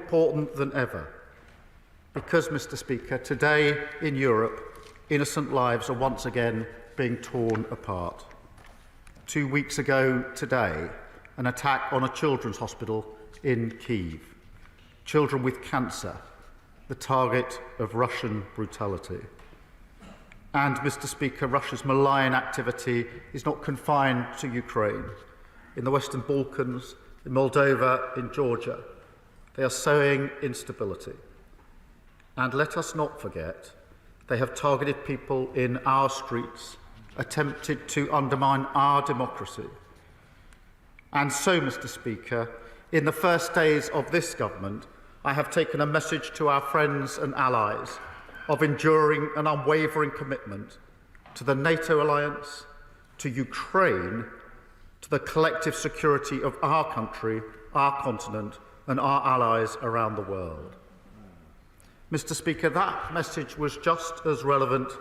important than ever because, Mr. Speaker, today in Europe, innocent lives are once again being torn apart. 2 weeks ago today, an attack on a children's hospital in Kyiv. Children with cancer, the target of Russian brutality. And, Mr. Speaker, Russia's malign activity is not confined to Ukraine. In the Western Balkans, in Moldova, in Georgia, they are sowing instability. And let us not forget, they have targeted people in our streets, attempted to undermine our democracy. And so, Mr. Speaker, in the first days of this government, I have taken a message to our friends and allies of enduring and unwavering commitment to the NATO alliance, to Ukraine, to the collective security of our country, our continent, and our allies around the world. Mr. Speaker, that message was just as relevant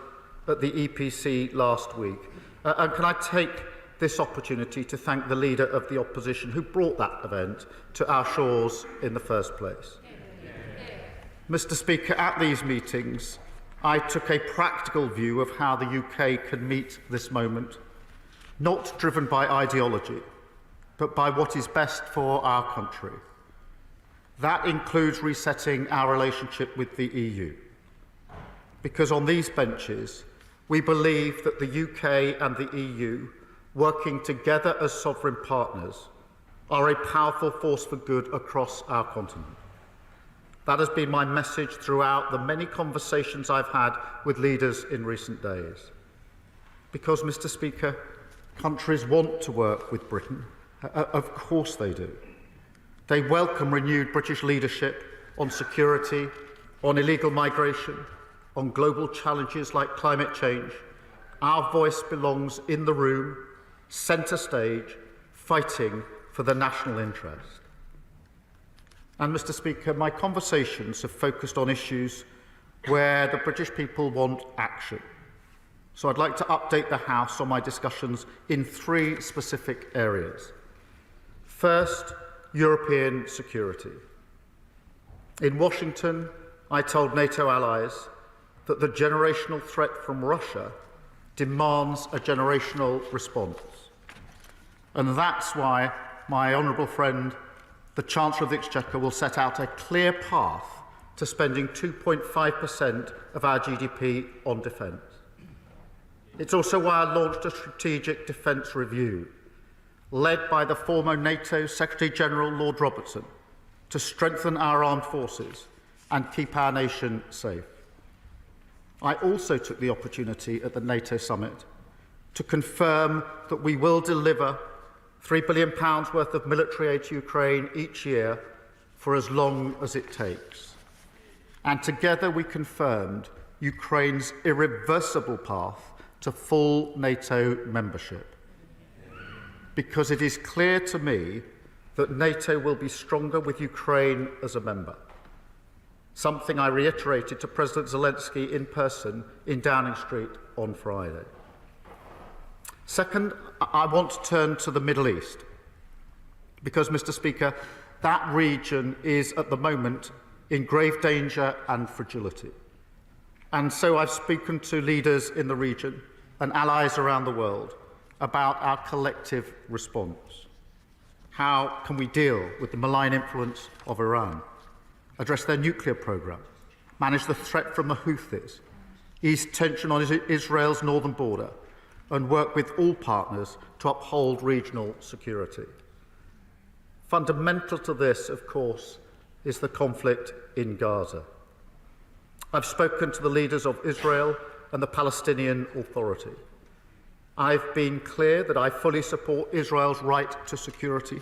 at the EPC last week. And can I take this opportunity to thank the Leader of the Opposition who brought that event to our shores in the first place. Mr. Speaker, at these meetings, I took a practical view of how the UK can meet this moment, not driven by ideology, but by what is best for our country. That includes resetting our relationship with the EU, because on these benches, we believe that the UK and the EU, working together as sovereign partners, are a powerful force for good across our continent. That has been my message throughout the many conversations I've had with leaders in recent days. Because, Mr. Speaker, countries want to work with Britain. Of course they do. They welcome renewed British leadership on security, on illegal migration, on global challenges like climate change. Our voice belongs in the room, centre stage, fighting for the national interest. And, Mr. Speaker, my conversations have focused on issues where the British people want action. So I'd like to update the House on my discussions in 3 specific areas. First, European security. In Washington, I told NATO allies that the generational threat from Russia demands a generational response. And that's why my honourable friend, the Chancellor of the Exchequer, will set out a clear path to spending 2.5% of our GDP on defence. It's also why I launched a strategic defence review, led by the former NATO Secretary-General Lord Robertson, to strengthen our armed forces and keep our nation safe. I also took the opportunity at the NATO summit to confirm that we will deliver £3 billion worth of military aid to Ukraine each year for as long as it takes. And together we confirmed Ukraine's irreversible path to full NATO membership. Because it is clear to me that NATO will be stronger with Ukraine as a member, something I reiterated to President Zelensky in person in Downing Street on Friday. Second, I want to turn to the Middle East, because, Mr. Speaker, that region is at the moment in grave danger and fragility. And so I've spoken to leaders in the region and allies around the world about our collective response. How can we deal with the malign influence of Iran, address their nuclear programme, manage the threat from the Houthis, ease tension on Israel's northern border, and work with all partners to uphold regional security? Fundamental to this, of course, is the conflict in Gaza. I've spoken to the leaders of Israel and the Palestinian Authority. I've been clear that I fully support Israel's right to security,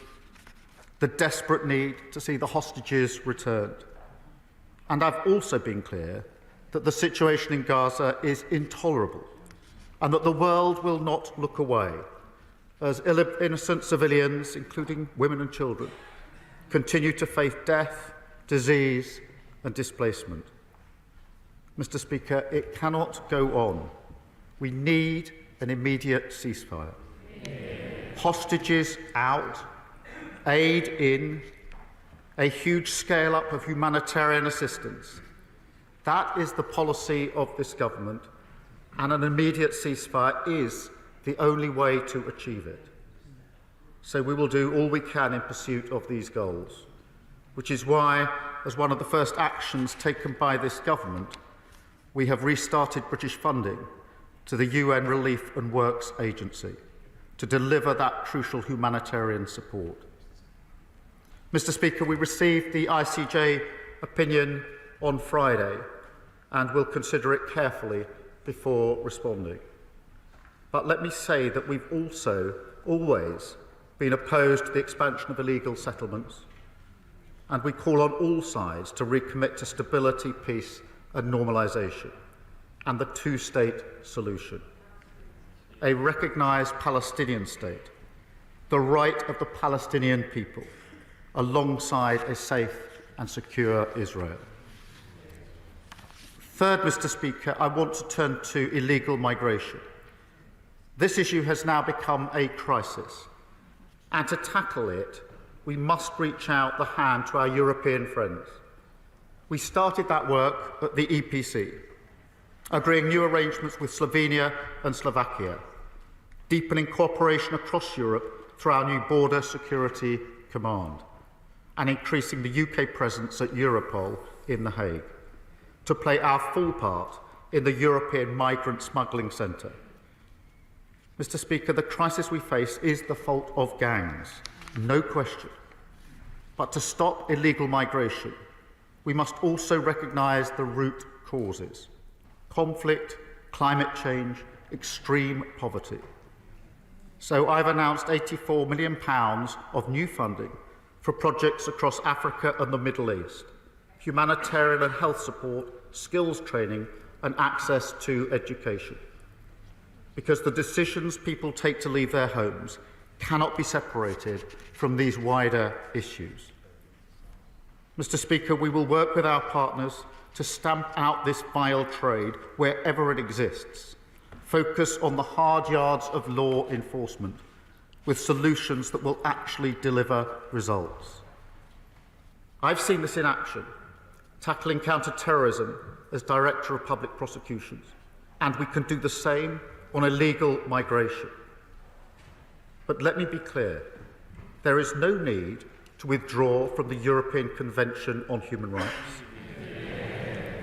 the desperate need to see the hostages returned. And I've also been clear that the situation in Gaza is intolerable and that the world will not look away as innocent civilians, including women and children, continue to face death, disease and displacement. Mr. Speaker, it cannot go on. We need an immediate ceasefire. Hostages out, aid in, a huge scale-up of humanitarian assistance. That is the policy of this government, and an immediate ceasefire is the only way to achieve it. So we will do all we can in pursuit of these goals, which is why, as one of the first actions taken by this government, we have restarted British funding to the UN Relief and Works Agency to deliver that crucial humanitarian support. Mr. Speaker, we received the ICJ opinion on Friday and will consider it carefully before responding. But let me say that we've also always been opposed to the expansion of illegal settlements, and we call on all sides to recommit to stability, peace and normalisation, and the two-state solution. A recognised Palestinian state, the right of the Palestinian people, alongside a safe and secure Israel. Third, Mr. Speaker, I want to turn to illegal migration. This issue has now become a crisis, and to tackle it, we must reach out the hand to our European friends. We started that work at the EPC, agreeing new arrangements with Slovenia and Slovakia, deepening cooperation across Europe through our new Border Security Command, and increasing the UK presence at Europol in The Hague, to play our full part in the European Migrant Smuggling Centre. Mr. Speaker, the crisis we face is the fault of gangs, no question. But to stop illegal migration, we must also recognise the root causes: conflict, climate change, extreme poverty. So I've announced £84 million of new funding for projects across Africa and the Middle East, humanitarian and health support, skills training and access to education. Because the decisions people take to leave their homes cannot be separated from these wider issues. Mr. Speaker, we will work with our partners to stamp out this vile trade wherever it exists, focus on the hard yards of law enforcement with solutions that will actually deliver results. I've seen this in action, tackling counter-terrorism as Director of Public Prosecutions, and we can do the same on illegal migration. But let me be clear, there is no need to withdraw from the European Convention on Human Rights.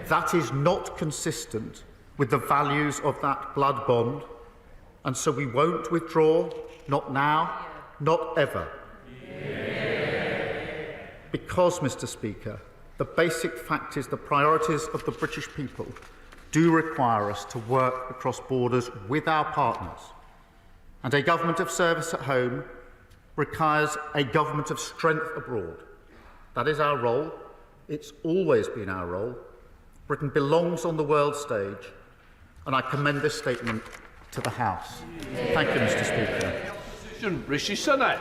That is not consistent with the values of that blood bond, and so we won't withdraw, not now, not ever. Because, Mr. Speaker, the basic fact is the priorities of the British people do require us to work across borders with our partners. And a government of service at home requires a government of strength abroad. That is our role. It's always been our role. Britain belongs on the world stage, and I commend this statement to the House. Thank you, Mr. Speaker. Rishi Sunak.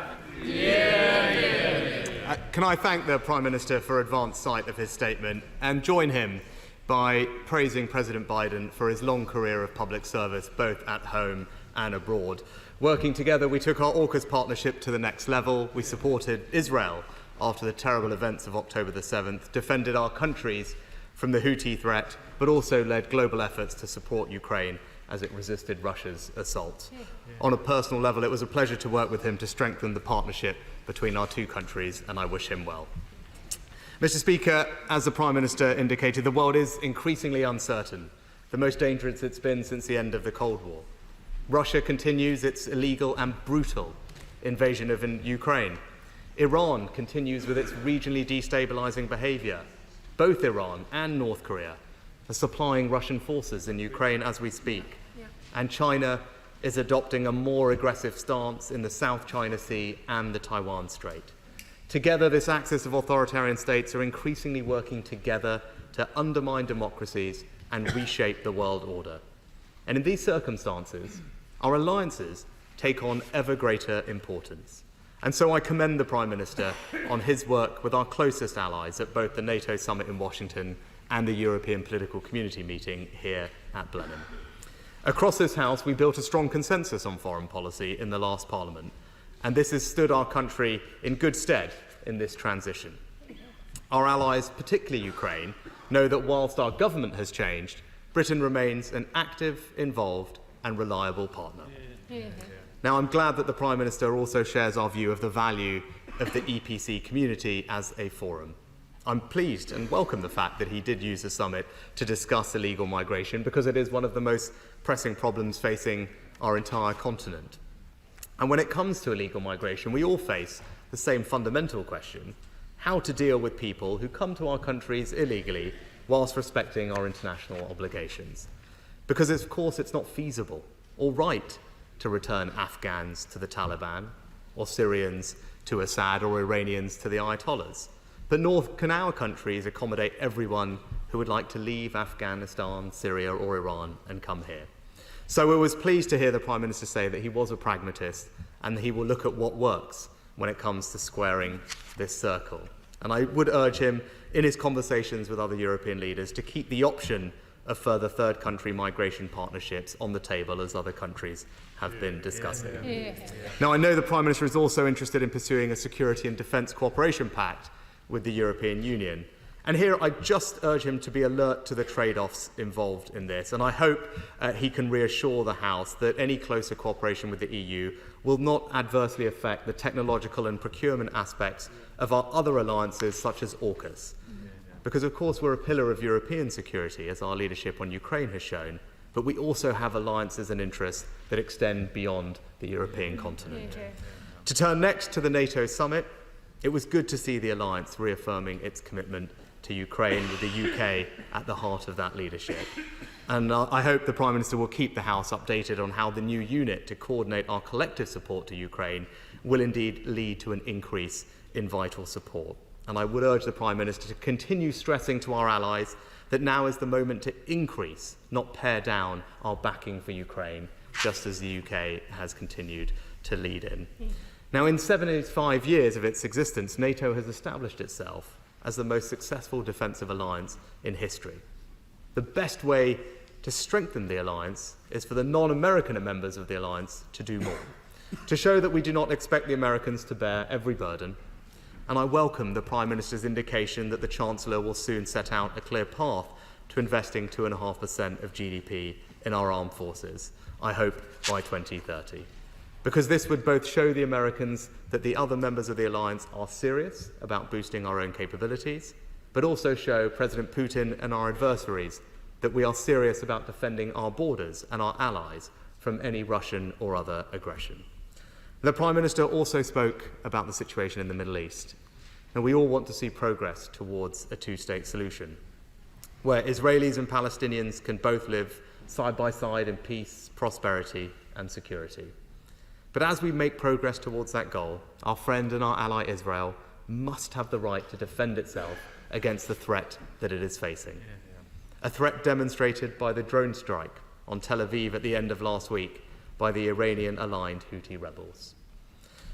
Can I thank the Prime Minister for advance sight of his statement and join him by praising President Biden for his long career of public service, both at home and abroad. Working together, we took our AUKUS partnership to the next level. We supported Israel after the terrible events of October the 7th, defended our countries from the Houthi threat, but also led global efforts to support Ukraine as it resisted Russia's assault. On a personal level, it was a pleasure to work with him to strengthen the partnership between our two countries, and I wish him well. Mr. Speaker, as the Prime Minister indicated, the world is increasingly uncertain, the most dangerous it's been since the end of the Cold War. Russia continues its illegal and brutal invasion of Ukraine. Iran continues with its regionally destabilising behaviour. Both Iran and North Korea are supplying Russian forces in Ukraine as we speak. And China is adopting a more aggressive stance in the South China Sea and the Taiwan Strait. Together, this axis of authoritarian states are increasingly working together to undermine democracies and reshape the world order. And in these circumstances, our alliances take on ever greater importance. And so I commend the Prime Minister on his work with our closest allies at both the NATO summit in Washington and the European Political Community meeting here at Blenheim. Across this House, we built a strong consensus on foreign policy in the last Parliament, and this has stood our country in good stead in this transition. Our allies, particularly Ukraine, know that whilst our government has changed, Britain remains an active, involved and reliable partner. Now, I'm glad that the Prime Minister also shares our view of the value of the EPC community as a forum. I'm pleased and welcome the fact that he did use the summit to discuss illegal migration, because it is one of the most pressing problems facing our entire continent. And when it comes to illegal migration, we all face the same fundamental question: how to deal with people who come to our countries illegally whilst respecting our international obligations. Because, of course, it's not feasible or right to return Afghans to the Taliban, or Syrians to Assad, or Iranians to the Ayatollahs. But nor can our countries accommodate everyone who would like to leave Afghanistan, Syria or Iran and come here. So I was pleased to hear the Prime Minister say that he was a pragmatist and that he will look at what works when it comes to squaring this circle. And I would urge him, in his conversations with other European leaders, to keep the option of further third country migration partnerships on the table, as other countries have been discussing. Now, I know the Prime Minister is also interested in pursuing a security and defence cooperation pact with the European Union. And here I just urge him to be alert to the trade-offs involved in this. And I hope he can reassure the House that any closer cooperation with the EU will not adversely affect the technological and procurement aspects of our other alliances, such as AUKUS. Because, of course, we're a pillar of European security, as our leadership on Ukraine has shown, but we also have alliances and interests that extend beyond the European continent. To turn next to the NATO summit, it was good to see the alliance reaffirming its commitment to Ukraine, with the UK at the heart of that leadership. And I hope the Prime Minister will keep the House updated on how the new unit to coordinate our collective support to Ukraine will indeed lead to an increase in vital support. And I would urge the Prime Minister to continue stressing to our allies that now is the moment to increase, not pare down, our backing for Ukraine, just as the UK has continued to lead in. Now, in 75 years of its existence, NATO has established itself as the most successful defensive alliance in history. The best way to strengthen the alliance is for the non-American members of the alliance to do more, to show that we do not expect the Americans to bear every burden. And I welcome the Prime Minister's indication that the Chancellor will soon set out a clear path to investing 2.5% of GDP in our armed forces, I hope by 2030. Because this would both show the Americans that the other members of the alliance are serious about boosting our own capabilities, but also show President Putin and our adversaries that we are serious about defending our borders and our allies from any Russian or other aggression. The Prime Minister also spoke about the situation in the Middle East. And we all want to see progress towards a two-state solution, where Israelis and Palestinians can both live side by side in peace, prosperity and security. But as we make progress towards that goal, our friend and our ally Israel must have the right to defend itself against the threat that it is facing. A threat demonstrated by the drone strike on Tel Aviv at the end of last week by the Iranian-aligned Houthi rebels.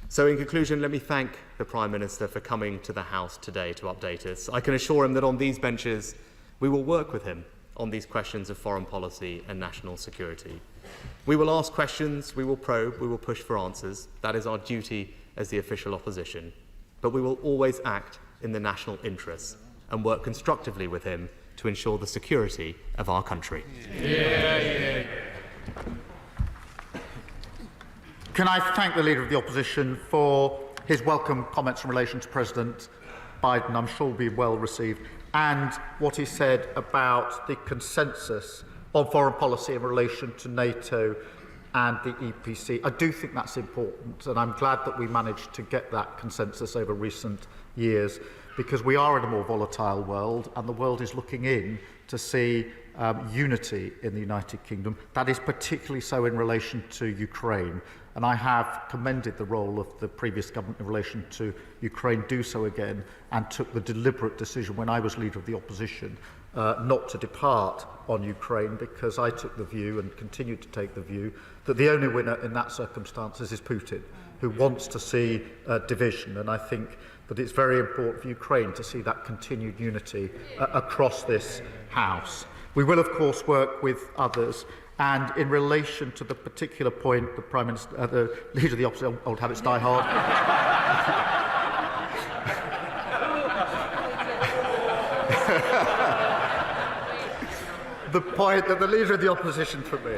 So in conclusion, let me thank the Prime Minister for coming to the House today to update us. I can assure him that on these benches, we will work with him on these questions of foreign policy and national security. We will ask questions, we will probe, we will push for answers. That is our duty as the official opposition. But we will always act in the national interests and work constructively with him to ensure the security of our country. Can I thank the Leader of the Opposition for his welcome comments in relation to President Biden? I'm sure will be well received, and what he said about the consensus on foreign policy in relation to NATO and the EPC. I do think that's important, and I'm glad that we managed to get that consensus over recent years, because we are in a more volatile world, and the world is looking in to see unity in the United Kingdom. That is particularly so in relation to Ukraine. And I have commended the role of the previous government in relation to Ukraine, do so again, and took the deliberate decision when I was Leader of the Opposition not to depart on Ukraine, because I took the view and continue to take the view that the only winner in that circumstances is Putin, who wants to see division. And I think that it's very important for Ukraine to see that continued unity across this House. We will, of course, work with others. And in relation to the particular point, the Prime Minister, the Leader of the Opposition, old habits die hard. the point that the Leader of the Opposition put me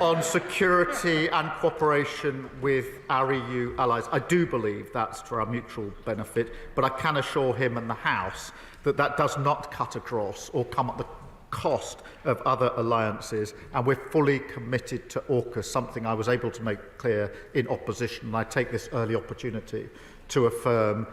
on security and cooperation with our EU allies, I do believe that's to our mutual benefit, but I can assure him and the House that that does not cut across or come at the cost of other alliances, and we're fully committed to AUKUS, something I was able to make clear in opposition, and I take this early opportunity to affirm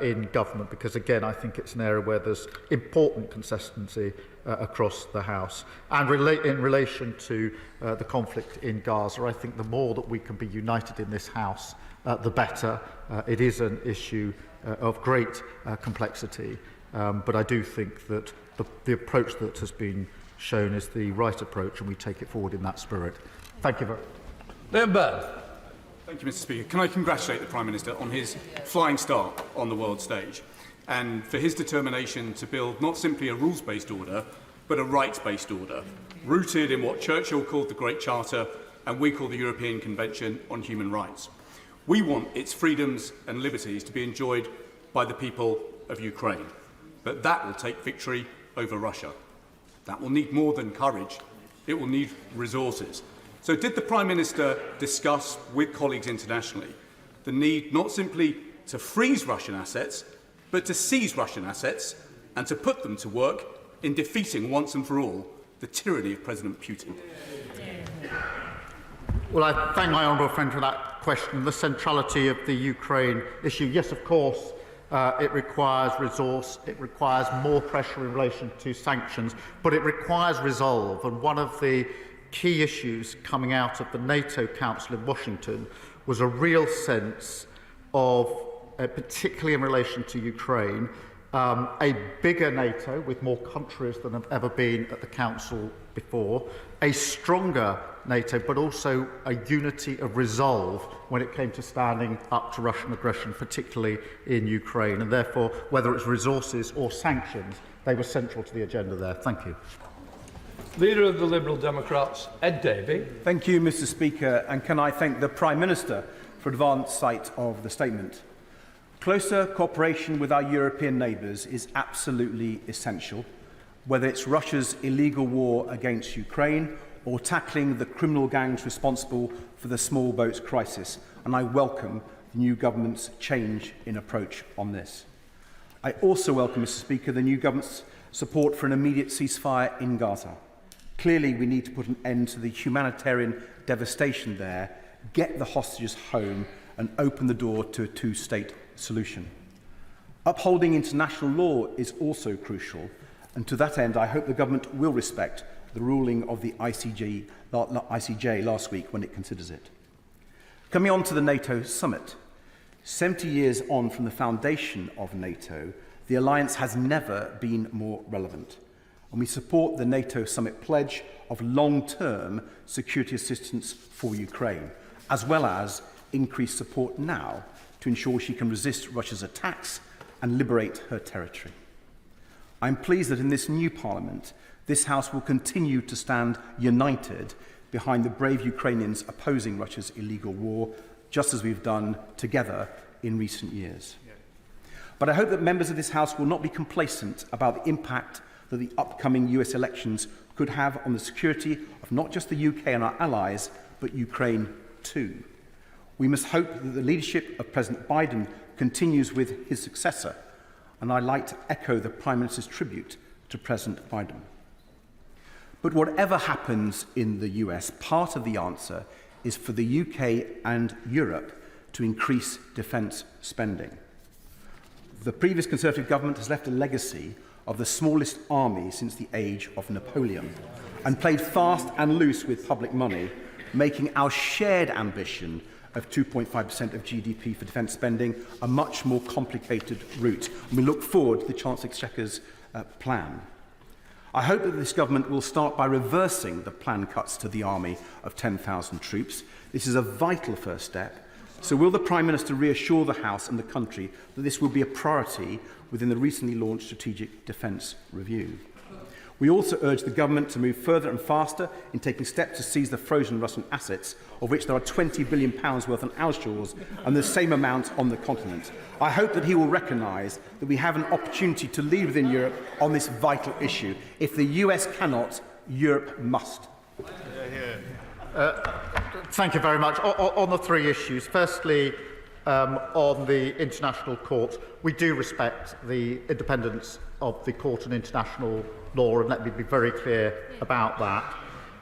in government, because again I think it's an area where there's important consistency across the House. And in relation to the conflict in Gaza, I think the more that we can be united in this House, the better. It is an issue of great complexity, but I do think that the approach that has been shown is the right approach, and we take it forward in that spirit. Thank you very much. Lib Dem. Thank you, Mr. Speaker. Can I congratulate the Prime Minister on his flying start on the world stage and for his determination to build not simply a rules-based order, but a rights-based order, rooted in what Churchill called the Great Charter and we call the European Convention on Human Rights. We want its freedoms and liberties to be enjoyed by the people of Ukraine, but that will take victory over Russia. That will need more than courage. It will need resources. So did the Prime Minister discuss with colleagues internationally the need not simply to freeze Russian assets, but to seize Russian assets and to put them to work in defeating once and for all the tyranny of President Putin? Well, I thank my honourable friend for that question. The centrality of the Ukraine issue, yes, of course, it requires resource, it requires more pressure in relation to sanctions, but it requires resolve. And one of the key issues coming out of the NATO Council in Washington was a real sense of, particularly in relation to Ukraine, a bigger NATO with more countries than have ever been at the Council before, a stronger NATO, but also a unity of resolve when it came to standing up to Russian aggression, particularly in Ukraine. And therefore, whether it's resources or sanctions, they were central to the agenda there. Thank you. Leader of the Liberal Democrats, Ed Davey. Thank you, Mr. Speaker, and can I thank the Prime Minister for advance sight of the statement. Closer cooperation with our European neighbours is absolutely essential, whether it's Russia's illegal war against Ukraine or tackling the criminal gangs responsible for the small boats crisis, and I welcome the new government's change in approach on this. I also welcome, Mr. Speaker, the new government's support for an immediate ceasefire in Gaza. Clearly, we need to put an end to the humanitarian devastation there, get the hostages home, and open the door to a two-state solution. Upholding international law is also crucial, and to that end, I hope the government will respect the ruling of the ICJ last week when it considers it. Coming on to the NATO summit, 70 years on from the foundation of NATO, the alliance has never been more relevant. And we support the NATO summit pledge of long-term security assistance for Ukraine, as well as increased support now to ensure she can resist Russia's attacks and liberate her territory. I'm pleased that in this new Parliament, this House will continue to stand united behind the brave Ukrainians opposing Russia's illegal war, just as we've done together in recent years. But I hope that members of this House will not be complacent about the impact that the upcoming US elections could have on the security of not just the UK and our allies, but Ukraine too. We must hope that the leadership of President Biden continues with his successor, and I'd like to echo the Prime Minister's tribute to President Biden. But whatever happens in the US, part of the answer is for the UK and Europe to increase defence spending. The previous Conservative government has left a legacy of the smallest army since the age of Napoleon and played fast and loose with public money, making our shared ambition of 2.5% of GDP for defence spending a much more complicated route. And we look forward to the Chancellor Exchequer's plan. I hope that this government will start by reversing the planned cuts to the army of 10,000 troops. This is a vital first step. So will the Prime Minister reassure the House and the country that this will be a priority within the recently launched Strategic Defence Review? We also urge the government to move further and faster in taking steps to seize the frozen Russian assets, of which there are £20 billion worth on our shores and the same amount on the continent. I hope that he will recognise that we have an opportunity to lead within Europe on this vital issue. If the US cannot, Europe must. Thank you very much. On the three issues, firstly, on the international courts, we do respect the independence of the court and international law, and let me be very clear about that.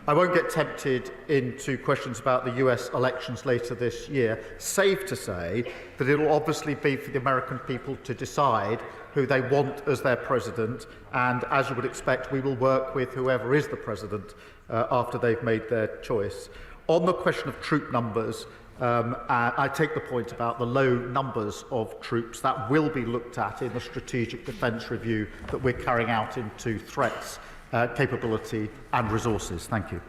I won't get tempted into questions about the US elections later this year. Safe to say that it will obviously be for the American people to decide who they want as their president, and as you would expect, we will work with whoever is the president after they've made their choice. On the question of troop numbers, I take the point about the low numbers of troops. That will be looked at in the strategic defence review that we're carrying out into threats, capability and resources. Thank you.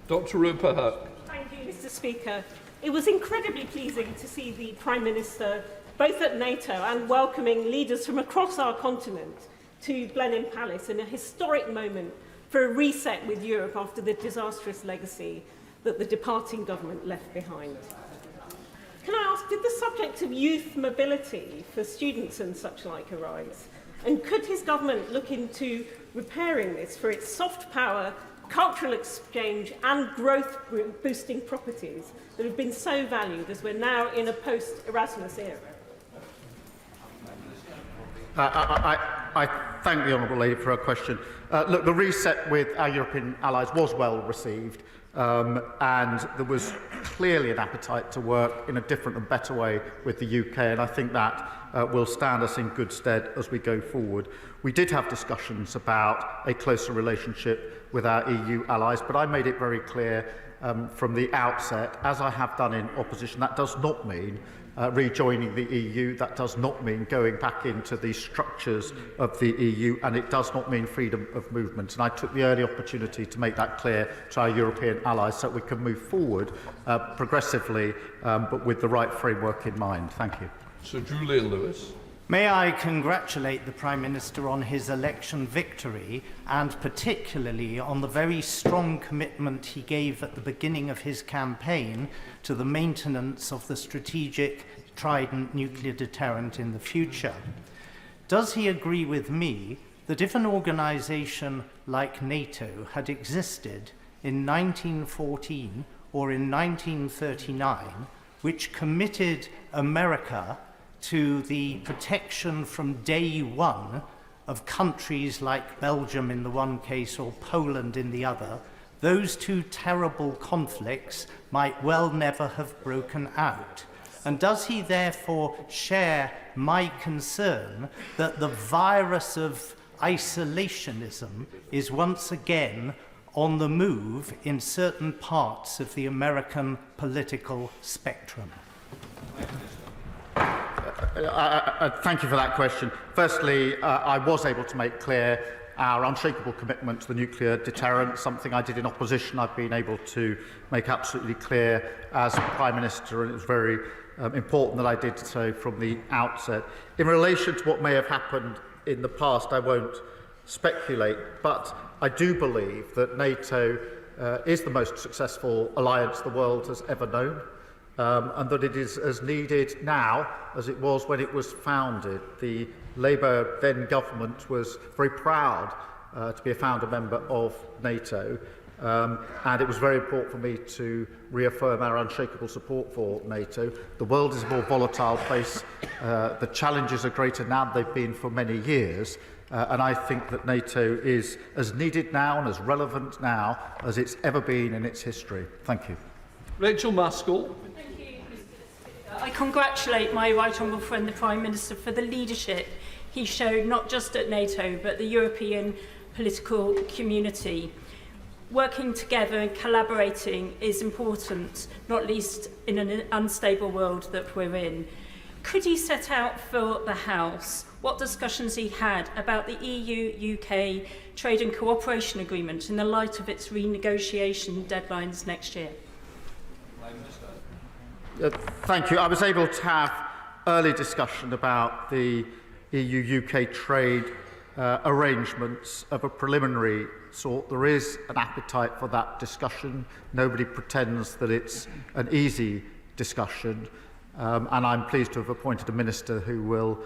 Dr. Ruperhart. Thank you, Mr. Speaker. It was incredibly pleasing to see the Prime Minister both at NATO and welcoming leaders from across our continent to Blenheim Palace in a historic moment for a reset with Europe after the disastrous legacy that the departing government left behind. Can I ask, did the subject of youth mobility for students and such like arise? And could his government look into repairing this for its soft power, cultural exchange and growth-boosting properties that have been so valued as we're now in a post-Erasmus era? I thank the Honourable Lady for her question. Look, the reset with our European allies was well received. And there was clearly an appetite to work in a different and better way with the UK, and I think that will stand us in good stead as we go forward. We did have discussions about a closer relationship with our EU allies, but I made it very clear from the outset, as I have done in opposition, that does not mean rejoining the EU, that does not mean going back into the structures of the EU, and it does not mean freedom of movement. And I took the early opportunity to make that clear to our European allies so that we can move forward progressively, but with the right framework in mind. Thank you. Sir Julian Lewis. May I congratulate the Prime Minister on his election victory, and particularly on the very strong commitment he gave at the beginning of his campaign to the maintenance of the strategic Trident nuclear deterrent in the future. Does he agree with me that if an organisation like NATO had existed in 1914 or in 1939, which committed America to the protection from day one of countries like Belgium in the one case or Poland in the other, those two terrible conflicts might well never have broken out? And does he therefore share my concern that the virus of isolationism is once again on the move in certain parts of the American political spectrum? Thank you for that question. Firstly, I was able to make clear our unshakable commitment to the nuclear deterrent, something I did in opposition. I've been able to make absolutely clear as Prime Minister, and it was very important that I did so from the outset. In relation to what may have happened in the past, I won't speculate, but I do believe that NATO is the most successful alliance the world has ever known. And that it is as needed now as it was when it was founded. The Labour then government was very proud to be a founder member of NATO, and it was very important for me to reaffirm our unshakable support for NATO. The world is a more volatile place. The challenges are greater now than they've been for many years, and I think that NATO is as needed now and as relevant now as it's ever been in its history. Thank you. Rachel Maskell. I congratulate my right honourable friend, the Prime Minister, for the leadership he showed not just at NATO but the European political community. Working together and collaborating is important, not least in an unstable world that we're in. Could he set out for the House what discussions he had about the EU-UK Trade and Cooperation Agreement in the light of its renegotiation deadlines next year? Thank you. I was able to have early discussion about the EU-UK Trade arrangements of a preliminary sort. There is an appetite for that discussion. Nobody pretends that it's an easy discussion, and I'm pleased to have appointed a minister who will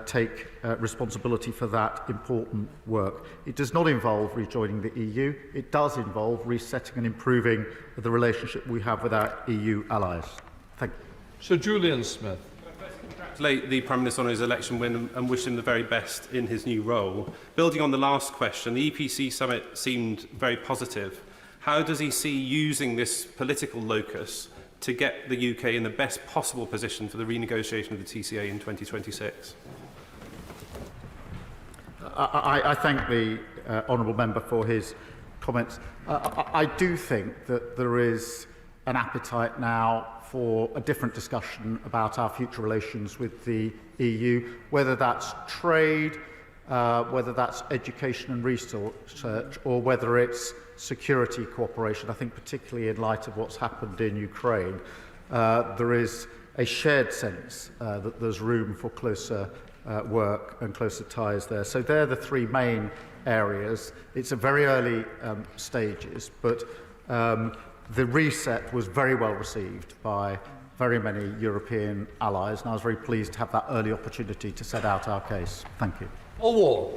take responsibility for that important work. It does not involve rejoining the EU. It does involve resetting and improving the relationship we have with our EU allies. Thank you. Sir Julian Smith. Congratulate the Prime Minister on his election win and wish him the very best in his new role. Building on the last question, the EPC summit seemed very positive. How does he see using this political locus to get the UK in the best possible position for the renegotiation of the TCA in 2026? I thank the honourable member for his comments. I do think that there is an appetite now for a different discussion about our future relations with the EU, whether that's trade, whether that's education and research, or whether it's security cooperation. I think particularly in light of what's happened in Ukraine, there is a shared sense that there's room for closer work and closer ties there. So they're the three main areas. It's at very early stages, but the reset was very well received by very many European allies, and I was very pleased to have that early opportunity to set out our case. Thank you. War.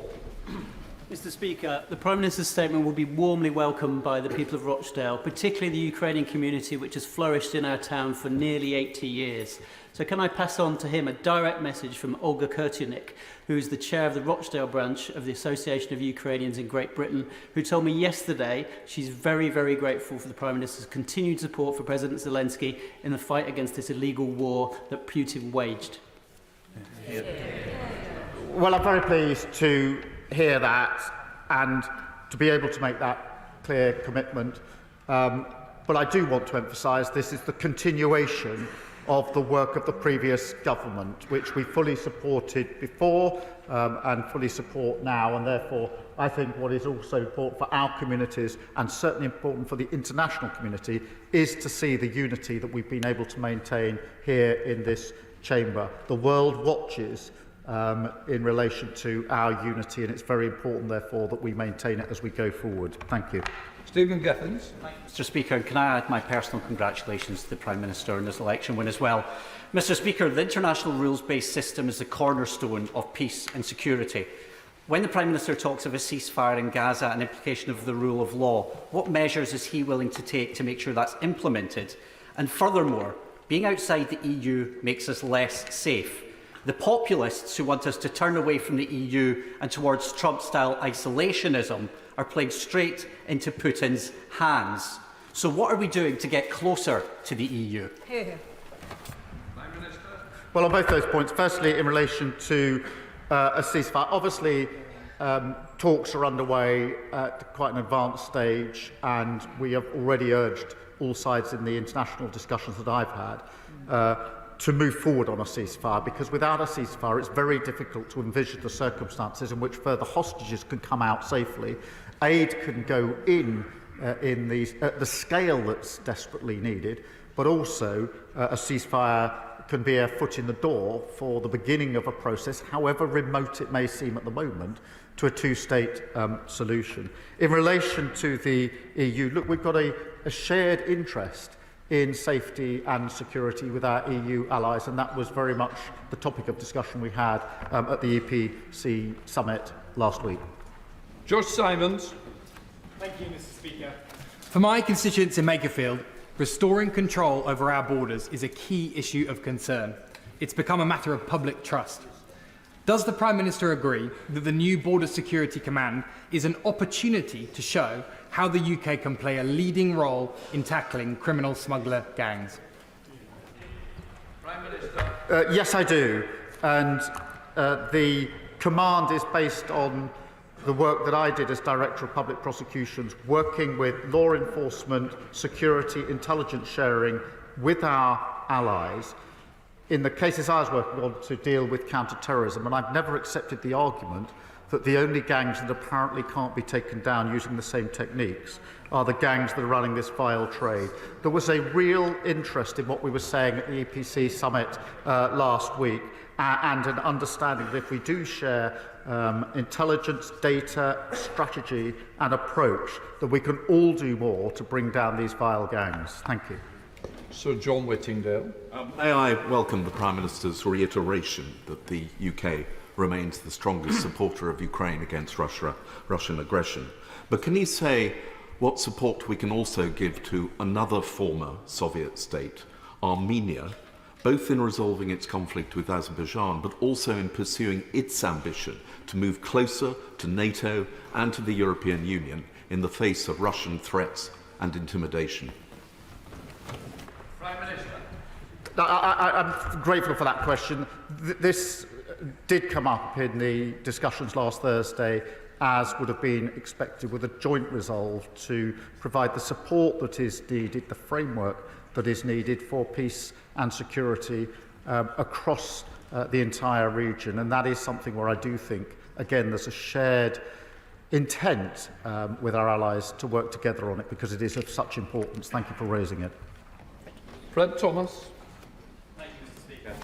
Mr. Speaker, the Prime Minister's statement will be warmly welcomed by the people of Rochdale, particularly the Ukrainian community which has flourished in our town for nearly 80 years. So can I pass on to him a direct message from Olga Kurtunik, who is the chair of the Rochdale branch of the Association of Ukrainians in Great Britain, who told me yesterday she's very, very grateful for the Prime Minister's continued support for President Zelensky in the fight against this illegal war that Putin waged. Well, I'm very pleased to hear that and to be able to make that clear commitment. But I do want to emphasise this is the continuation of the work of the previous government, which we fully supported before and fully support now, and therefore I think what is also important for our communities and certainly important for the international community is to see the unity that we've been able to maintain here in this chamber. The world watches in relation to our unity, and it's very important therefore that we maintain it as we go forward. Thank you. Stephen Gethins. Mr. Speaker, can I add my personal congratulations to the Prime Minister on this election win as well. Mr. Speaker, the international rules-based system is the cornerstone of peace and security. When the Prime Minister talks of a ceasefire in Gaza and implication of the rule of law, what measures is he willing to take to make sure that's implemented? And furthermore, being outside the EU makes us less safe. The populists who want us to turn away from the EU and towards Trump-style isolationism are playing straight into Putin's hands. So what are we doing to get closer to the EU? Well, on both those points, firstly, in relation to a ceasefire, obviously talks are underway at quite an advanced stage, and we have already urged all sides in the international discussions that I've had to move forward on a ceasefire, because without a ceasefire it's very difficult to envisage the circumstances in which further hostages can come out safely, aid can go in the scale that's desperately needed, but also a ceasefire can be a foot in the door for the beginning of a process, however remote it may seem at the moment, to a two-state solution. In relation to the EU, look, we've got a shared interest in safety and security with our EU allies, and that was very much the topic of discussion we had at the EPC summit last week. George Simons. Thank you, Mr. Speaker. For my constituents in Makerfield, restoring control over our borders is a key issue of concern. It's become a matter of public trust. Does the Prime Minister agree that the new Border Security Command is an opportunity to show how the UK can play a leading role in tackling criminal smuggler gangs? Prime Minister. Yes, I do. And the command is based on the work that I did as Director of Public Prosecutions, working with law enforcement, security, intelligence sharing with our allies in the cases I was working on to deal with counter-terrorism. And I've never accepted the argument that the only gangs that apparently can't be taken down using the same techniques are the gangs that are running this vile trade. There was a real interest in what we were saying at the EPC summit last week, and an understanding that if we do share intelligence, data, strategy and approach that we can all do more to bring down these vile gangs. Thank you. Sir John Whittingdale. May I welcome the Prime Minister's reiteration that the UK remains the strongest supporter of Ukraine against Russian aggression. But can he say what support we can also give to another former Soviet state, Armenia, both in resolving its conflict with Azerbaijan, but also in pursuing its ambition to move closer to NATO and to the European Union in the face of Russian threats and intimidation? Prime Minister. I'm grateful for that question. This did come up in the discussions last Thursday, as would have been expected, with a joint resolve to provide the support that is needed, the framework that is needed for peace and security across the entire region. And that is something where I do think, again, there's a shared intent with our allies to work together on it, because it is of such importance. Thank you for raising it. Fred Thomas. Thank you, Mr. Speaker.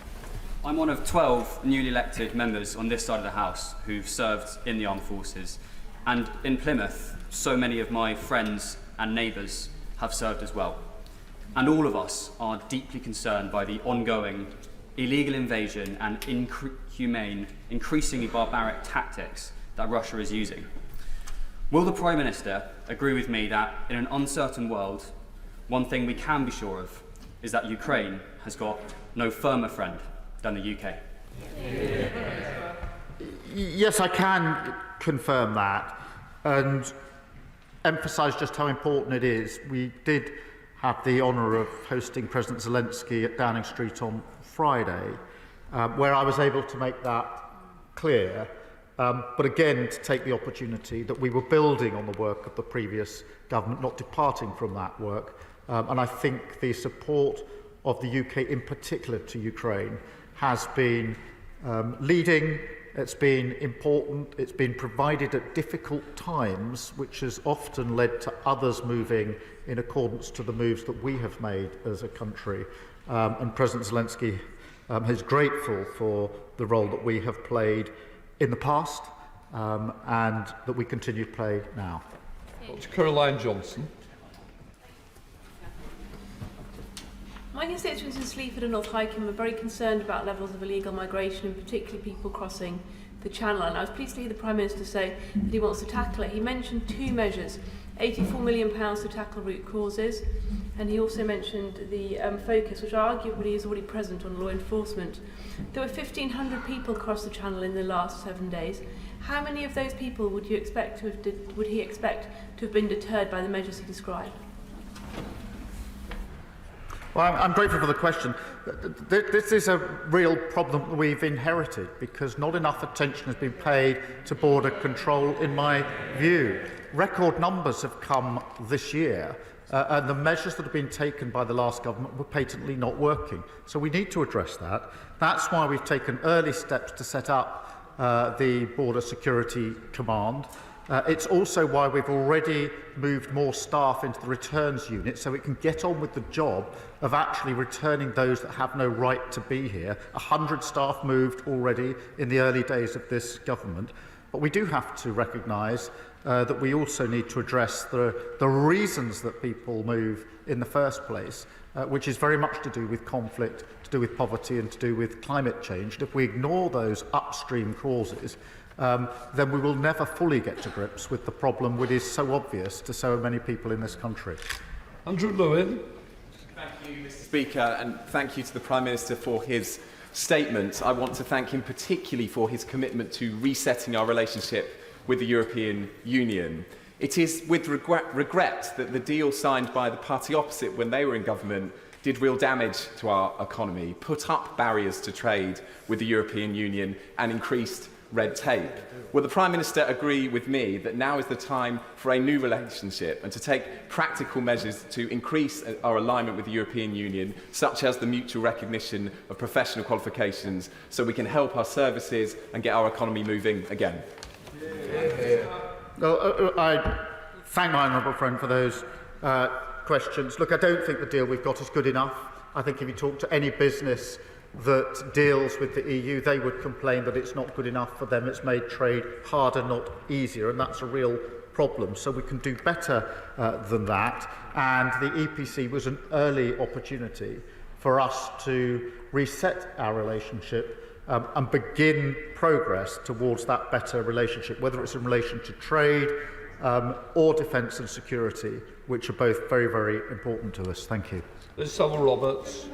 I'm one of 12 newly elected members on this side of the House who've served in the armed forces. And in Plymouth, so many of my friends and neighbours have served as well. And all of us are deeply concerned by the ongoing illegal invasion and inhumane, increasingly barbaric tactics that Russia is using. Will the Prime Minister agree with me that in an uncertain world, one thing we can be sure of is that Ukraine has got no firmer friend than the UK? Yes, I can confirm that and emphasise just how important it is. We did have the honour of hosting President Zelensky at Downing Street on Friday, where I was able to make that clear, but again to take the opportunity that we were building on the work of the previous government, not departing from that work. And I think the support of the UK in particular to Ukraine has been leading, it's been important, it's been provided at difficult times, which has often led to others moving in accordance to the moves that we have made as a country. And President Zelensky is grateful for the role that we have played in the past and that we continue to play now. Dr. Caroline Johnson. My constituents in Sleaford and North Hykeham are very concerned about levels of illegal migration, and particularly people crossing the Channel. And I was pleased to hear the Prime Minister say that he wants to tackle it. He mentioned two measures, £84 million to tackle root causes, and he also mentioned the focus, which arguably is already present, on law enforcement. There were 1,500 people across the Channel in the last 7 days. How many of those people would he expect to have been deterred by the measures he described? Well, I'm grateful for the question. This is a real problem that we've inherited, because not enough attention has been paid to border control, in my view. Record numbers have come this year, and the measures that have been taken by the last government were patently not working. So we need to address that. That's why we've taken early steps to set up the Border Security Command. It's also why we've already moved more staff into the returns unit, so it can get on with the job of actually returning those that have no right to be here. 100 staff moved already in the early days of this government. But we do have to recognise that we also need to address the reasons that people move in the first place, which is very much to do with conflict, to do with poverty and to do with climate change. And if we ignore those upstream causes, then we will never fully get to grips with the problem which is so obvious to so many people in this country. Andrew Lewin. Thank you, Mr. Speaker, and thank you to the Prime Minister for his statement. I want to thank him particularly for his commitment to resetting our relationship with the European Union. It is with regret that the deal signed by the party opposite when they were in government did real damage to our economy, put up barriers to trade with the European Union and increased red tape. Will the Prime Minister agree with me that now is the time for a new relationship and to take practical measures to increase our alignment with the European Union, such as the mutual recognition of professional qualifications, so we can help our services and get our economy moving again? Well, I thank my honourable friend for those questions. Look, I don't think the deal we've got is good enough. I think if you talk to any business that deals with the EU, they would complain that it's not good enough for them. It's made trade harder, not easier, and that's a real problem. So we can do better than that. And the EPC was an early opportunity for us to reset our relationship and begin progress towards that better relationship, whether it's in relation to trade or defence and security, which are both very, very important to us. Thank you. Liz Roberts.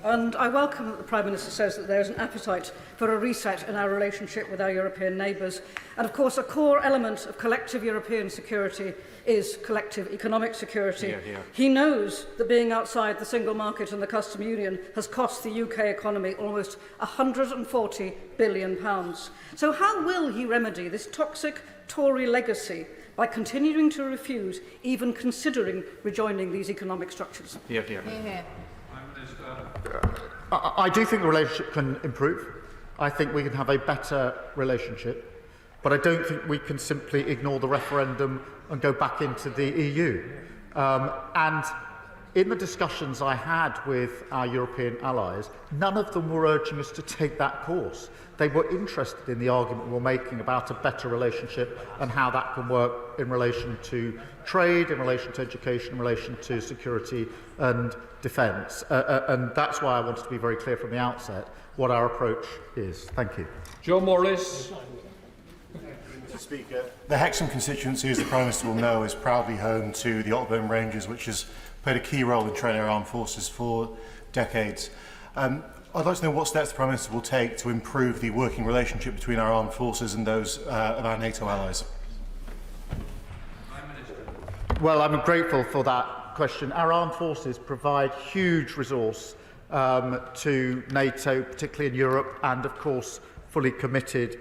And I welcome that the Prime Minister says that there is an appetite for a reset in our relationship with our European neighbours. And of course, a core element of collective European security is collective economic security. He knows that being outside the single market and the custom union has cost the UK economy almost £140 billion. So how will he remedy this toxic Tory legacy by continuing to refuse even considering rejoining these economic structures? I do think the relationship can improve. I think we can have a better relationship, but I don't think we can simply ignore the referendum and go back into the EU. And in the discussions I had with our European allies, none of them were urging us to take that course. They were interested in the argument we're making about a better relationship and how that can work in relation to trade, in relation to education, in relation to security and defence. And that's why I wanted to be very clear from the outset what our approach is. Thank you. Joe Morris. Mr. Speaker, the Hexham constituency, as the Prime Minister will know, is proudly home to the Otterburn Rangers, which has played a key role in training our armed forces for decades. I'd like to know what steps the Prime Minister will take to improve the working relationship between our armed forces and those of our NATO allies. Well, I'm grateful for that question. Our armed forces provide huge resource to NATO, particularly in Europe, and of course fully committed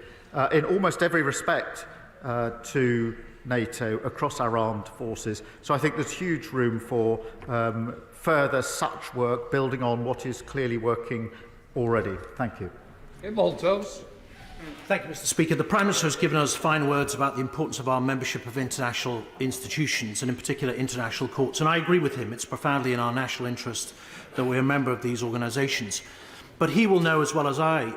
in almost every respect to NATO across our armed forces. So I think there's huge room for further such work, building on what is clearly working already. Thank you. Malthouse. Thank you, Mr. Speaker. The Prime Minister has given us fine words about the importance of our membership of international institutions, and in particular international courts. And I agree with him. It's profoundly in our national interest that we're a member of these organisations. But he will know as well as I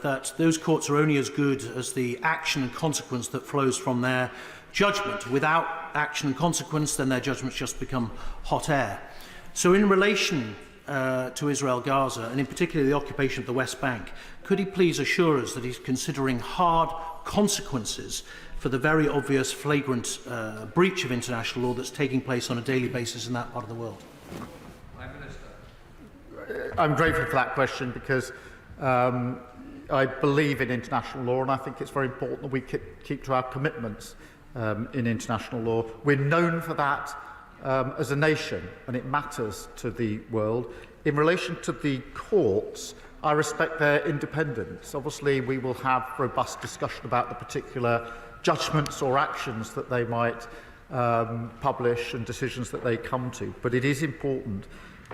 that those courts are only as good as the action and consequence that flows from their judgment. Without action and consequence, then their judgments just become hot air. So in relation to Israel-Gaza, and in particular the occupation of the West Bank, could he please assure us that he's considering hard consequences for the very obvious flagrant breach of international law that's taking place on a daily basis in that part of the world? I'm grateful for that question because I believe in international law, and I think it's very important that we keep to our commitments in international law. We're known for that as a nation, and it matters to the world. In relation to the courts, I respect their independence. Obviously, we will have robust discussion about the particular judgments or actions that they might publish and decisions that they come to. But it is important,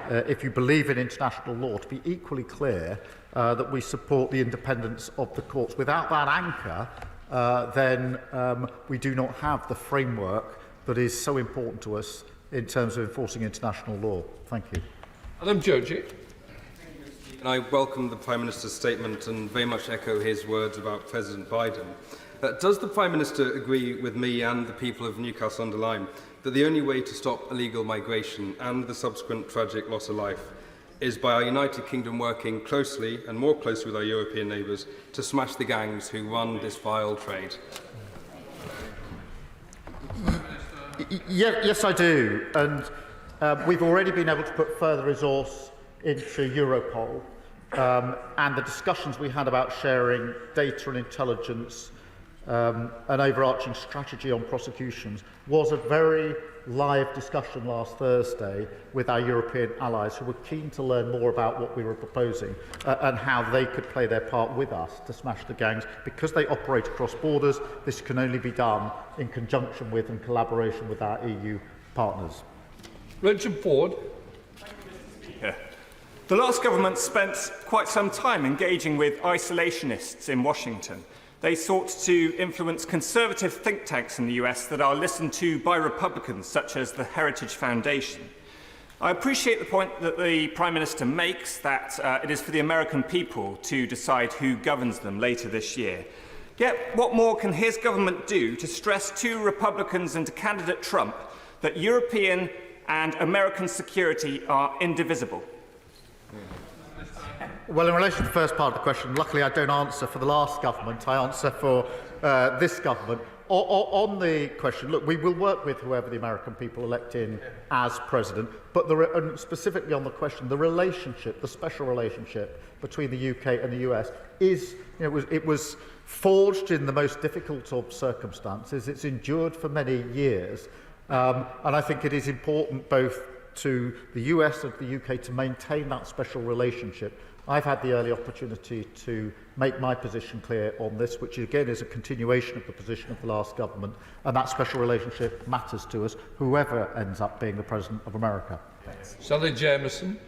if you believe in international law, to be equally clear that we support the independence of the courts. Without that anchor, then we do not have the framework that is so important to us in terms of enforcing international law. Thank you. Adam Georgie. And I welcome the Prime Minister's statement and very much echo his words about President Biden. Does the Prime Minister agree with me and the people of Newcastle-under-Lyme that the only way to stop illegal migration and the subsequent tragic loss of life is by our United Kingdom working closely and more closely with our European neighbours to smash the gangs who run this vile trade? Yes, I do. And we've already been able to put further resource into Europol. And the discussions we had about sharing data and intelligence, an overarching strategy on prosecutions, was a very live discussion last Thursday with our European allies who were keen to learn more about what we were proposing and how they could play their part with us to smash the gangs. Because they operate across borders, this can only be done in conjunction with and collaboration with our EU partners. Richard Ford. Yeah. The last government spent quite some time engaging with isolationists in Washington. They sought to influence conservative think tanks in the US that are listened to by Republicans, such as the Heritage Foundation. I appreciate the point that the Prime Minister makes that it is for the American people to decide who governs them later this year. Yet, what more can his government do to stress to Republicans and to candidate Trump that European and American security are indivisible? Well, in relation to the first part of the question, luckily I don't answer for the last government, I answer for this government. On the question, look, we will work with whoever the American people elect in as president, but and specifically on the question, the relationship, the special relationship between the UK and the US is, it was forged in the most difficult of circumstances. It's endured for many years, and I think it is important both to the US and the UK to maintain that special relationship. I've had the early opportunity to make my position clear on this, which again is a continuation of the position of the last government, and that special relationship matters to us, whoever ends up being the President of America. Sally Jameson.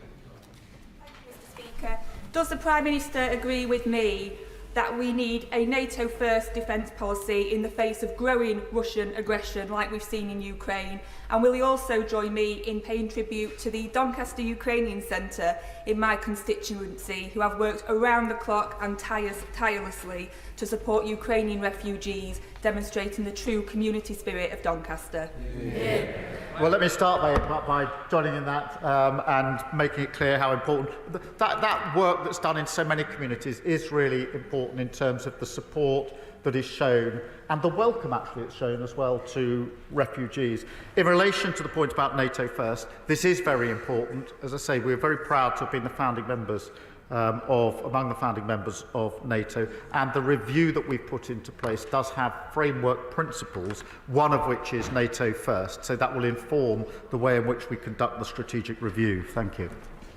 Mr. Speaker, does the Prime Minister agree with me that we need a NATO-first defence policy in the face of growing Russian aggression like we've seen in Ukraine? And will he also join me in paying tribute to the Doncaster Ukrainian Centre in my constituency, who have worked around the clock and tirelessly to support Ukrainian refugees, demonstrating the true community spirit of Doncaster? Yeah. Well, let me start by joining in that and making it clear how important that work that's done in so many communities is really important in terms of the support that is shown and the welcome actually it's shown as well to refugees. In relation to the point about NATO first, this is very important. As I say, we're very proud to have been the founding members among the founding members of NATO, and the review that we've put into place does have framework principles, one of which is NATO first, so that will inform the way in which we conduct the strategic review. Thank you.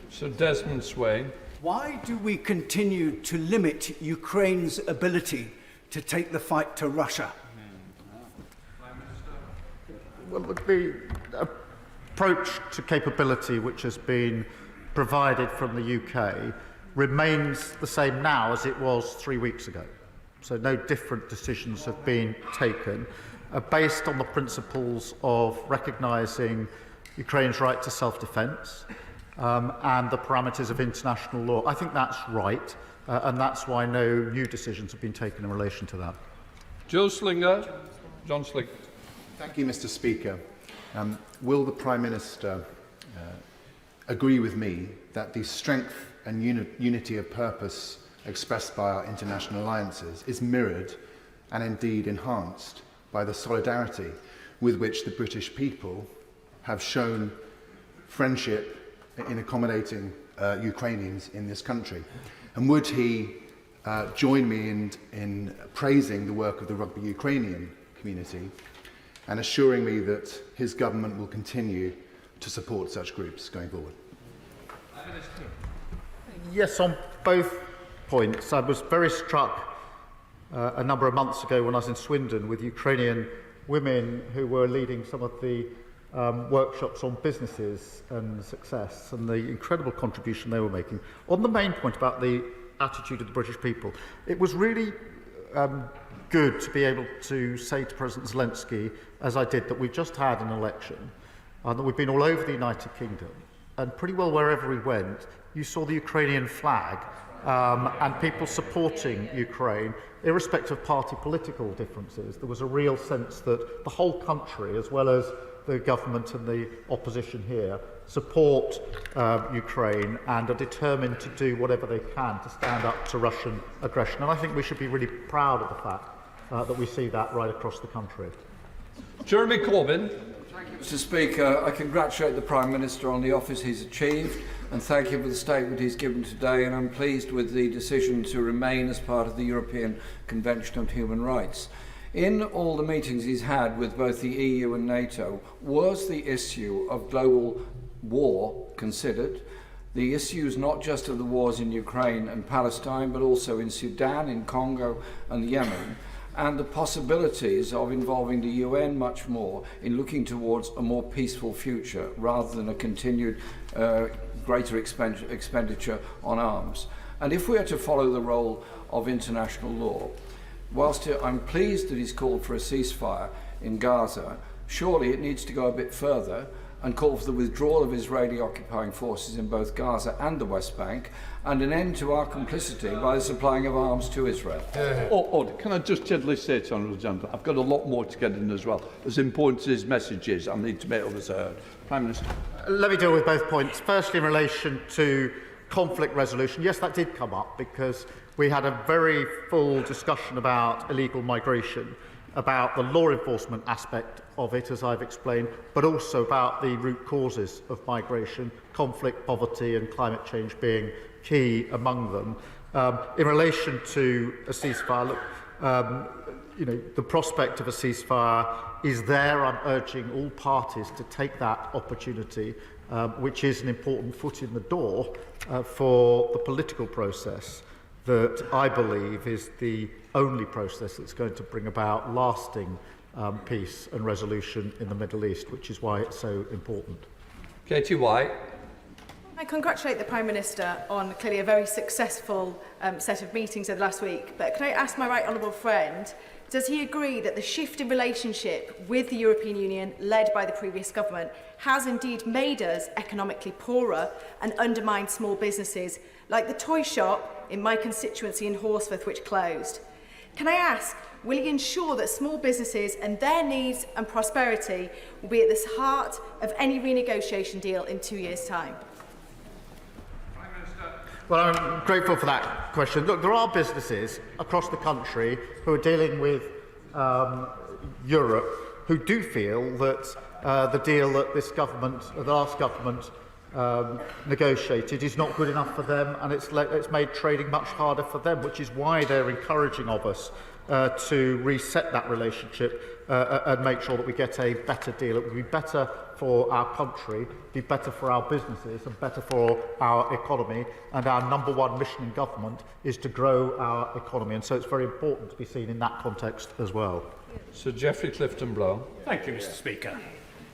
Sir Desmond Swain. Why do we continue to limit Ukraine's ability to take the fight to Russia? Well, the approach to capability which has been provided from the UK remains the same now as it was 3 weeks ago. So no different decisions have been taken based on the principles of recognising Ukraine's right to self-defence and the parameters of international law. I think that's right, and that's why no new decisions have been taken in relation to that. John Slinger. Thank you, Mr. Speaker. Will the Prime Minister agree with me that the strength and unity of purpose expressed by our international alliances is mirrored and indeed enhanced by the solidarity with which the British people have shown friendship in accommodating Ukrainians in this country? And would he join me in praising the work of the Rugby Ukrainian community and assuring me that his government will continue to support such groups going forward? Yes, on both points. I was very struck a number of months ago when I was in Swindon with Ukrainian women who were leading some of the workshops on businesses and success and the incredible contribution they were making. On the main point about the attitude of the British people, it was really good to be able to say to President Zelensky, as I did, that we've just had an election and that we've been all over the United Kingdom, and pretty well wherever we went, you saw the Ukrainian flag and people supporting Ukraine, irrespective of party political differences. There was a real sense that the whole country, as well as the government and the opposition here, support Ukraine and are determined to do whatever they can to stand up to Russian aggression. And I think we should be really proud of the fact that we see that right across the country. Jeremy Corbyn. Thank you, Mr. Speaker. I congratulate the Prime Minister on the office he's achieved and thank him for the statement he's given today, and I'm pleased with the decision to remain as part of the European Convention on Human Rights. In all the meetings he's had with both the EU and NATO, was the issue of global war considered? The issues not just of the wars in Ukraine and Palestine, but also in Sudan, in Congo and Yemen, and the possibilities of involving the UN much more in looking towards a more peaceful future rather than a continued greater expenditure on arms. And if we are to follow the role of international law, whilst I'm pleased that he's called for a ceasefire in Gaza, surely it needs to go a bit further and call for the withdrawal of Israeli occupying forces in both Gaza and the West Bank, and an end to our complicity by the supplying of arms to Israel. Order. Can I just gently say to Honourable Gentleman, I've got a lot more to get in as well. As important as his message is, I need to make others heard. Prime Minister. Let me deal with both points. Firstly, in relation to conflict resolution, yes, that did come up because we had a very full discussion about illegal migration, about the law enforcement aspect of it, as I've explained, but also about the root causes of migration, conflict, poverty and climate change being key among them. In relation to a ceasefire, look, the prospect of a ceasefire is there. I'm urging all parties to take that opportunity, which is an important foot in the door for the political process that I believe is the only process that's going to bring about lasting peace and resolution in the Middle East, which is why it's so important. Katie White. I congratulate the Prime Minister on clearly a very successful set of meetings over the last week, but can I ask my right honourable friend, does he agree that the shift in relationship with the European Union led by the previous government has indeed made us economically poorer and undermined small businesses like the toy shop in my constituency in Horsforth, which closed? Can I ask, will he ensure that small businesses and their needs and prosperity will be at the heart of any renegotiation deal in 2 years' time? Well, I'm grateful for that question. Look, there are businesses across the country who are dealing with Europe who do feel that the deal that this government, the last government, negotiated is not good enough for them, and it's made trading much harder for them, which is why they're encouraging of us to reset that relationship and make sure that we get a better deal. It would be better for our country, be better for our businesses and better for our economy, and our number one mission in government is to grow our economy, and so it's very important to be seen in that context as well. Sir Geoffrey Clifton-Blow. Thank you, Mr Speaker.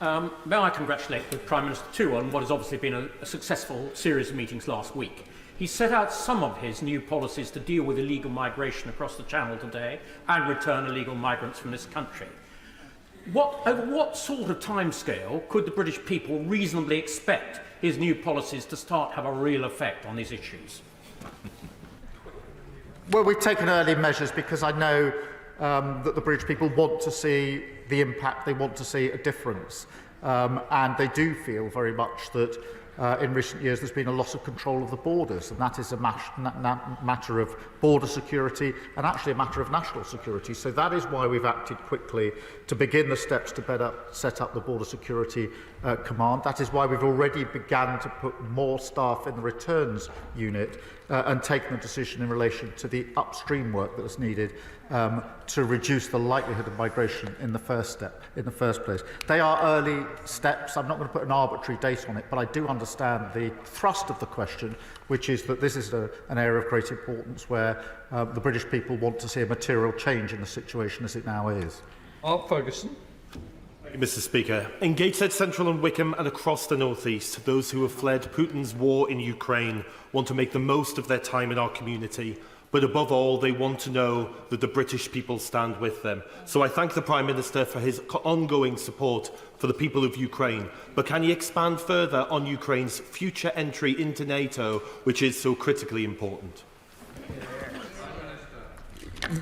May I congratulate the Prime Minister too on what has obviously been a successful series of meetings last week. He set out some of his new policies to deal with illegal migration across the Channel today and return illegal migrants from this country. Over what sort of timescale could the British people reasonably expect his new policies to start have a real effect on these issues? Well, we've taken early measures because I know that the British people want to see the impact, they want to see a difference, and they do feel very much that in recent years there's been a loss of control of the borders, and that is a matter of border security and actually a matter of national security. So that is why we've acted quickly to begin the steps to better set up the Border Security Command. That is why we've already begun to put more staff in the returns unit and taken a decision in relation to the upstream work that is needed to reduce the likelihood of migration in the first place. They are early steps. I'm not going to put an arbitrary date on it, but I do understand the thrust of the question, which is that this is an area of great importance where the British people want to see a material change in the situation as it now is. Art Ferguson. Mr Speaker, in Gateshead Central and Wickham and across the North East, those who have fled Putin's war in Ukraine want to make the most of their time in our community. But above all, they want to know that the British people stand with them. So I thank the Prime Minister for his ongoing support for the people of Ukraine. But can he expand further on Ukraine's future entry into NATO, which is so critically important?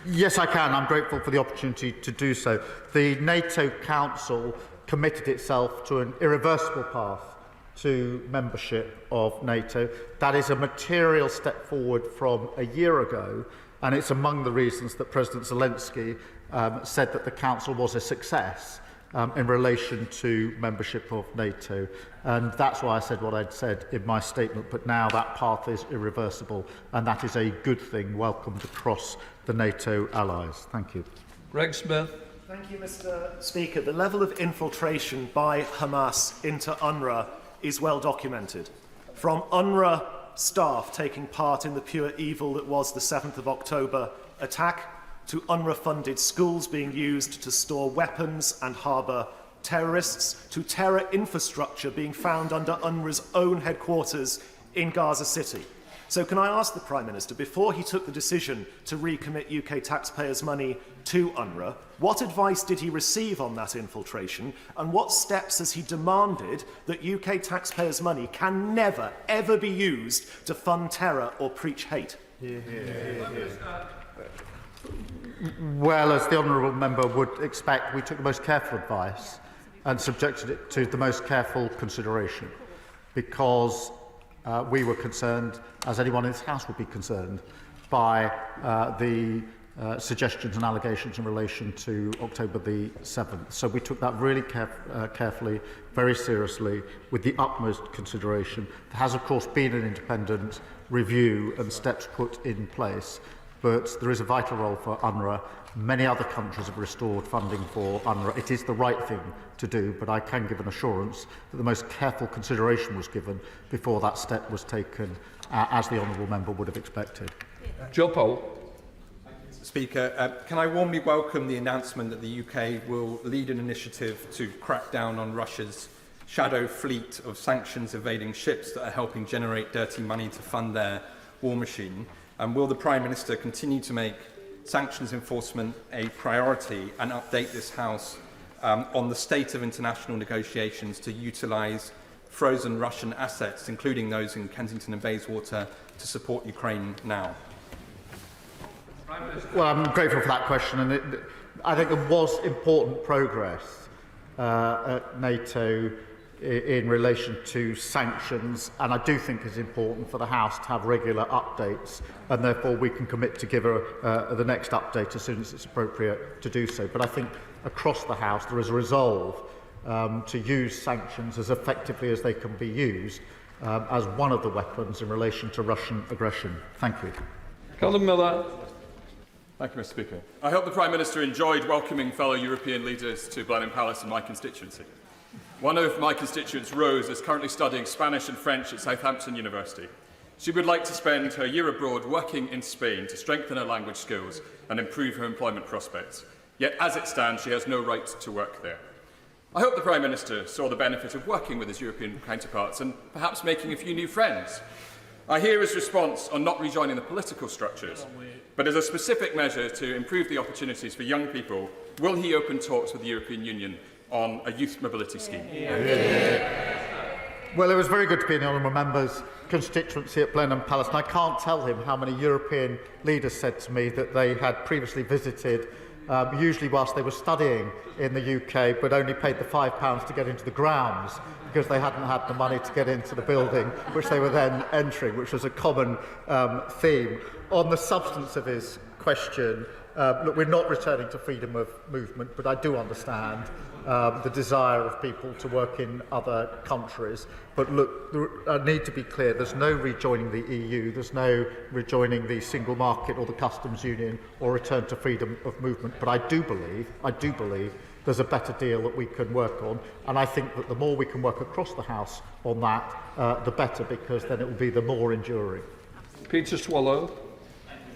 Yes, I can. I'm grateful for the opportunity to do so. The NATO Council committed itself to an irreversible path to membership of NATO. That is a material step forward from a year ago, and it's among the reasons that President Zelensky said that the Council was a success in relation to membership of NATO. And that's why I said what I'd said in my statement, but now that path is irreversible, and that is a good thing, welcomed across the NATO allies. Thank you. Greg Smith. Thank you, Mr Speaker. The level of infiltration by Hamas into UNRWA is well documented. From UNRWA staff taking part in the pure evil that was the 7th of October attack, to UNRWA-funded schools being used to store weapons and harbour terrorists, to terror infrastructure being found under UNRWA's own headquarters in Gaza City. So can I ask the Prime Minister, before he took the decision to recommit UK taxpayers' money to UNRWA, what advice did he receive on that infiltration, and what steps has he demanded that UK taxpayers' money can never, ever be used to fund terror or preach hate? Well, as the honourable member would expect, we took the most careful advice and subjected it to the most careful consideration, because we were concerned, as anyone in this House would be concerned, by the suggestions and allegations in relation to October the 7th. So we took that really carefully, very seriously, with the utmost consideration. There has, of course, been an independent review and steps put in place, but there is a vital role for UNRWA. Many other countries have restored funding for UNRWA. It is the right thing to do, but I can give an assurance that the most careful consideration was given before that step was taken, as the honourable member would have expected. Joe Powell. Speaker, can I warmly welcome the announcement that the UK will lead an initiative to crack down on Russia's shadow fleet of sanctions evading ships that are helping generate dirty money to fund their war machine? And will the Prime Minister continue to make sanctions enforcement a priority and update this House on the state of international negotiations to utilise frozen Russian assets, including those in Kensington and Bayswater, to support Ukraine now? Well, I'm grateful for that question, and I think there was important progress at NATO in relation to sanctions, and I do think it's important for the House to have regular updates, and therefore we can commit to give the next update as soon as it's appropriate to do so. But I think across the House there is a resolve to use sanctions as effectively as they can be used as one of the weapons in relation to Russian aggression. Thank you. Colin Miller. Thank you, Mr. Speaker. I hope the Prime Minister enjoyed welcoming fellow European leaders to Blenheim Palace in my constituency. One of my constituents, Rose, is currently studying Spanish and French at Southampton University. She would like to spend her year abroad working in Spain to strengthen her language skills and improve her employment prospects. Yet, as it stands, she has no right to work there. I hope the Prime Minister saw the benefit of working with his European counterparts and perhaps making a few new friends. I hear his response on not rejoining the political structures, but as a specific measure to improve the opportunities for young people, will he open talks with the European Union on a youth mobility scheme? Well, it was very good to be in the honourable member's constituency at Blenheim Palace, and I can't tell him how many European leaders said to me that they had previously visited, usually whilst they were studying in the UK, but only paid the £5 to get into the grounds because they hadn't had the money to get into the building, which they were then entering, which was a common theme. On the substance of his question, look, we're not returning to freedom of movement, but I do understand the desire of people to work in other countries. But look, I need to be clear, there's no rejoining the EU, there's no rejoining the single market or the customs union or return to freedom of movement. But I do believe there's a better deal that we can work on. And I think that the more we can work across the House on that, the better, because then it will be the more enduring. Peter Swallow.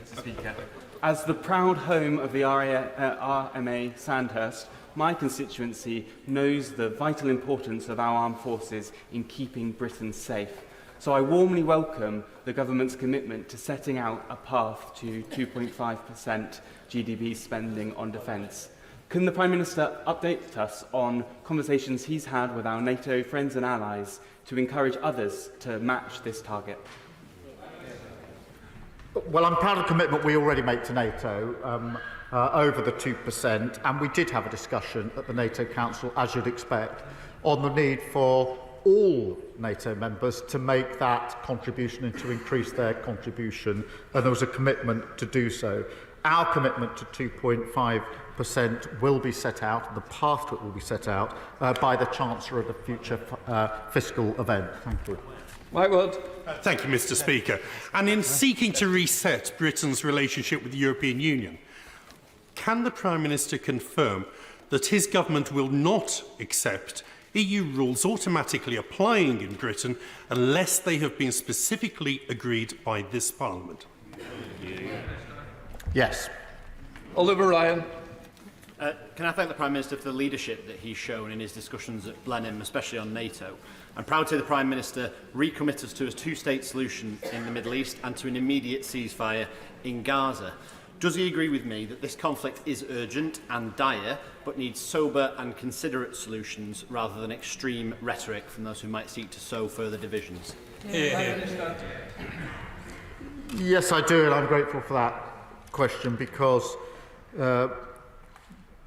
Speaker. As the proud home of the RMA Sandhurst, my constituency knows the vital importance of our armed forces in keeping Britain safe. So I warmly welcome the government's commitment to setting out a path to 2.5% GDP spending on defence. Can the Prime Minister update us on conversations he's had with our NATO friends and allies to encourage others to match this target? Well, I'm proud of the commitment we already make to NATO over the 2%, and we did have a discussion at the NATO Council, as you'd expect, on the need for all NATO members to make that contribution and to increase their contribution, and there was a commitment to do so. Our commitment to 2.5% will be set out, and the path to it will be set out by the Chancellor of the future fiscal event. Thank you. Thank you, Mr. Speaker. And in seeking to reset Britain's relationship with the European Union, can the Prime Minister confirm that his government will not accept EU rules automatically applying in Britain unless they have been specifically agreed by this Parliament? Yes. Oliver Ryan. Can I thank the Prime Minister for the leadership that he's shown in his discussions at Blenheim, especially on NATO? I'm proud to see the Prime Minister recommit us to a two-state solution in the Middle East and to an immediate ceasefire in Gaza. Does he agree with me that this conflict is urgent and dire, but needs sober and considerate solutions rather than extreme rhetoric from those who might seek to sow further divisions? Yes, I do, and I'm grateful for that question because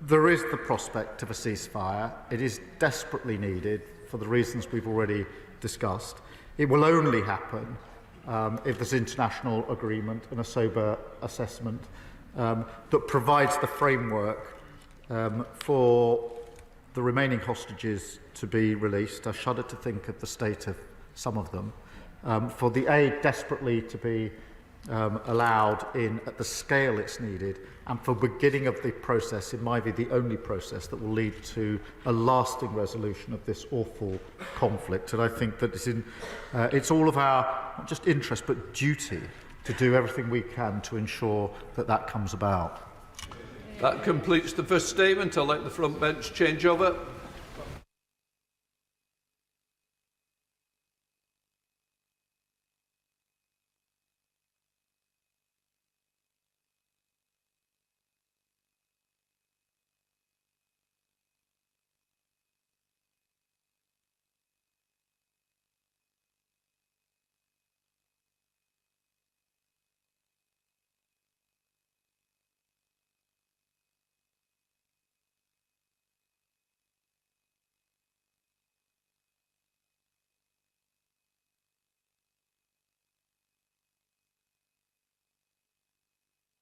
there is the prospect of a ceasefire. It is desperately needed for the reasons we've already discussed. It will only happen if there's international agreement and a sober assessment that provides the framework for the remaining hostages to be released. I shudder to think of the state of some of them. For the aid desperately to be allowed in at the scale it's needed, and for beginning of the process, in my view, the only process that will lead to a lasting resolution of this awful conflict. And I think that it's all of our, not just interest, but duty to do everything we can to ensure that that comes about. That completes the first statement. I'll let the front bench change over.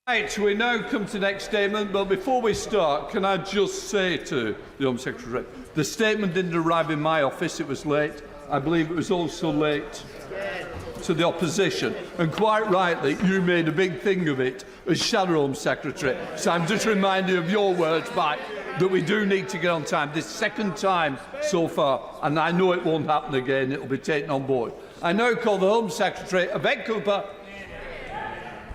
Right, we now come to the next statement, but before we start, can I just say to the Home Secretary, the statement didn't arrive in my office, it was late. I believe it was also late to the opposition, and quite rightly, you made a big thing of it as Shadow Home Secretary, so I'm just reminding you of your words back that we do need to get on time. This second time so far, and I know it won't happen again, it will be taken on board. I now call the Home Secretary, Yvette Cooper.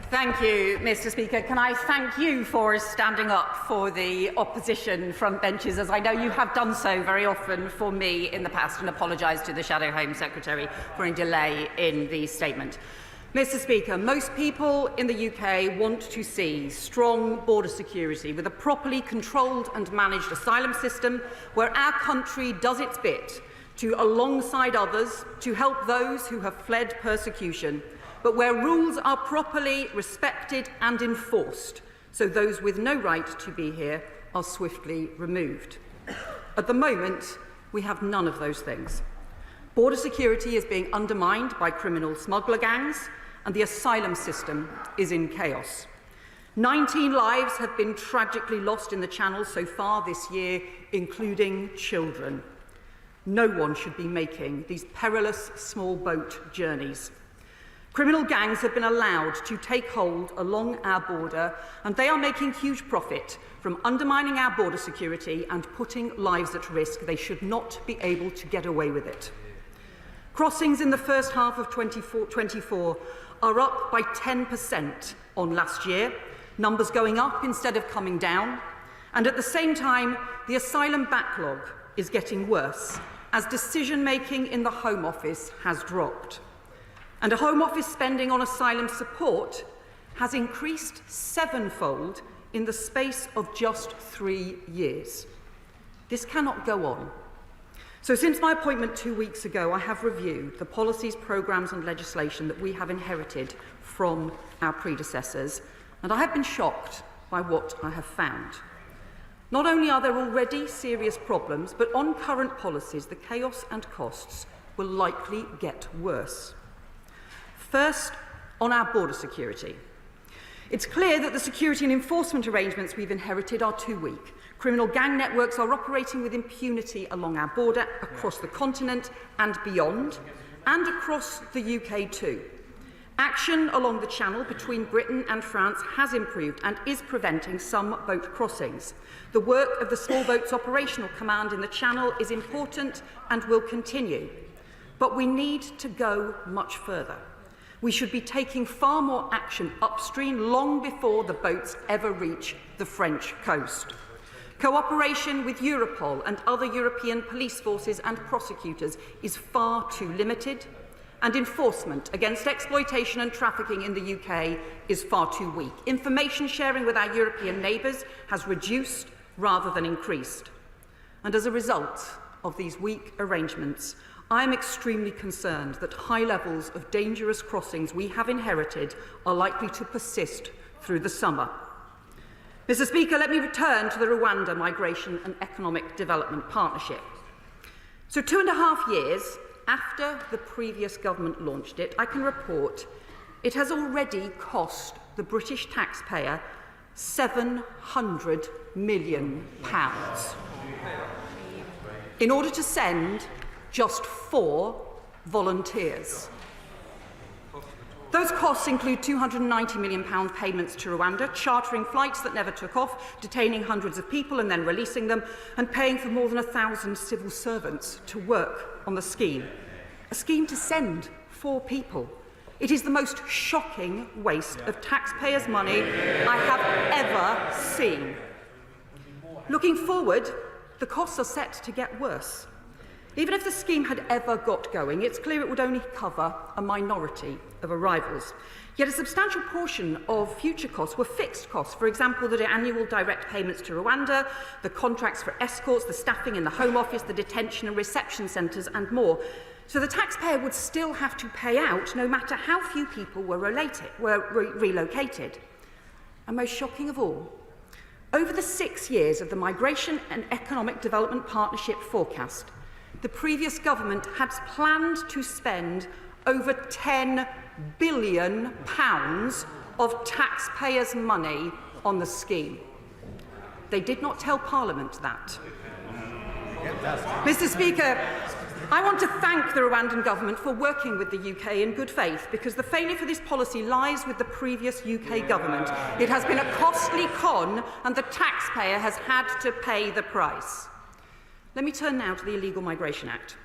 Thank you, Mr. Speaker. Can I thank you for standing up for the opposition front benches, as I know you have done so very often for me in the past, and apologise to the Shadow Home Secretary for any delay in the statement. Mr. Speaker, most people in the UK want to see strong border security with a properly controlled and managed asylum system where our country does its bit to, alongside others, to help those who have fled persecution, but where rules are properly respected and enforced, so those with no right to be here are swiftly removed. At the moment, we have none of those things. Border security is being undermined by criminal smuggler gangs, and the asylum system is in chaos. 19 lives have been tragically lost in the Channel so far this year, including children. No one should be making these perilous small boat journeys. Criminal gangs have been allowed to take hold along our border, and they are making huge profit from undermining our border security and putting lives at risk. They should not be able to get away with it. Crossings in the first half of 2024 are up by 10% on last year, numbers going up instead of coming down. And at the same time, the asylum backlog is getting worse as decision-making in the Home Office has dropped. And a Home Office spending on asylum support has increased sevenfold in the space of just 3 years. This cannot go on. So since my appointment 2 weeks ago, I have reviewed the policies, programmes and legislation that we have inherited from our predecessors, and I have been shocked by what I have found. Not only are there already serious problems, but on current policies, the chaos and costs will likely get worse. First, on our border security. It's clear that the security and enforcement arrangements we've inherited are too weak. Criminal gang networks are operating with impunity along our border, across the continent and beyond, and across the UK too. Action along the Channel between Britain and France has improved and is preventing some boat crossings. The work of the Small Boats Operational Command in the Channel is important and will continue. But we need to go much further. We should be taking far more action upstream long before the boats ever reach the French coast. Cooperation with Europol and other European police forces and prosecutors is far too limited, and enforcement against exploitation and trafficking in the UK is far too weak. Information sharing with our European neighbours has reduced rather than increased. And as a result of these weak arrangements, I am extremely concerned that high levels of dangerous crossings we have inherited are likely to persist through the summer. Mr. Speaker, let me return to the Rwanda Migration and Economic Development Partnership. So 2.5 years after the previous government launched it, I can report it has already cost the British taxpayer £700 million in order to send just 4 volunteers. Those costs include £290 million payments to Rwanda, chartering flights that never took off, detaining hundreds of people and then releasing them, and paying for more than 1,000 civil servants to work on the scheme. A scheme to send 4 people. It is the most shocking waste of taxpayers' money I have ever seen. Looking forward, the costs are set to get worse. Even if the scheme had ever got going, it's clear it would only cover a minority of arrivals. Yet a substantial portion of future costs were fixed costs. For example, the annual direct payments to Rwanda, the contracts for escorts, the staffing in the Home Office, the detention and reception centres and more. So the taxpayer would still have to pay out no matter how few people were relocated. And most shocking of all, over the 6 years of the Migration and Economic Development Partnership forecast, the previous government had planned to spend over £10 billion of taxpayers' money on the scheme. They did not tell Parliament that. Mr. Speaker, I want to thank the Rwandan government for working with the UK in good faith, because the failure for this policy lies with the previous UK government. It has been a costly con, and the taxpayer has had to pay the price. Let me turn now to the Illegal Migration Act.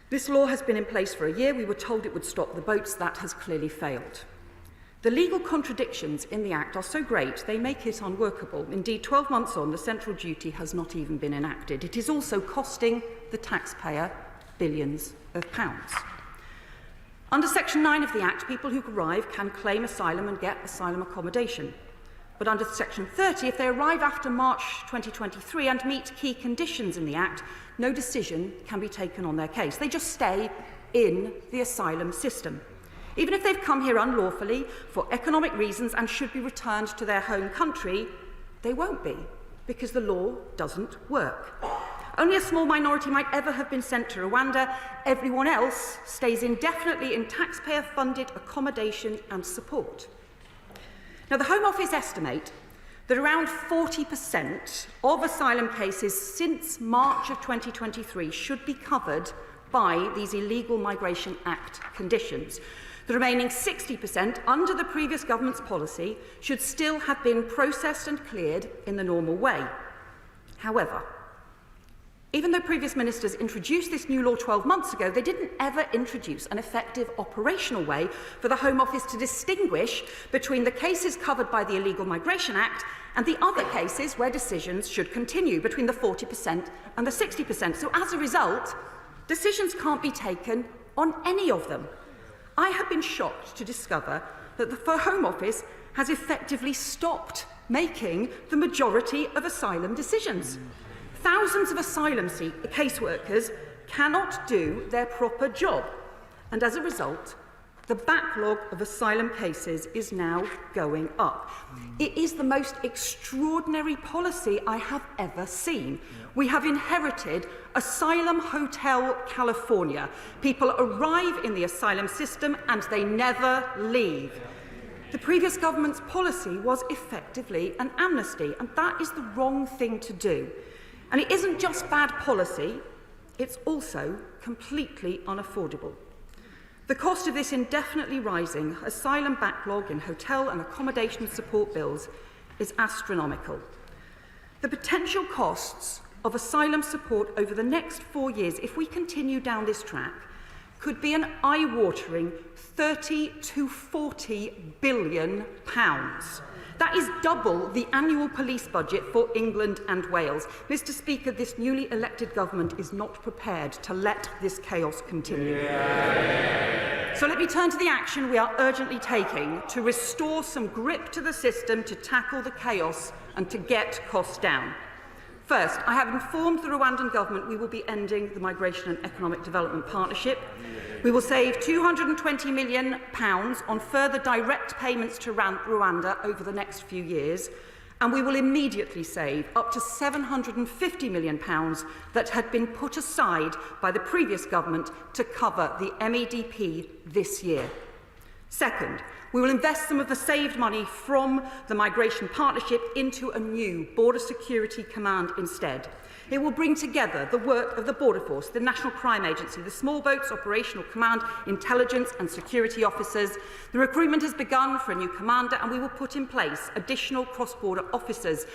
This law has been in place for a year. We were told it would stop the boats. That has clearly failed. The legal contradictions in the Act are so great they make it unworkable. Indeed, 12 months on, the central duty has not even been enacted. It is also costing the taxpayer billions of pounds. Under Section 9 of the Act, people who arrive can claim asylum and get asylum accommodation. But under Section 30, if they arrive after March 2023 and meet key conditions in the Act, no decision can be taken on their case. They just stay in the asylum system. Even if they've come here unlawfully for economic reasons and should be returned to their home country, they won't be, because the law doesn't work. Only a small minority might ever have been sent to Rwanda. Everyone else stays indefinitely in taxpayer-funded accommodation and support. Now, the Home Office estimate that around 40% of asylum cases since March of 2023 should be covered by these Illegal Migration Act conditions. The remaining 60% under the previous government's policy should still have been processed and cleared in the normal way. However, even though previous ministers introduced this new law 12 months ago, they didn't ever introduce an effective operational way for the Home Office to distinguish between the cases covered by the Illegal Migration Act and the other cases where decisions should continue, between the 40% and the 60%. So as a result, decisions can't be taken on any of them. I have been shocked to discover that the Home Office has effectively stopped making the majority of asylum decisions. Thousands of asylum caseworkers cannot do their proper job, and as a result, the backlog of asylum cases is now going up. It is the most extraordinary policy I have ever seen. We have inherited Asylum Hotel California. People arrive in the asylum system and they never leave. The previous government's policy was effectively an amnesty, and that is the wrong thing to do. And it isn't just bad policy, it's also completely unaffordable. The cost of this indefinitely rising asylum backlog in hotel and accommodation support bills is astronomical. The potential costs of asylum support over the next 4 years, if we continue down this track, could be an eye-watering £30 to £40 billion. That is double the annual police budget for England and Wales. Mr. Speaker, this newly elected government is not prepared to let this chaos continue. So let me turn to the action we are urgently taking to restore some grip to the system, to tackle the chaos and to get costs down. First, I have informed the Rwandan government we will be ending the Migration and Economic Development Partnership. We will save £220 million on further direct payments to Rwanda over the next few years, and we will immediately save up to £750 million that had been put aside by the previous government to cover the MEDP this year. Second, we will invest some of the saved money from the Migration Partnership into a new Border Security Command instead. It will bring together the work of the Border Force, the National Crime Agency, the Small Boats Operational Command, intelligence and security officers. The recruitment has begun for a new commander, and we will put in place additional cross-border officers,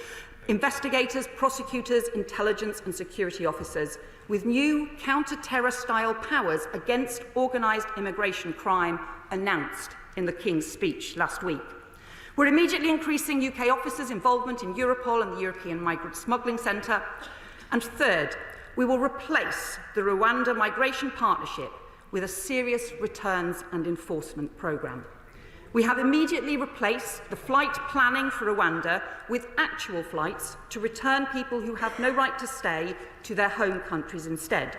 investigators, prosecutors, intelligence and security officers, with new counter-terror-style powers against organised immigration crime announced in the King's speech last week. We're immediately increasing UK officers' involvement in Europol and the European Migrant Smuggling Centre. And third, we will replace the Rwanda Migration Partnership with a serious returns and enforcement programme. We have immediately replaced the flight planning for Rwanda with actual flights to return people who have no right to stay to their home countries instead.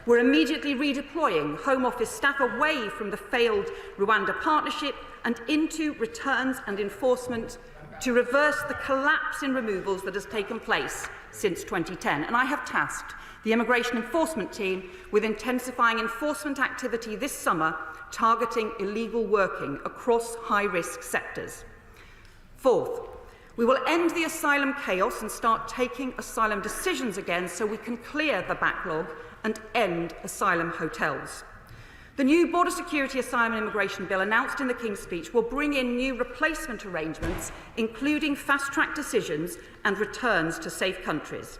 We're immediately redeploying Home Office staff away from the failed Rwanda partnership and into returns and enforcement to reverse the collapse in removals that has taken place since 2010. And I have tasked the Immigration Enforcement Team with intensifying enforcement activity this summer, targeting illegal working across high-risk sectors. Fourth, we will end the asylum chaos and start taking asylum decisions again so we can clear the backlog and end asylum hotels. The new Border Security, Asylum and Immigration Bill announced in the King's speech will bring in new replacement arrangements, including fast-track decisions and returns to safe countries.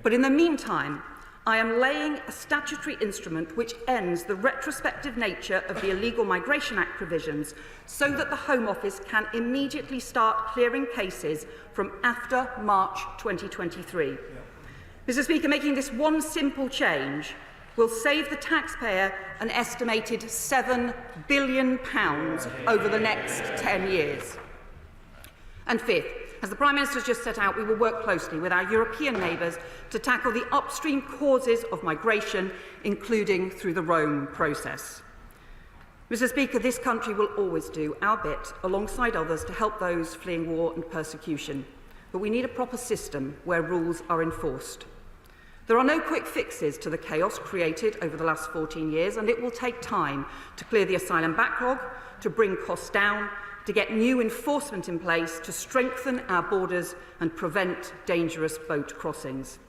But in the meantime, I am laying a statutory instrument which ends the retrospective nature of the Illegal Migration Act provisions so that the Home Office can immediately start clearing cases from after March 2023. Mr. Speaker, making this one simple change will save the taxpayer an estimated £7 billion over the next 10 years. And fifth, as the Prime Minister has just set out, we will work closely with our European neighbours to tackle the upstream causes of migration, including through the Rome process. Mr. Speaker, this country will always do our bit alongside others to help those fleeing war and persecution. But we need a proper system where rules are enforced. There are no quick fixes to the chaos created over the last 14 years, and it will take time to clear the asylum backlog, to bring costs down, to get new enforcement in place, to strengthen our borders and prevent dangerous boat crossings.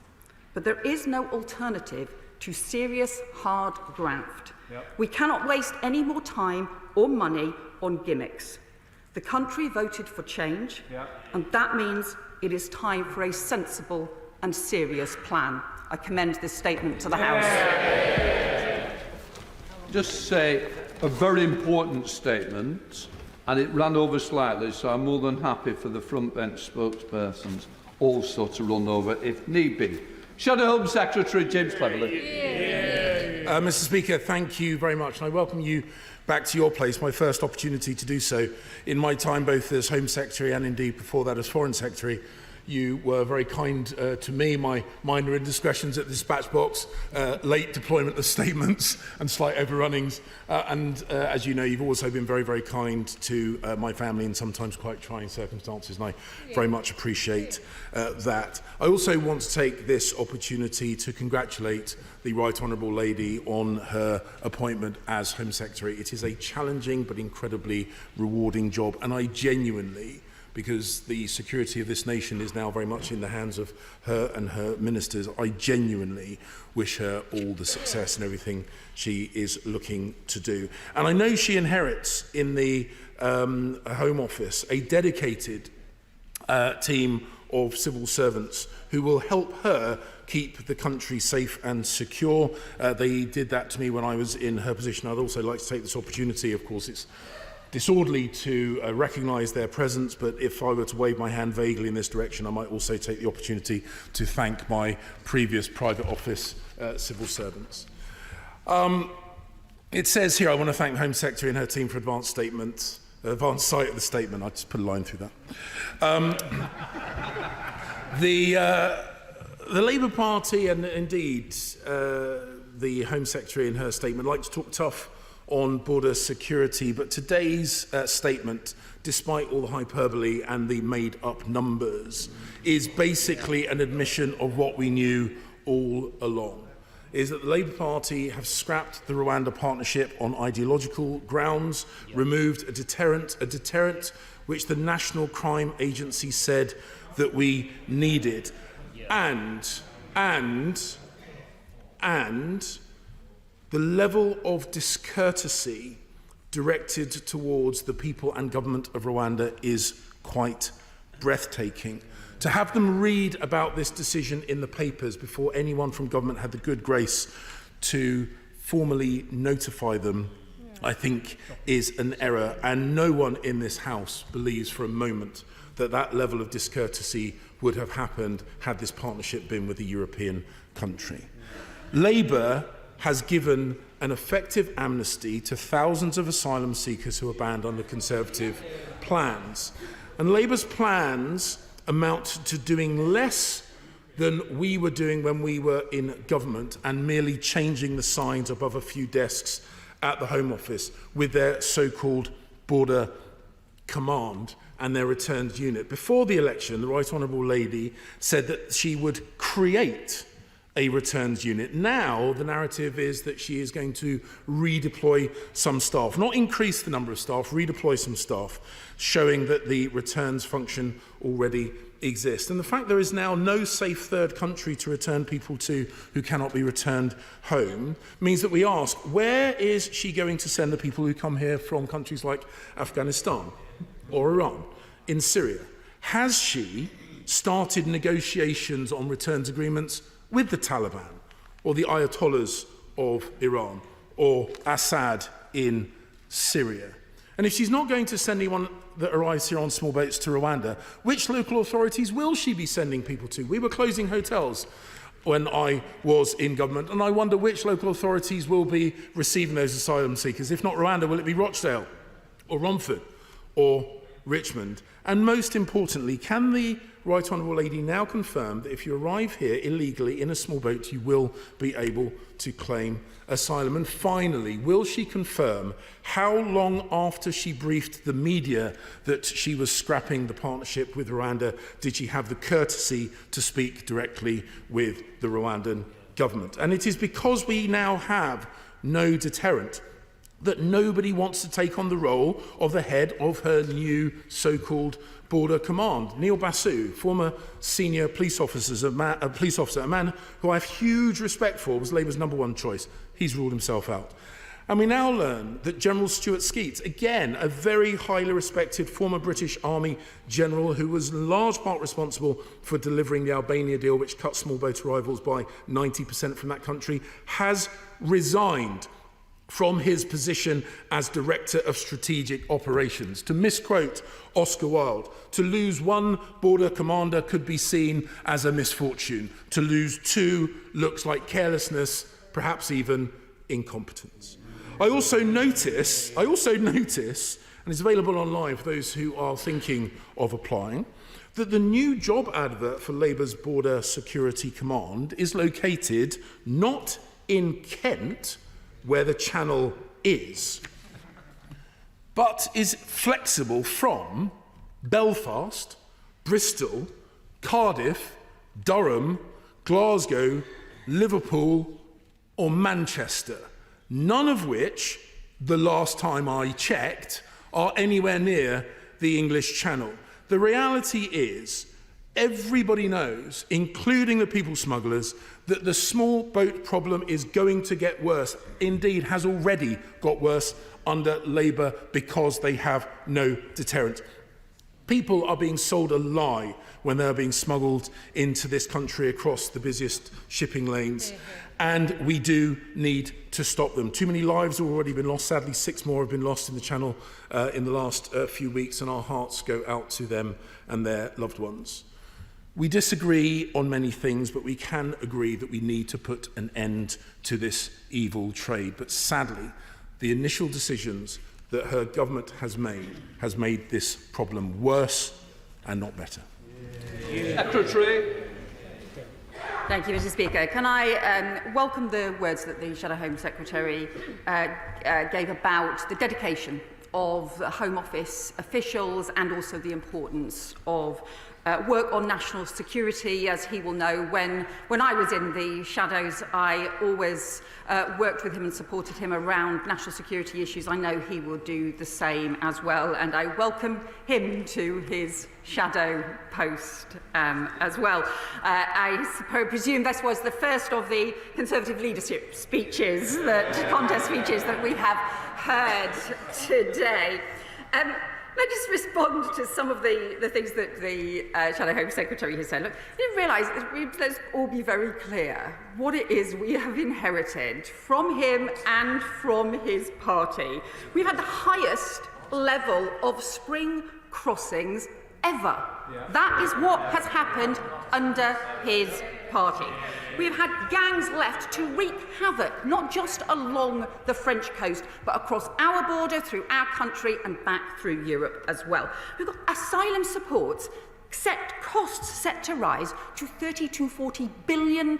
But there is no alternative to serious, hard graft. We cannot waste any more time or money on gimmicks. The country voted for change, and that means it is time for a sensible and serious plan. I commend this statement to the House. Just say a very important statement, and it ran over slightly, so I'm more than happy for the front bench spokespersons also to run over if need be. Shadow Home Secretary James Cleverly. Mr. Speaker, thank you very much. And I welcome you back to your place, my first opportunity to do so. In my time both as Home Secretary and indeed before that as Foreign Secretary, you were very kind to me, my minor indiscretions at the dispatch box, late deployment of statements and slight overrunnings. As you know, you've also been very, very kind to my family in sometimes quite trying circumstances, and I very much appreciate that. I also want to take this opportunity to congratulate the Right Honourable Lady on her appointment as Home Secretary. It is a challenging but incredibly rewarding job, and I genuinely, because the security of this nation is now very much in the hands of her and her ministers, I genuinely wish her all the success in everything she is looking to do. And I know she inherits in the Home Office a dedicated team of civil servants who will help her keep the country safe and secure. They did that to me when I was in her position. I'd also like to take this opportunity, of course, it's disorderly to recognise their presence, but if I were to wave my hand vaguely in this direction, I might also take the opportunity to thank my previous private office civil servants. It says here, I want to thank the Home Secretary and her team for advance sight of the statement. I just put a line through that. The Labour Party and indeed the Home Secretary in her statement like to talk tough on border security, but today's statement, despite all the hyperbole and the made-up numbers, is basically an admission of what we knew all along. Is that the Labour Party have scrapped the Rwanda partnership on ideological grounds, removed a deterrent which the National Crime Agency said that we needed, and the level of discourtesy directed towards the people and government of Rwanda is quite breathtaking. To have them read about this decision in the papers before anyone from government had the good grace to formally notify them, I think is an error, and no one in this House believes for a moment that that level of discourtesy would have happened had this partnership been with a European country. Labour has given an effective amnesty to thousands of asylum seekers who are banned under Conservative plans. And Labour's plans amount to doing less than we were doing when we were in government and merely changing the signs above a few desks at the Home Office with their so-called border command and their returns unit. Before the election, the Right Honourable Lady said that she would create a returns unit. Now, the narrative is that she is going to redeploy some staff, not increase the number of staff, redeploy some staff, showing that the returns function already exists. And the fact there is now no safe third country to return people to who cannot be returned home means that we ask, where is she going to send the people who come here from countries like Afghanistan or Iran, in Syria? Has she started negotiations on returns agreements with the Taliban or the Ayatollahs of Iran or Assad in Syria? And if she's not going to send anyone that arrives here on small boats to Rwanda, which local authorities will she be sending people to? We were closing hotels when I was in government, and I wonder which local authorities will be receiving those asylum seekers. If not Rwanda, will it be Rochdale or Romford or Richmond? And most importantly, can the Right Honourable Lady now confirm that if you arrive here illegally in a small boat, you will be able to claim asylum? And finally, will she confirm how long after she briefed the media that she was scrapping the partnership with Rwanda did she have the courtesy to speak directly with the Rwandan government? And it is because we now have no deterrent that nobody wants to take on the role of the head of her new so-called border command. Neil Basu, former senior police officer, a man who I have huge respect for, was Labour's #1 choice. He's ruled himself out. And we now learn that General Stuart Skeets, again, a very highly respected former British Army general who was in large part responsible for delivering the Albania deal, which cut small boat arrivals by 90% from that country, has resigned from his position as Director of Strategic Operations. To misquote Oscar Wilde, to lose one border commander could be seen as a misfortune. To lose two looks like carelessness, perhaps even incompetence. I also notice, and it's available online for those who are thinking of applying, that the new job advert for Labour's Border Security Command is located not in Kent, where the channel is, but is flexible from Belfast, Bristol, Cardiff, Durham, Glasgow, Liverpool or Manchester, none of which, the last time I checked, are anywhere near the English Channel. The reality is, everybody knows, including the people smugglers, that the small boat problem is going to get worse, indeed has already got worse under Labour because they have no deterrent. People are being sold a lie when they're being smuggled into this country across the busiest shipping lanes. And we do need to stop them. Too many lives have already been lost. Sadly, 6 more have been lost in the Channel in the last few weeks, and our hearts go out to them and their loved ones. We disagree on many things, but we can agree that we need to put an end to this evil trade. But sadly, the initial decisions that her government has made this problem worse and not better. Secretary. Thank you, Mr. Speaker. Can I welcome the words that the Shadow Home Secretary gave about the dedication of the Home Office officials and also the importance of work on national security. As he will know, when I was in the shadows, I always worked with him and supported him around national security issues. I know he will do the same as well, and I welcome him to his shadow post as well. I presume this was the first of the Conservative leadership speeches, contest speeches that we have heard today. Let us respond to some of the things that the Shadow Home Secretary has said. Look, you realise, let's all be very clear, what it is we have inherited from him and from his party. We've had the highest level of spring crossings ever. That is what has happened under his party. We've had gangs left to wreak havoc, not just along the French coast, but across our border, through our country and back through Europe as well. We've got asylum supports, costs set to rise to £30 to £40 billion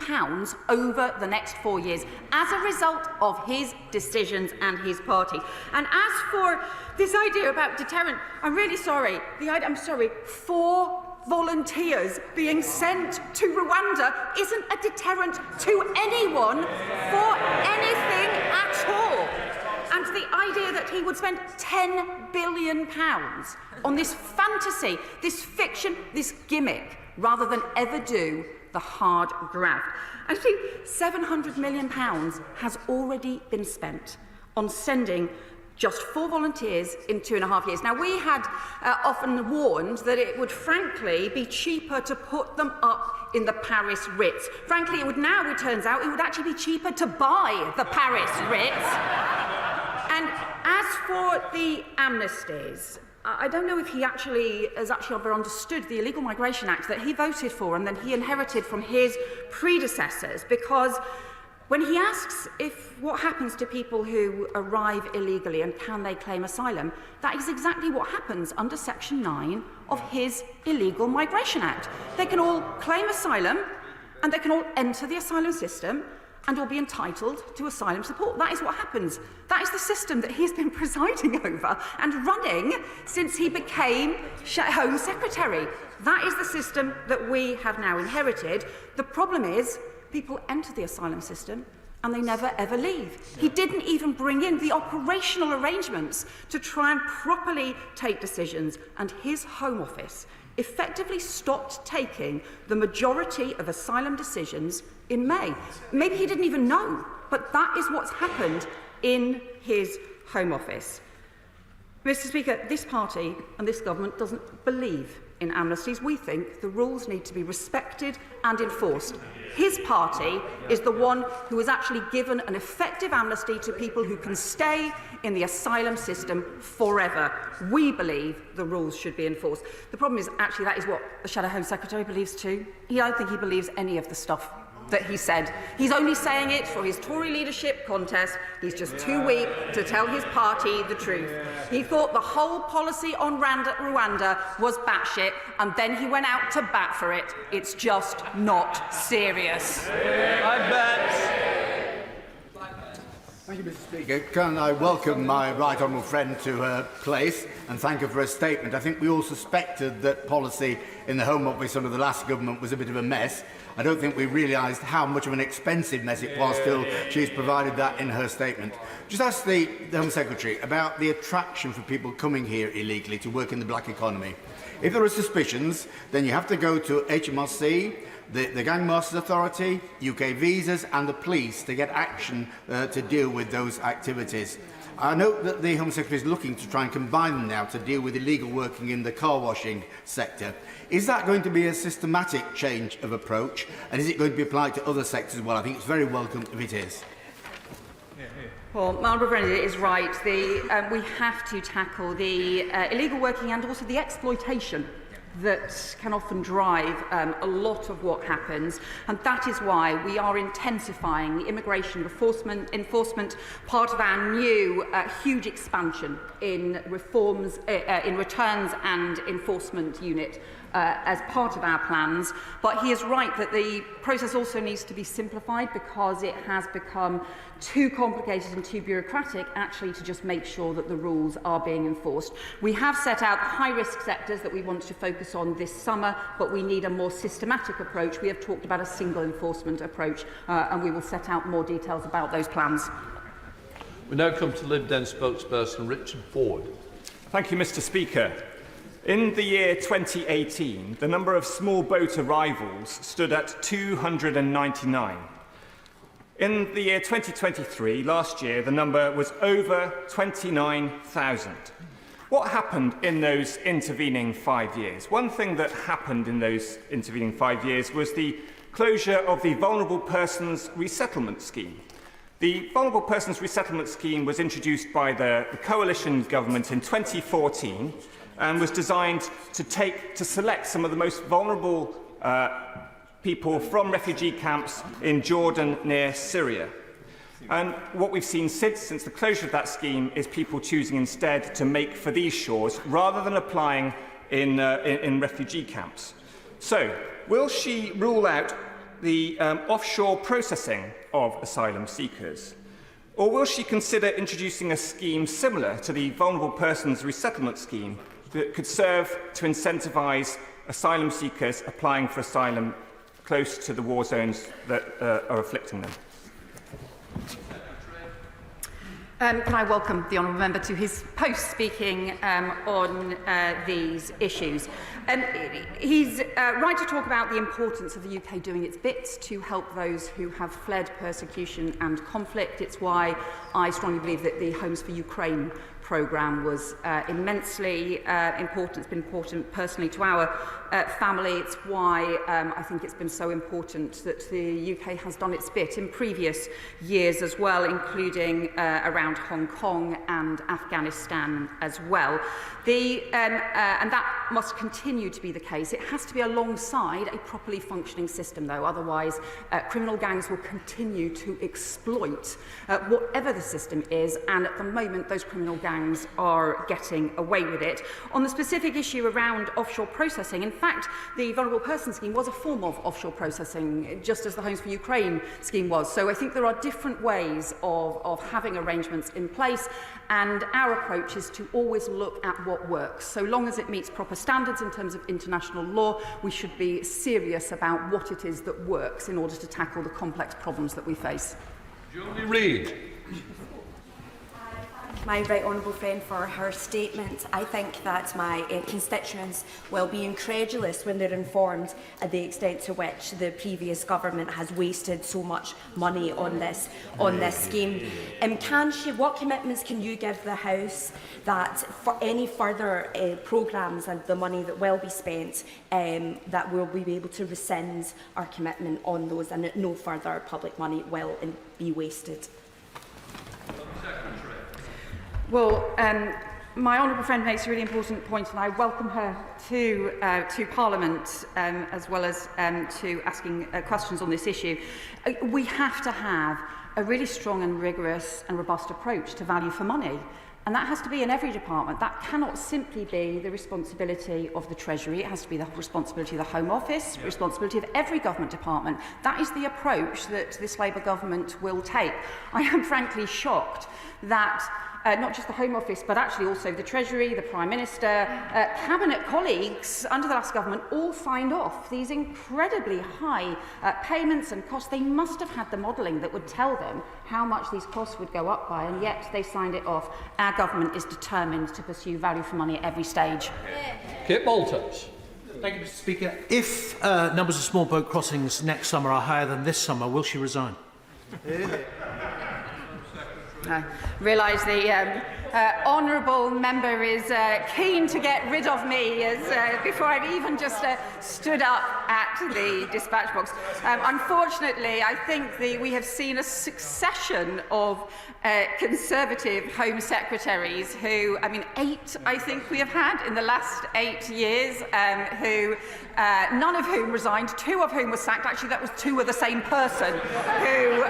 over the next 4 years as a result of his decisions and his party. And as for this idea about deterrent, I'm really sorry. I'm sorry, 4 volunteers being sent to Rwanda isn't a deterrent to anyone for anything at all. And the idea that he would spend £10 billion on this fantasy, this fiction, this gimmick, rather than ever do the hard graft. I think £700 million has already been spent on sending just 4 volunteers in 2.5 years. Now, we had often warned that it would frankly be cheaper to put them up in the Paris Ritz. Frankly, it turns out, it would actually be cheaper to buy the Paris Ritz. And as for the amnesties, I don't know if he has ever understood the Illegal Migration Act that he voted for and then he inherited from his predecessors, because when he asks what happens to people who arrive illegally and can they claim asylum, that is exactly what happens under Section 9 of his Illegal Migration Act. They can all claim asylum and they can all enter the asylum system and will be entitled to asylum support. That is what happens. That is the system that he's been presiding over and running since he became Home Secretary. That is the system that we have now inherited. The problem is, people enter the asylum system and they never ever leave. He didn't even bring in the operational arrangements to try and properly take decisions, and his Home Office effectively stopped taking the majority of asylum decisions in May. Maybe he didn't even know, but that is what's happened in his Home Office. Mr. Speaker, this party and this government doesn't believe in amnesties. We think the rules need to be respected and enforced. His party is the one who has actually given an effective amnesty to people who can stay in the asylum system forever. We believe the rules should be enforced. The problem is, actually, that is what the Shadow Home Secretary believes too. I don't think he believes any of the stuff that he said. He's only saying it for his Tory leadership contest. He's just too weak to tell his party the truth. He thought the whole policy on Rwanda was batshit, and then he went out to bat for it. It's just not serious. I bet. Thank you, Mr. Speaker. Can I welcome my right honourable friend to her place and thank her for her statement. I think we all suspected that policy in the Home Office under the last government was a bit of a mess. I don't think we realised how much of an expensive mess it was till she's provided that in her statement. Just ask the Home Secretary about the attraction for people coming here illegally to work in the black economy. If there are suspicions, then you have to go to HMRC, the Gang Masters Authority, UK Visas and the police to get action to deal with those activities. I note that the Home Secretary is looking to try and combine them now to deal with illegal working in the car washing sector. Is that going to be a systematic change of approach, and is it going to be applied to other sectors as well? I think it's very welcome if it is. Well, my honourable friend is right. We have to tackle the illegal working and also the exploitation that can often drive a lot of what happens, and that is why we are intensifying the immigration enforcement, part of our new huge expansion in reforms, in returns and enforcement unit as part of our plans. But he is right that the process also needs to be simplified because it has become too complicated and too bureaucratic actually to just make sure that the rules are being enforced. We have set out high-risk sectors that we want to focus on this summer, but we need a more systematic approach. We have talked about a single enforcement approach, and we will set out more details about those plans. We now come to Lib Dem spokesperson Richard Ford. Thank you, Mr. Speaker. In the year 2018, the number of small boat arrivals stood at 299. In the year 2023, last year, the number was over 29,000. What happened in those intervening 5 years? One thing that happened in those intervening 5 years was the closure of the Vulnerable Persons Resettlement Scheme. The Vulnerable Persons Resettlement Scheme was introduced by the coalition government in 2014 and was designed to select some of the most vulnerable people from refugee camps in Jordan near Syria. And what we've seen since the closure of that scheme is people choosing instead to make for these shores rather than applying in refugee camps. So, will she rule out the offshore processing of asylum seekers? Or will she consider introducing a scheme similar to the Vulnerable Persons Resettlement Scheme that could serve to incentivise asylum seekers applying for asylum close to the war zones that are afflicting them? Can I welcome the honourable member to his post speaking on these issues. He's right to talk about the importance of the UK doing its bit to help those who have fled persecution and conflict. It's why I strongly believe that the Homes for Ukraine programme was immensely important. It's been important personally to our family. It's why I think it's been so important that the UK has done its bit in previous years as well, including around Hong Kong and Afghanistan as well. And that must continue to be the case. It has to be alongside a properly functioning system, though. Otherwise, criminal gangs will continue to exploit whatever the system is, and at the moment, those criminal gangs are getting away with it. On the specific issue around offshore processing, in fact, the Vulnerable Persons Scheme was a form of offshore processing, just as the Homes for Ukraine scheme was. So I think there are different ways of having arrangements in place, and our approach is to always look at what works. So long as it meets proper standards in terms of international law, we should be serious about what it is that works in order to tackle the complex problems that we face. Julie Reid. My right honourable friend for her statement. I think that my constituents will be incredulous when they're informed of the extent to which the previous government has wasted so much money on this scheme. What commitments can you give the House that for any further programmes and the money that will be spent, that we'll be able to rescind our commitment on those and that no further public money will be wasted? Well, my honourable friend makes a really important point, and I welcome her to Parliament as well as to asking questions on this issue. We have to have a really strong and rigorous and robust approach to value for money. And that has to be in every department. That cannot simply be the responsibility of the Treasury. It has to be the responsibility of the Home Office, the responsibility of every government department. That is the approach that this Labour government will take. I am frankly shocked that not just the Home Office, but actually also the Treasury, the Prime Minister, Cabinet colleagues under the last government all signed off these incredibly high payments and costs. They must have had the modelling that would tell them how much these costs would go up by, and yet they signed it off. Our government is determined to pursue value for money at every stage. Kit Malthouse. Thank you, Mr. Speaker. If numbers of small boat crossings next summer are higher than this summer, will she resign? I realise the honourable member is keen to get rid of me before I've even just stood up at the dispatch box. Unfortunately, I think we have seen a succession of Conservative Home Secretaries who, 8 I think we have had in the last 8 years, none of whom resigned, 2 of whom were sacked. Actually, that was 2 of the same person who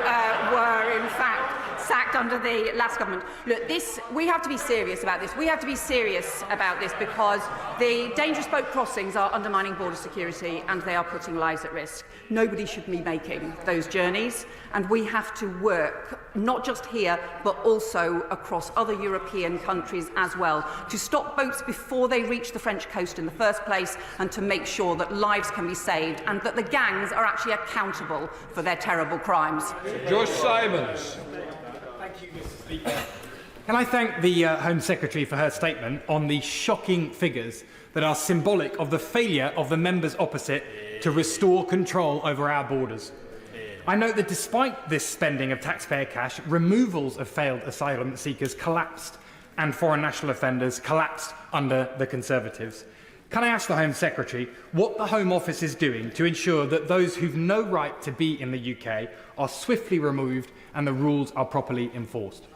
were in fact sacked under the last government. Look, we have to be serious about this. We have to be serious about this because the dangerous boat crossings are undermining border security and they are putting lives at risk. Nobody should be making those journeys, and we have to work, not just here, but also across other European countries as well, to stop boats before they reach the French coast in the first place and to make sure that lives can be saved and that the gangs are actually accountable for their terrible crimes. Josh Simons. Thank you, Mr. Speaker. Can I thank the Home Secretary for her statement on the shocking figures that are symbolic of the failure of the members opposite to restore control over our borders. I note that despite this spending of taxpayer cash, removals of failed asylum seekers collapsed and foreign national offenders collapsed under the Conservatives. Can I ask the Home Secretary what the Home Office is doing to ensure that those who've no right to be in the UK are swiftly removed and the rules are properly enforced?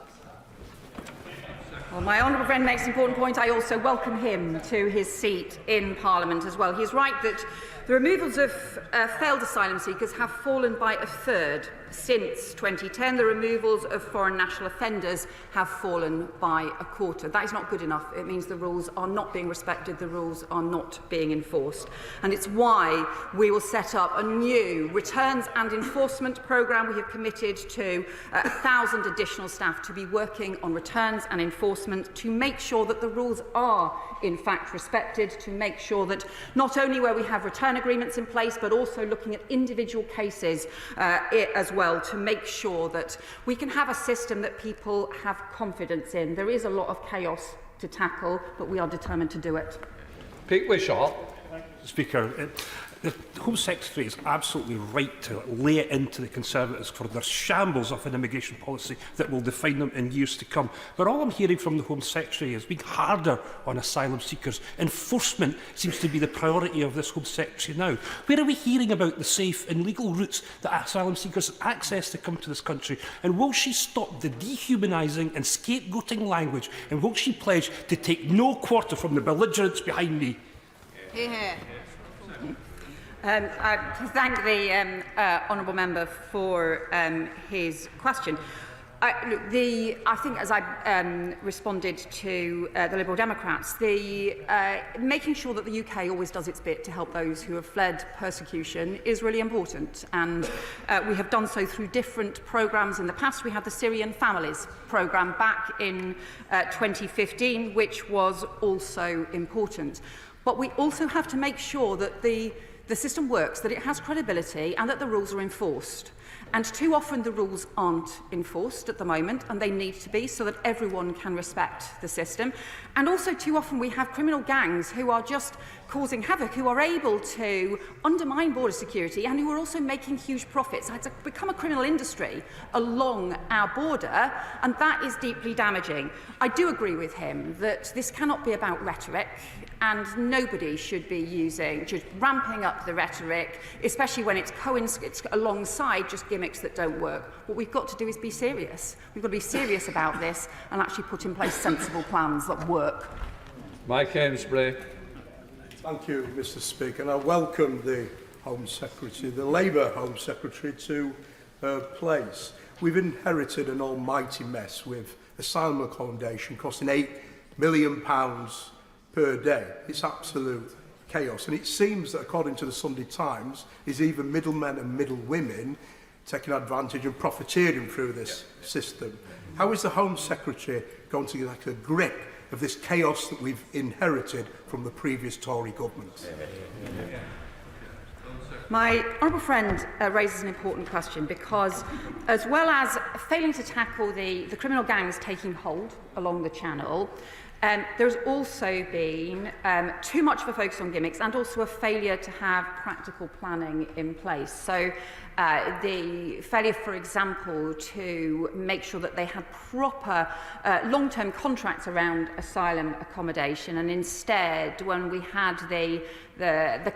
Well, my honourable friend makes an important point. I also welcome him to his seat in Parliament as well. He is right that the removals of failed asylum seekers have fallen by a third since 2010. The removals of foreign national offenders have fallen by a quarter. That is not good enough. It means the rules are not being respected, the rules are not being enforced. And it's why we will set up a new returns and enforcement programme. We have committed to 1,000 additional staff to be working on returns and enforcement to make sure that the rules are in fact respected, to make sure that not only where we have return agreements in place, but also looking at individual cases as well, to make sure that we can have a system that people have confidence in. There is a lot of chaos to tackle, but we are determined to do it. Pete Wishart. Speaker, the Home Secretary is absolutely right to lay it into the Conservatives for their shambles of an immigration policy that will define them in years to come. But all I'm hearing from the Home Secretary is being harder on asylum seekers. Enforcement seems to be the priority of this Home Secretary now. Where are we hearing about the safe and legal routes that asylum seekers have access to come to this country? And will she stop the dehumanising and scapegoating language? And will she pledge to take no quarter from the belligerents behind me? I thank the honourable member for his question. I think, as I responded to the Liberal Democrats, making sure that the UK always does its bit to help those who have fled persecution is really important. And we have done so through different programmes in the past. We had the Syrian Families programme back in 2015, which was also important. But we also have to make sure that the system works, that it has credibility, and that the rules are enforced. And too often the rules aren't enforced at the moment, and they need to be, so that everyone can respect the system. And also too often we have criminal gangs who are just causing havoc, who are able to undermine border security and who are also making huge profits. It's become a criminal industry along our border, and that is deeply damaging. I do agree with him that this cannot be about rhetoric, and nobody should be ramping up the rhetoric, especially when it's alongside just gimmicks that don't work. What we've got to do is be serious. We've got to be serious about this and actually put in place sensible plans that work. Mike Amesbury. Thank you, Mr. Speaker. And I welcome the Home Secretary, the Labour Home Secretary, to her place. We've inherited an almighty mess with asylum accommodation costing £8 million per day. It's absolute chaos. And it seems that, according to the Sunday Times, there's even middlemen and middlewomen taking advantage and profiteering through this system. How is the Home Secretary going to get a grip of this chaos that we've inherited from the previous Tory government? My honourable friend raises an important question, because as well as failing to tackle the criminal gangs taking hold along the Channel, There's also been too much of a focus on gimmicks and also a failure to have practical planning in place. So the failure, for example, to make sure that they had proper long-term contracts around asylum accommodation, and instead, when we had the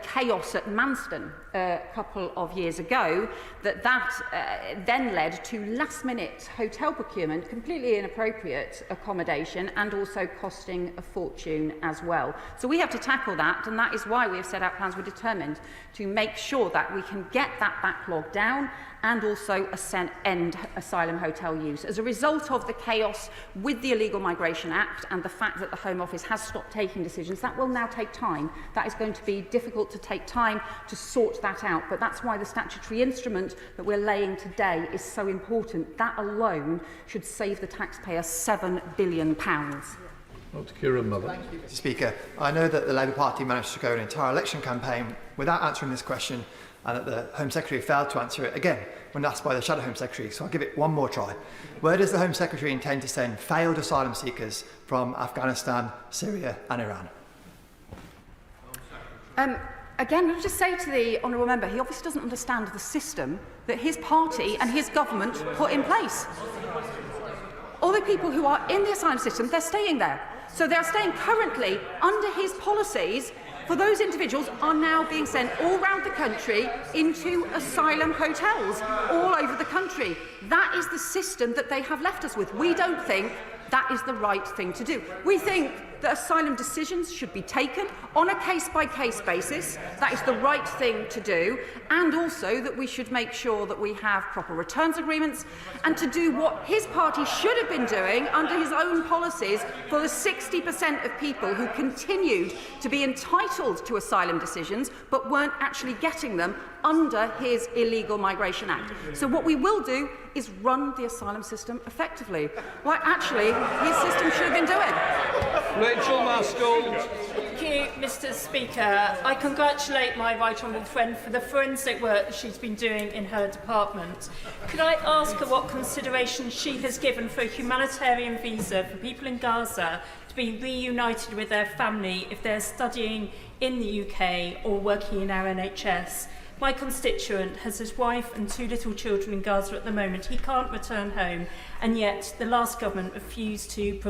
chaos at Manston a couple of years ago, that then led to last-minute hotel procurement, completely inappropriate accommodation, and also costing a fortune as well. So we have to tackle that, and that is why we have set out plans. We're determined to make sure that we can get that backlog down and also end asylum hotel use. As a result of the chaos with the Illegal Migration Act and the fact that the Home Office has stopped taking decisions, that will now take time. That is going to be difficult to take time to sort that out, but that's why the statutory instrument that we're laying today is so important. That alone should save the taxpayer £7 billion. Mr Speaker, I know that the Labour Party managed to go an entire election campaign without answering this question, and that the Home Secretary failed to answer it again when asked by the Shadow Home Secretary, so I'll give it one more try. Where does the Home Secretary intend to send failed asylum seekers from Afghanistan, Syria and Iran? Again, I'll just say to the honourable member, he obviously doesn't understand the system that his party and his government put in place. All the people who are in the asylum system, they're staying there. So they're staying currently under his policies. For those individuals are now being sent all around the country into asylum hotels all over the country. That is the system that they have left us with. We don't think that is the right thing to do. We think that asylum decisions should be taken on a case-by-case basis. That is the right thing to do, and also that we should make sure that we have proper returns agreements, and to do what his party should have been doing under his own policies for the 60% of people who continued to be entitled to asylum decisions but weren't actually getting them under his Illegal Migration Act. So what we will do is run the asylum system effectively, like actually his system should have been doing. Rachel Maskell. Thank you, Mr Speaker. I congratulate my right honourable friend for the forensic work that she's been doing in her department. Could I ask her what consideration she has given for a humanitarian visa for people in Gaza to be reunited with their family if they're studying in the UK or working in our NHS? My constituent has his wife and 2 little children in Gaza at the moment. He can't return home, and yet the last government refused to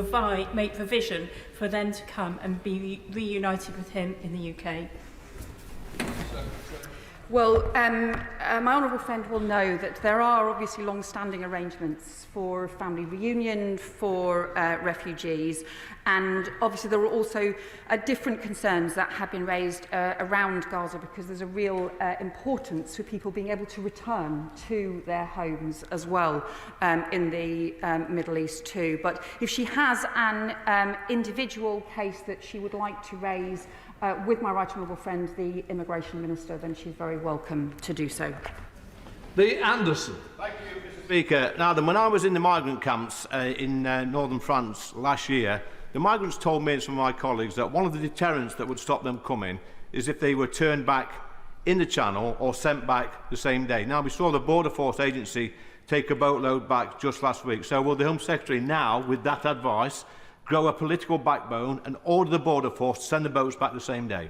make provision for them to come and be reunited with him in the UK. Well, my honourable friend will know that there are obviously long-standing arrangements for family reunion for refugees, and obviously there are also different concerns that have been raised around Gaza, because there's a real importance for people being able to return to their homes as well in the Middle East too. But if she has an individual case that she would like to raise with my right honourable friend, the Immigration Minister, then she's very welcome to do so. Lee Anderson. Thank you, Mr Speaker. Now, when I was in the migrant camps in northern France last year, the migrants told me and some of my colleagues that one of the deterrents that would stop them coming is if they were turned back in the Channel or sent back the same day. Now, we saw the Border Force Agency take a boatload back just last week. So will the Home Secretary now, with that advice, grow a political backbone and order the Border Force to send the boats back the same day?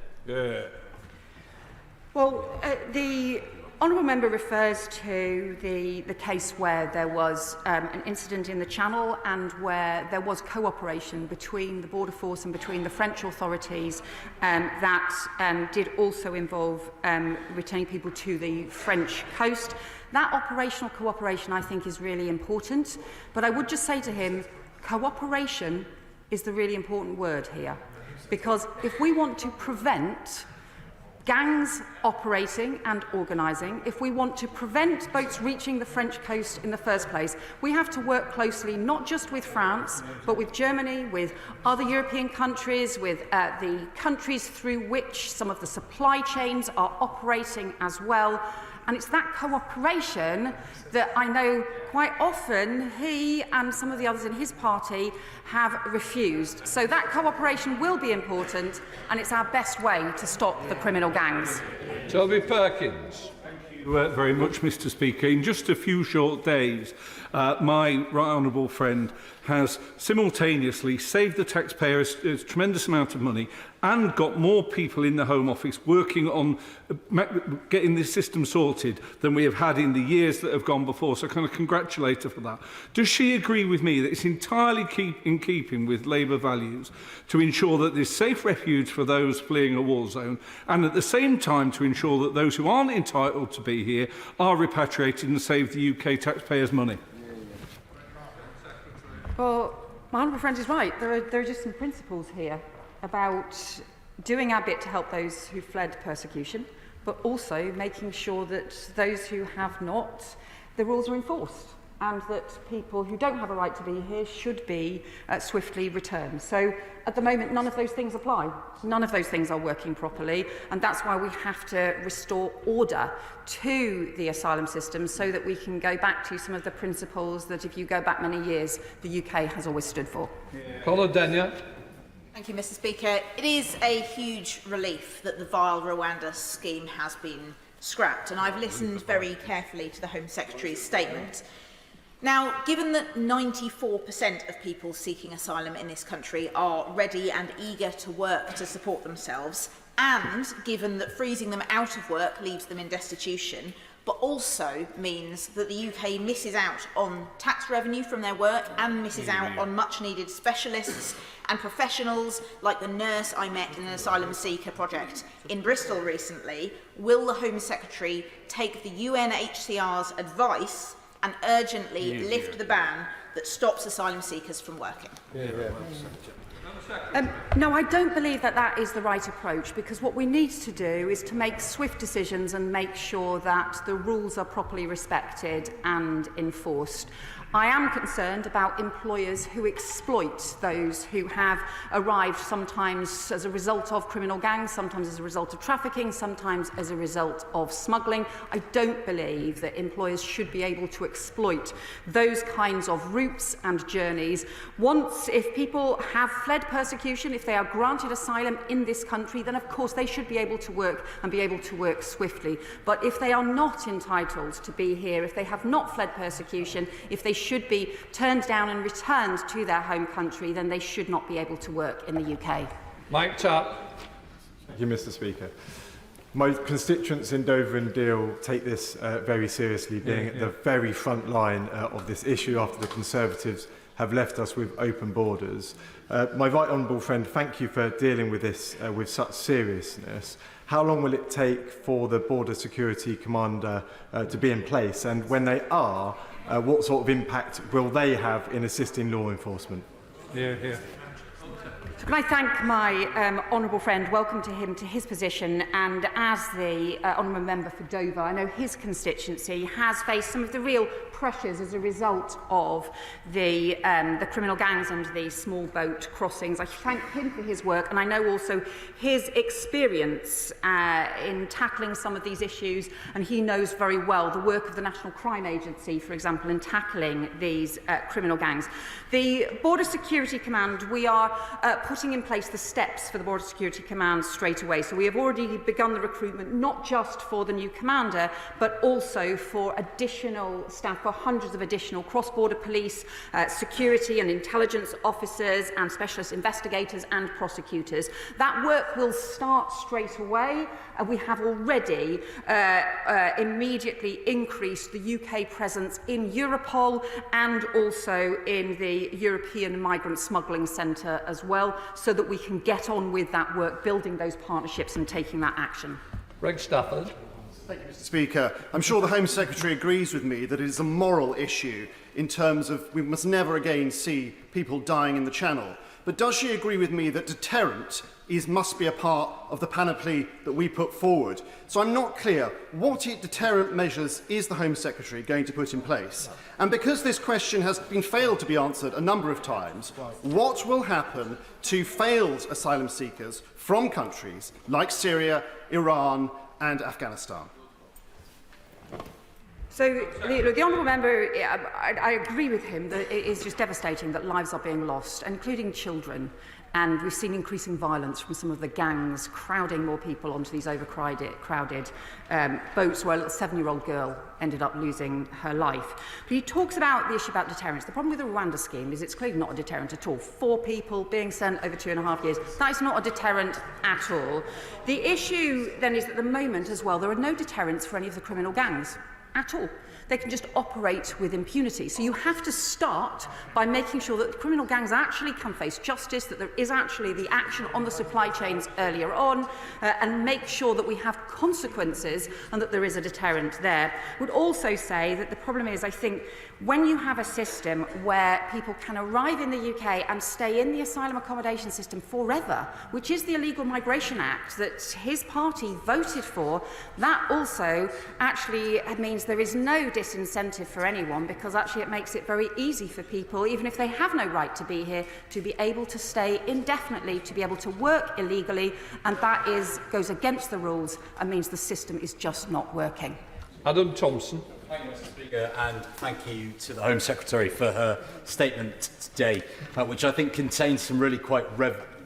Well, the honourable member refers to the case where there was an incident in the Channel and where there was cooperation between the Border Force and between the French authorities that did also involve returning people to the French coast. That operational cooperation, I think, is really important. But I would just say to him, cooperation is the really important word here, because if we want to prevent gangs operating and organising, if we want to prevent boats reaching the French coast in the first place, we have to work closely not just with France, but with Germany, with other European countries, with the countries through which some of the supply chains are operating as well. And it's that cooperation that I know quite often he and some of the others in his party have refused. So that cooperation will be important, and it's our best way to stop the criminal gangs. Toby Perkins. Thank you very much, Mr Speaker. In just a few short days, my right honourable friend has simultaneously saved the taxpayers a tremendous amount of money and got more people in the Home Office working on getting this system sorted than we have had in the years that have gone before. So I kind of congratulate her for that. Does she agree with me that it's entirely in keeping with Labour values to ensure that there's safe refuge for those fleeing a war zone, and at the same time to ensure that those who aren't entitled to be here are repatriated and save the UK taxpayers money? Well, my honourable friend is right. There are just some principles here about doing our bit to help those who fled persecution, but also making sure that those who have not, the rules are enforced, and that people who don't have a right to be here should be swiftly returned. So at the moment, none of those things apply. None of those things are working properly, and that's why we have to restore order to the asylum system so that we can go back to some of the principles that, if you go back many years, the UK has always stood for. Paula Denya. Thank you, Mr. Speaker. It is a huge relief that the vile Rwanda scheme has been scrapped, and I've listened very carefully to the Home Secretary's statement. Now, given that 94% of people seeking asylum in this country are ready and eager to work to support themselves, and given that freezing them out of work leaves them in destitution, but also means that the UK misses out on tax revenue from their work and misses out on much-needed specialists and professionals like the nurse I met in an asylum seeker project in Bristol recently, will the Home Secretary take the UNHCR's advice and urgently lift the ban that stops asylum seekers from working? No, I don't believe that that is the right approach, because what we need to do is to make swift decisions and make sure that the rules are properly respected and enforced. I am concerned about employers who exploit those who have arrived, sometimes as a result of criminal gangs, sometimes as a result of trafficking, sometimes as a result of smuggling. I don't believe that employers should be able to exploit those kinds of routes and journeys. Once, if people have fled persecution, if they are granted asylum in this country, then of course they should be able to work and be able to work swiftly. But if they are not entitled to be here, if they have not fled persecution, if they should be turned down and returned to their home country, then they should not be able to work in the UK. Mike Tapp. Thank you, Mr. Speaker. My constituents in Dover and Deal take this very seriously, being at the very front line of this issue after the Conservatives have left us with open borders. My right honourable friend, thank you for dealing with this with such seriousness. How long will it take for the Border Security Commander to be in place, and when they are, what sort of impact will they have in assisting law enforcement? So can I thank my honourable friend, welcome to him to his position, and as the honourable member for Dover, I know his constituency has faced some of the real pressures as a result of the criminal gangs and the small boat crossings. I thank him for his work, and I know also his experience in tackling some of these issues, and he knows very well the work of the National Crime Agency, for example, in tackling these criminal gangs. The Border Security Command, we are putting in place the steps for the Border Security Command straight away. So we have already begun the recruitment, not just for the new commander, but also for additional staff, for hundreds of additional cross-border police, security and intelligence officers, and specialist investigators and prosecutors. That work will start straight away. We have already immediately increased the UK presence in Europol and also in the European Migrant Smuggling Centre as well, so that we can get on with that work, building those partnerships and taking that action. Greg Stafford. Thank you, Mr. Speaker. I'm sure the Home Secretary agrees with me that it is a moral issue in terms of we must never again see people dying in the Channel. But does she agree with me that deterrent must be a part of the panoply that we put forward? So I'm not clear, what deterrent measures is the Home Secretary going to put in place? And because this question has been failed to be answered a number of times, what will happen to failed asylum seekers from countries like Syria, Iran and Afghanistan? So the honourable member, I agree with him that it is just devastating that lives are being lost, including children. And we've seen increasing violence from some of the gangs crowding more people onto these overcrowded boats where a little 7-year-old girl ended up losing her life. But he talks about the issue about deterrence. The problem with the Rwanda scheme is it's clearly not a deterrent at all. 4 people being sent over 2.5 years, that is not a deterrent at all. The issue then is that at the moment as well, there are no deterrents for any of the criminal gangs at all. They can just operate with impunity. So you have to start by making sure that the criminal gangs actually can face justice, that there is actually the action on the supply chains earlier on, and make sure that we have consequences and that there is a deterrent there. I would also say that the problem is, I think, when you have a system where people can arrive in the UK and stay in the asylum accommodation system forever, which is the Illegal Migration Act that his party voted for, that also actually means there is no disincentive for anyone, because actually it makes it very easy for people, even if they have no right to be here, to be able to stay indefinitely, to be able to work illegally, and that goes against the rules and means the system is just not working. Adam Thompson. Thank you, Mr. Speaker, and thank you to the Home Secretary for her statement today, which I think contains some really quite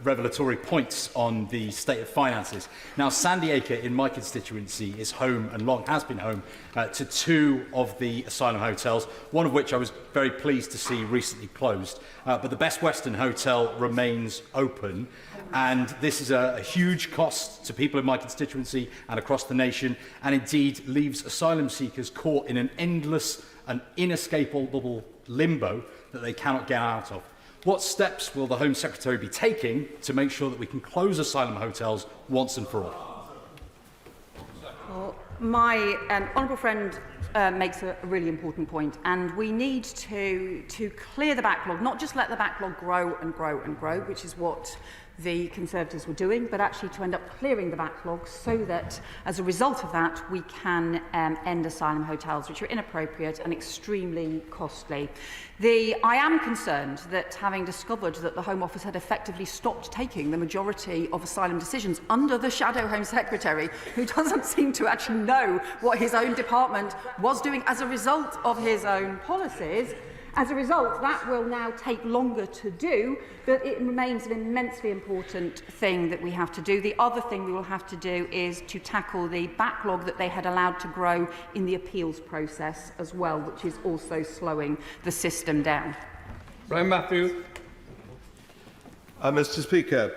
revelatory points on the state of finances. Now, Sandy Acre in my constituency is home, and long has been home, to 2 of the asylum hotels, one of which I was very pleased to see recently closed. But the Best Western Hotel remains open, and this is a huge cost to people in my constituency and across the nation, and indeed leaves asylum seekers caught in an endless and inescapable limbo that they cannot get out of. What steps will the Home Secretary be taking to make sure that we can close asylum hotels once and for all? Well, my honourable friend makes a really important point, and we need to clear the backlog, not just let the backlog grow and grow and grow, which is what the Conservatives were doing, but actually to end up clearing the backlog so that as a result of that we can end asylum hotels, which are inappropriate and extremely costly. I am concerned that, having discovered that the Home Office had effectively stopped taking the majority of asylum decisions under the Shadow Home Secretary, who doesn't seem to actually know what his own department was doing as a result of his own policies, as a result, that will now take longer to do, but it remains an immensely important thing that we have to do. The other thing we will have to do is to tackle the backlog that they had allowed to grow in the appeals process as well, which is also slowing the system down. Brian Matthew. Mr. Speaker,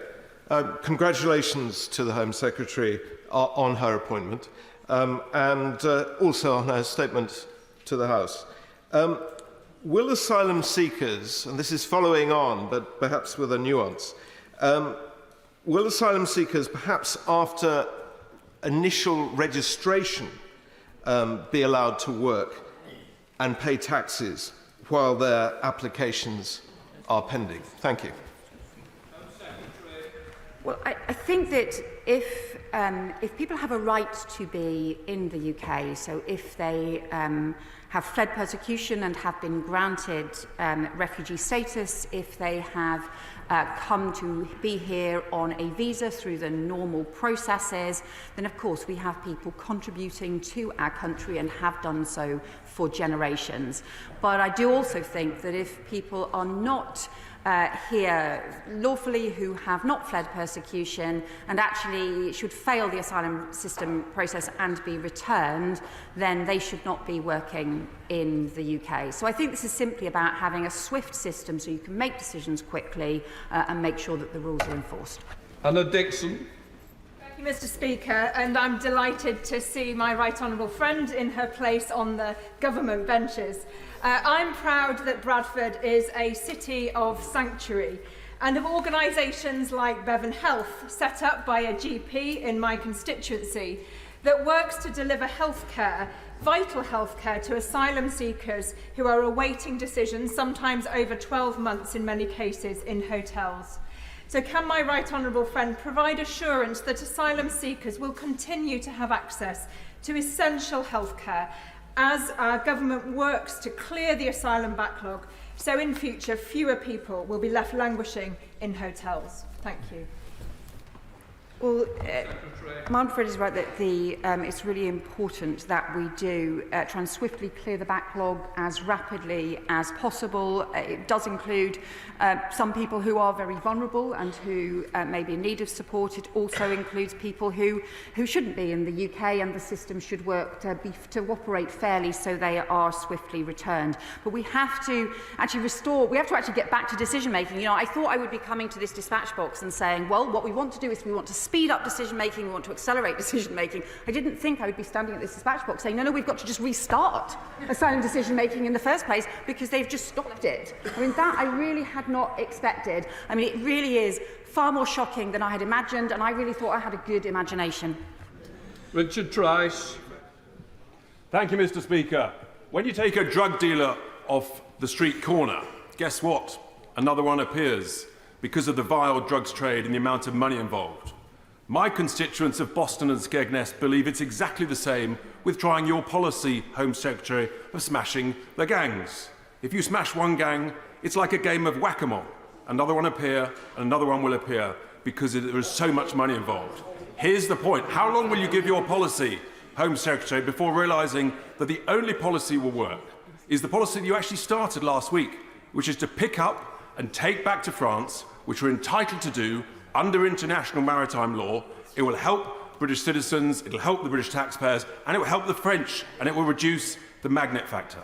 congratulations to the Home Secretary on her appointment and also on her statement to the House. Will asylum seekers, and this is following on, but perhaps with a nuance, will asylum seekers, perhaps after initial registration, be allowed to work and pay taxes while their applications are pending? Thank you. Well, I think that if people have a right to be in the UK, so if they have fled persecution and have been granted refugee status, if they have come to be here on a visa through the normal processes, then of course we have people contributing to our country and have done so for generations. But I do also think that if people are not here lawfully, who have not fled persecution and actually should fail the asylum system process and be returned, then they should not be working in the UK. So I think this is simply about having a swift system so you can make decisions quickly and make sure that the rules are enforced. Anna Dixon. Thank you, Mr. Speaker, and I'm delighted to see my right honourable friend in her place on the government benches. I'm proud that Bradford is a city of sanctuary and of organisations like Bevan Health, set up by a GP in my constituency, that works to deliver healthcare, vital healthcare, to asylum seekers who are awaiting decisions, sometimes over 12 months in many cases, in hotels. So can my right honourable friend provide assurance that asylum seekers will continue to have access to essential healthcare as our government works to clear the asylum backlog, so in future fewer people will be left languishing in hotels? Thank you. Well, Manfred is right that it's really important that we do try and swiftly clear the backlog as rapidly as possible. It does include some people who are very vulnerable and who may be in need of support. It also includes people who shouldn't be in the UK, and the system should work to operate fairly so they are swiftly returned. But we have to actually get back to decision making. You know, I thought I would be coming to this dispatch box and saying, well, what we want to do is we want to speed up decision making, we want to accelerate decision making. I didn't think I would be standing at this dispatch box saying, no, we've got to just restart asylum decision making in the first place because they've just stopped it. I mean, that I really had not expected. I mean, it really is far more shocking than I had imagined, and I really thought I had a good imagination. Richard Trice. Thank you, Mr. Speaker. When you take a drug dealer off the street corner, guess what? Another one appears because of the vile drugs trade and the amount of money involved. My constituents of Boston and Skegness believe it's exactly the same with trying your policy, Home Secretary, of smashing the gangs. If you smash one gang, it's like a game of whack-a-mole. Another one appear, and another one will appear because there is so much money involved. Here's the point. How long will you give your policy, Home Secretary, before realising that the only policy will work is the policy that you actually started last week, which is to pick up and take back to France, which we're entitled to do under international maritime law. It will help British citizens, it will help the British taxpayers, and it will help the French, and it will reduce the magnet factor.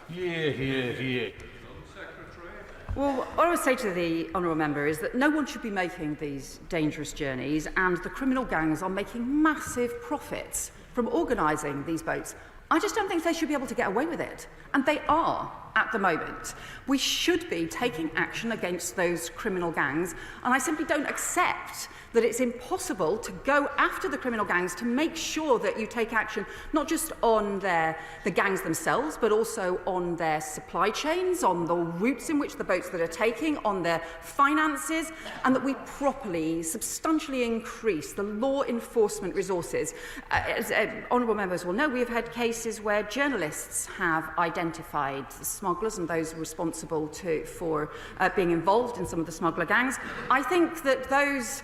Well, what I would say to the honourable member is that no one should be making these dangerous journeys, and the criminal gangs are making massive profits from organising these boats. I just don't think they should be able to get away with it. And they are at the moment. We should be taking action against those criminal gangs, and I simply don't accept that it's impossible to go after the criminal gangs to make sure that you take action not just on the gangs themselves, but also on their supply chains, on the routes in which the boats that are taking, on their finances, and that we properly, substantially increase the law enforcement resources. As honourable members will know, we have had cases where journalists have identified the smugglers and those responsible for being involved in some of the smuggler gangs. I think that those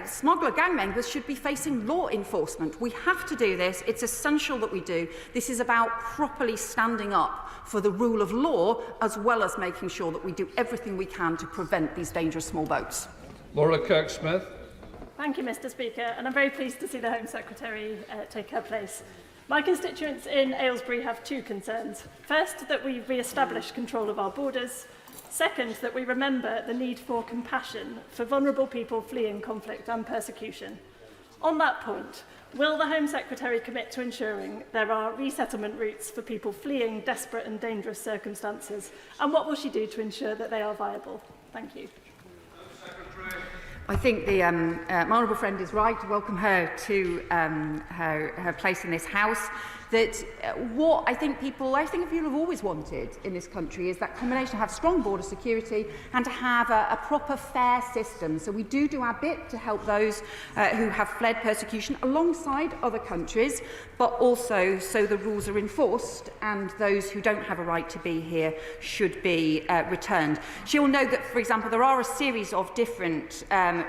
smuggler gang members should be facing law enforcement. We have to do this. It's essential that we do. This is about properly standing up for the rule of law, as well as making sure that we do everything we can to prevent these dangerous small boats. Laura Kirk-Smith. Thank you, Mr. Speaker, and I'm very pleased to see the Home Secretary take her place. My constituents in Aylesbury have two concerns. First, that we re-establish control of our borders. Second, that we remember the need for compassion for vulnerable people fleeing conflict and persecution. On that point, will the Home Secretary commit to ensuring there are resettlement routes for people fleeing desperate and dangerous circumstances? And what will she do to ensure that they are viable? Thank you. I think the my honourable friend is right to welcome her to her place in this House. That what I think people have always wanted in this country is that combination to have strong border security and to have a proper fair system. So we do our bit to help those who have fled persecution alongside other countries, but also so the rules are enforced and those who don't have a right to be here should be returned. She will know that, for example, there are a series of different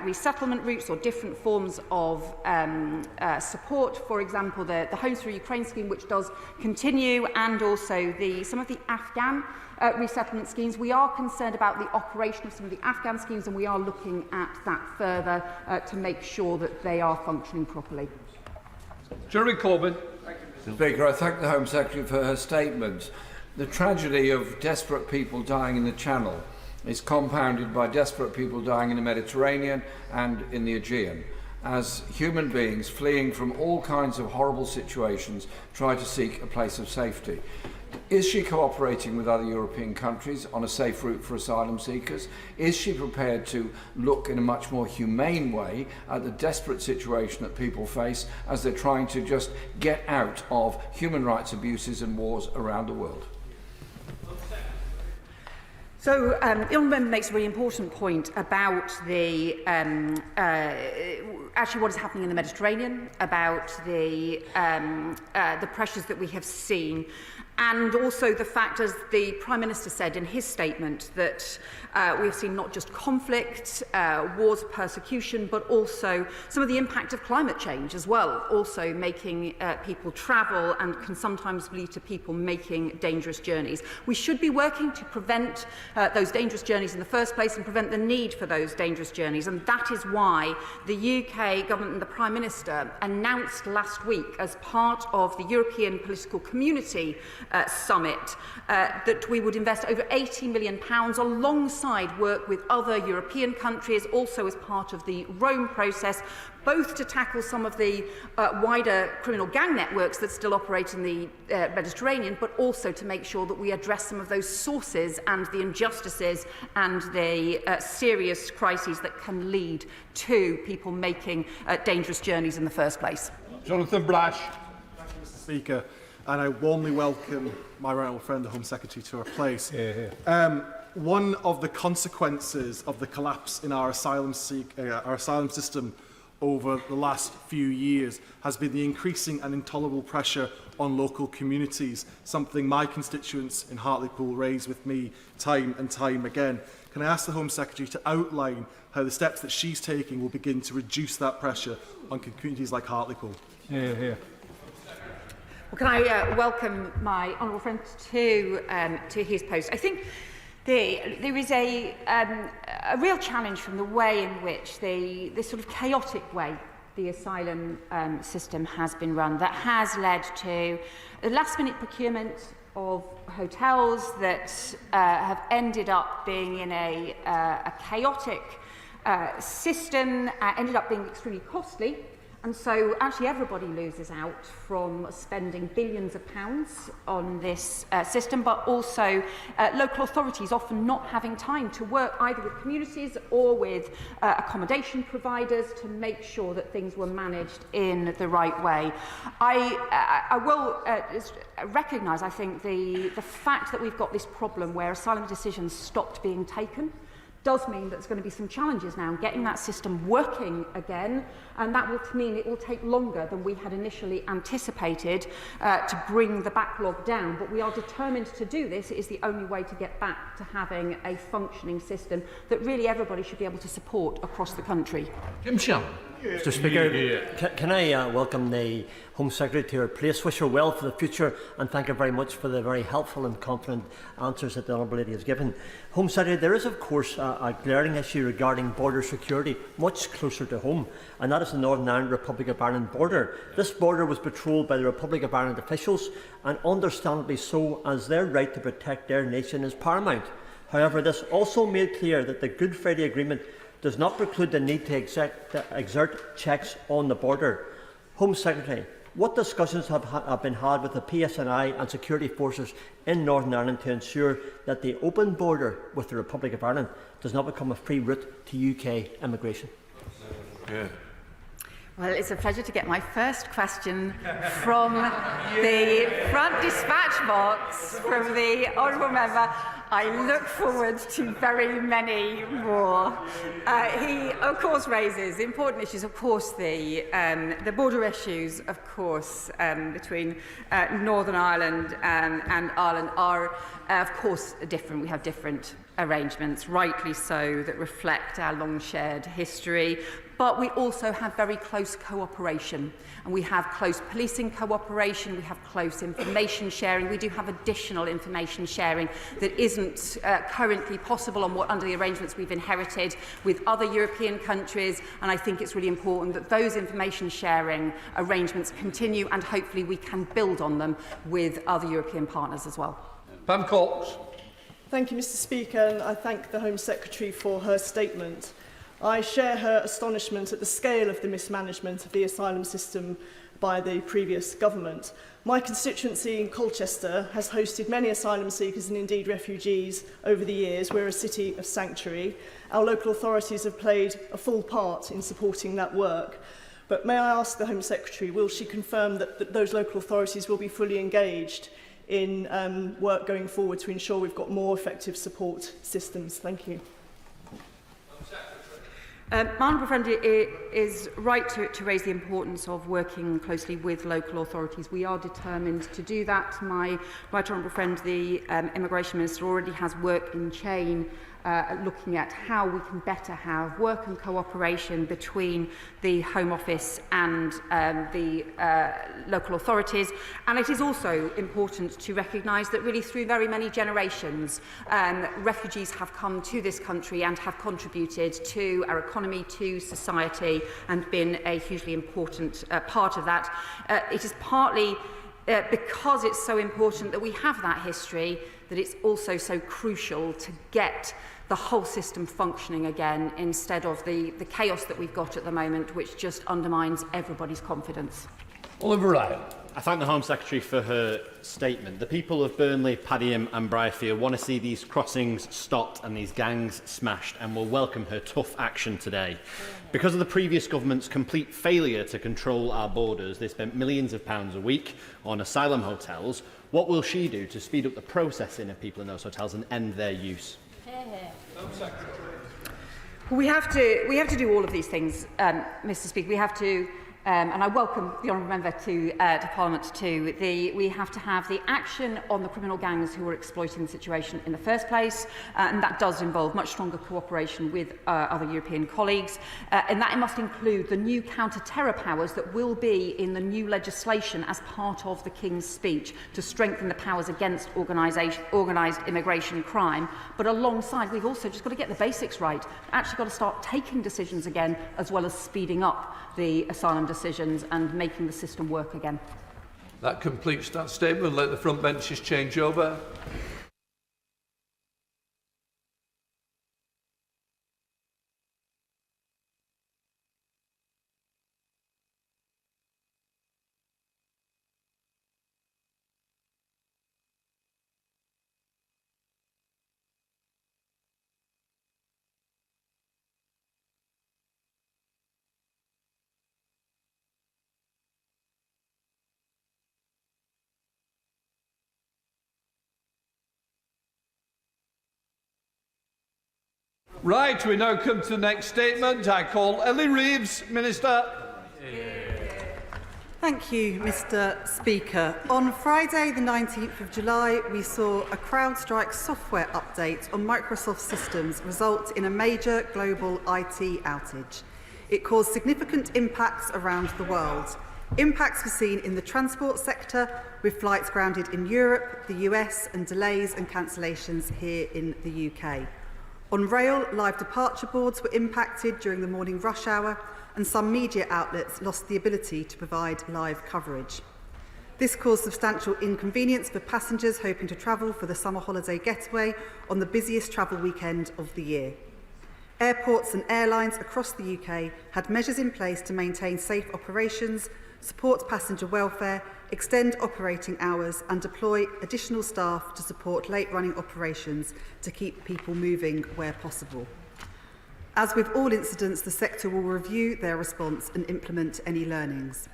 resettlement routes or different forms of support. For example, the Homes for Ukraine scheme, which does continue, and also some of the Afghan resettlement schemes. We are concerned about the operation of some of the Afghan schemes, and we are looking at that further to make sure that they are functioning properly. Jeremy Corbyn. Mr. Speaker, I thank the Home Secretary for her statement. The tragedy of desperate people dying in the Channel is compounded by desperate people dying in the Mediterranean and in the Aegean, as human beings fleeing from all kinds of horrible situations try to seek a place of safety. Is she cooperating with other European countries on a safe route for asylum seekers? Is she prepared to look in a much more humane way at the desperate situation that people face as they're trying to just get out of human rights abuses and wars around the world? So, the honourable member makes a really important point about the actually what is happening in the Mediterranean, about the pressures that we have seen. And also the fact, as the Prime Minister said in his statement, that we've seen not just conflict, wars, persecution, but also some of the impact of climate change as well, also making people travel and can sometimes lead to people making dangerous journeys. We should be working to prevent those dangerous journeys in the first place and prevent the need for those dangerous journeys. And that is why the UK government and the Prime Minister announced last week, as part of the European Political Community Summit, that we would invest over £80 million alongside work with other European countries, also as part of the Rome process, both to tackle some of the wider criminal gang networks that still operate in the Mediterranean, but also to make sure that we address some of those sources and the injustices and the serious crises that can lead to people making dangerous journeys in the first place. Jonathan Blash. Thank you, Mr. Speaker, and I warmly welcome my right honourable friend, the Home Secretary, to her place. One of the consequences of the collapse in our asylum system over the last few years has been the increasing and intolerable pressure on local communities, something my constituents in Hartlepool raise with me time and time again. Can I ask the Home Secretary to outline how the steps that she's taking will begin to reduce that pressure on communities like Hartlepool? Well, can I welcome my honourable friend to his post? I think there is a real challenge from the way in which this sort of chaotic way the asylum system has been run that has led to the last-minute procurement of hotels that have ended up being in a chaotic system, ended up being extremely costly. And so actually everybody loses out from spending billions of pounds on this system, but also local authorities often not having time to work either with communities or with accommodation providers to make sure that things were managed in the right way. I will recognise, I think, the fact that we've got this problem where asylum decisions stopped being taken does mean that there's going to be some challenges now in getting that system working again, and that will mean it will take longer than we had initially anticipated to bring the backlog down. But we are determined to do this. It is the only way to get back to having a functioning system that really everybody should be able to support across the country. Jim Shannon. Mr. Speaker, can I welcome the Home Secretary to her place, wish her well for the future, and thank her very much for the very helpful and confident answers that the Honourable Lady has given. Home Secretary, there is of course a glaring issue regarding border security much closer to home, and that is the Northern Ireland Republic of Ireland border. This border was patrolled by the Republic of Ireland officials, and understandably so, as their right to protect their nation is paramount. However, this also made clear that the Good Friday Agreement does not preclude the need to exert checks on the border. Home Secretary, what discussions have been had with the PSNI and security forces in Northern Ireland to ensure that the open border with the Republic of Ireland does not become a free route to UK immigration? Well, it's a pleasure to get my first question from the front dispatch box from the Honourable Member. I look forward to very many more. He, of course, raises important issues. Of course, the border issues, of course, between Northern Ireland and Ireland are, of course, different. We have different arrangements, rightly so, that reflect our long-shared history. But we also have very close cooperation, and we have close policing cooperation, we have close information sharing, we do have additional information sharing that isn't currently possible under the arrangements we've inherited with other European countries, and I think it's really important that those information sharing arrangements continue, and hopefully we can build on them with other European partners as well. Pam Cox. Thank you, Mr. Speaker, and I thank the Home Secretary for her statement. I share her astonishment at the scale of the mismanagement of the asylum system by the previous government. My constituency in Colchester has hosted many asylum seekers and indeed refugees over the years. We're a city of sanctuary. Our local authorities have played a full part in supporting that work. But may I ask the Home Secretary, will she confirm that those local authorities will be fully engaged in work going forward to ensure we've got more effective support systems? Thank you. My honourable friend is right to raise the importance of working closely with local authorities. We are determined to do that. My right honourable friend, the Immigration Minister, already has work in chain looking at how we can better have work and cooperation between the Home Office and the local authorities. And it is also important to recognise that really through very many generations, refugees have come to this country and have contributed to our economy, to society, and been a hugely important part of that. It is partly because it's so important that we have that history, that it's also so crucial to get the whole system functioning again instead of the chaos that we've got at the moment, which just undermines everybody's confidence. Oliver Ryan. I thank the Home Secretary for her statement. The people of Burnley, Padiham and Briarfield want to see these crossings stopped and these gangs smashed, and will welcome her tough action today. Because of the previous government's complete failure to control our borders, they spent millions of pounds a week on asylum hotels. What will she do to speed up the processing of people in those hotels and end their use? We have to do all of these things, Mr. Speaker. We have to, and I welcome the honourable member to Parliament too. We have to have the action on the criminal gangs who are exploiting the situation in the first place, and that does involve much stronger cooperation with other European colleagues, and that must include the new counter-terror powers that will be in the new legislation as part of the King's speech to strengthen the powers against organised immigration crime. But alongside, we've also just got to get the basics right. We've actually got to start taking decisions again, as well as speeding up the asylum decisions and making the system work again. That completes that statement. Let the front benches change over. Right, we now come to the next statement. I call Ellie Reeves, Minister. Thank you, Mr. Speaker. On Friday, the 19th of July, we saw a CrowdStrike software update on Microsoft systems result in a major global IT outage. It caused significant impacts around the world. Impacts were seen in the transport sector, with flights grounded in Europe, the US, and delays and cancellations here in the UK. On rail, live departure boards were impacted during the morning rush hour, and some media outlets lost the ability to provide live coverage. This caused substantial inconvenience for passengers hoping to travel for the summer holiday getaway on the busiest travel weekend of the year. Airports and airlines across the UK had measures in place to maintain safe operations, support passenger welfare, extend operating hours and deploy additional staff to support late-running operations to keep people moving where possible. As with all incidents, the sector will review their response and implement any learnings.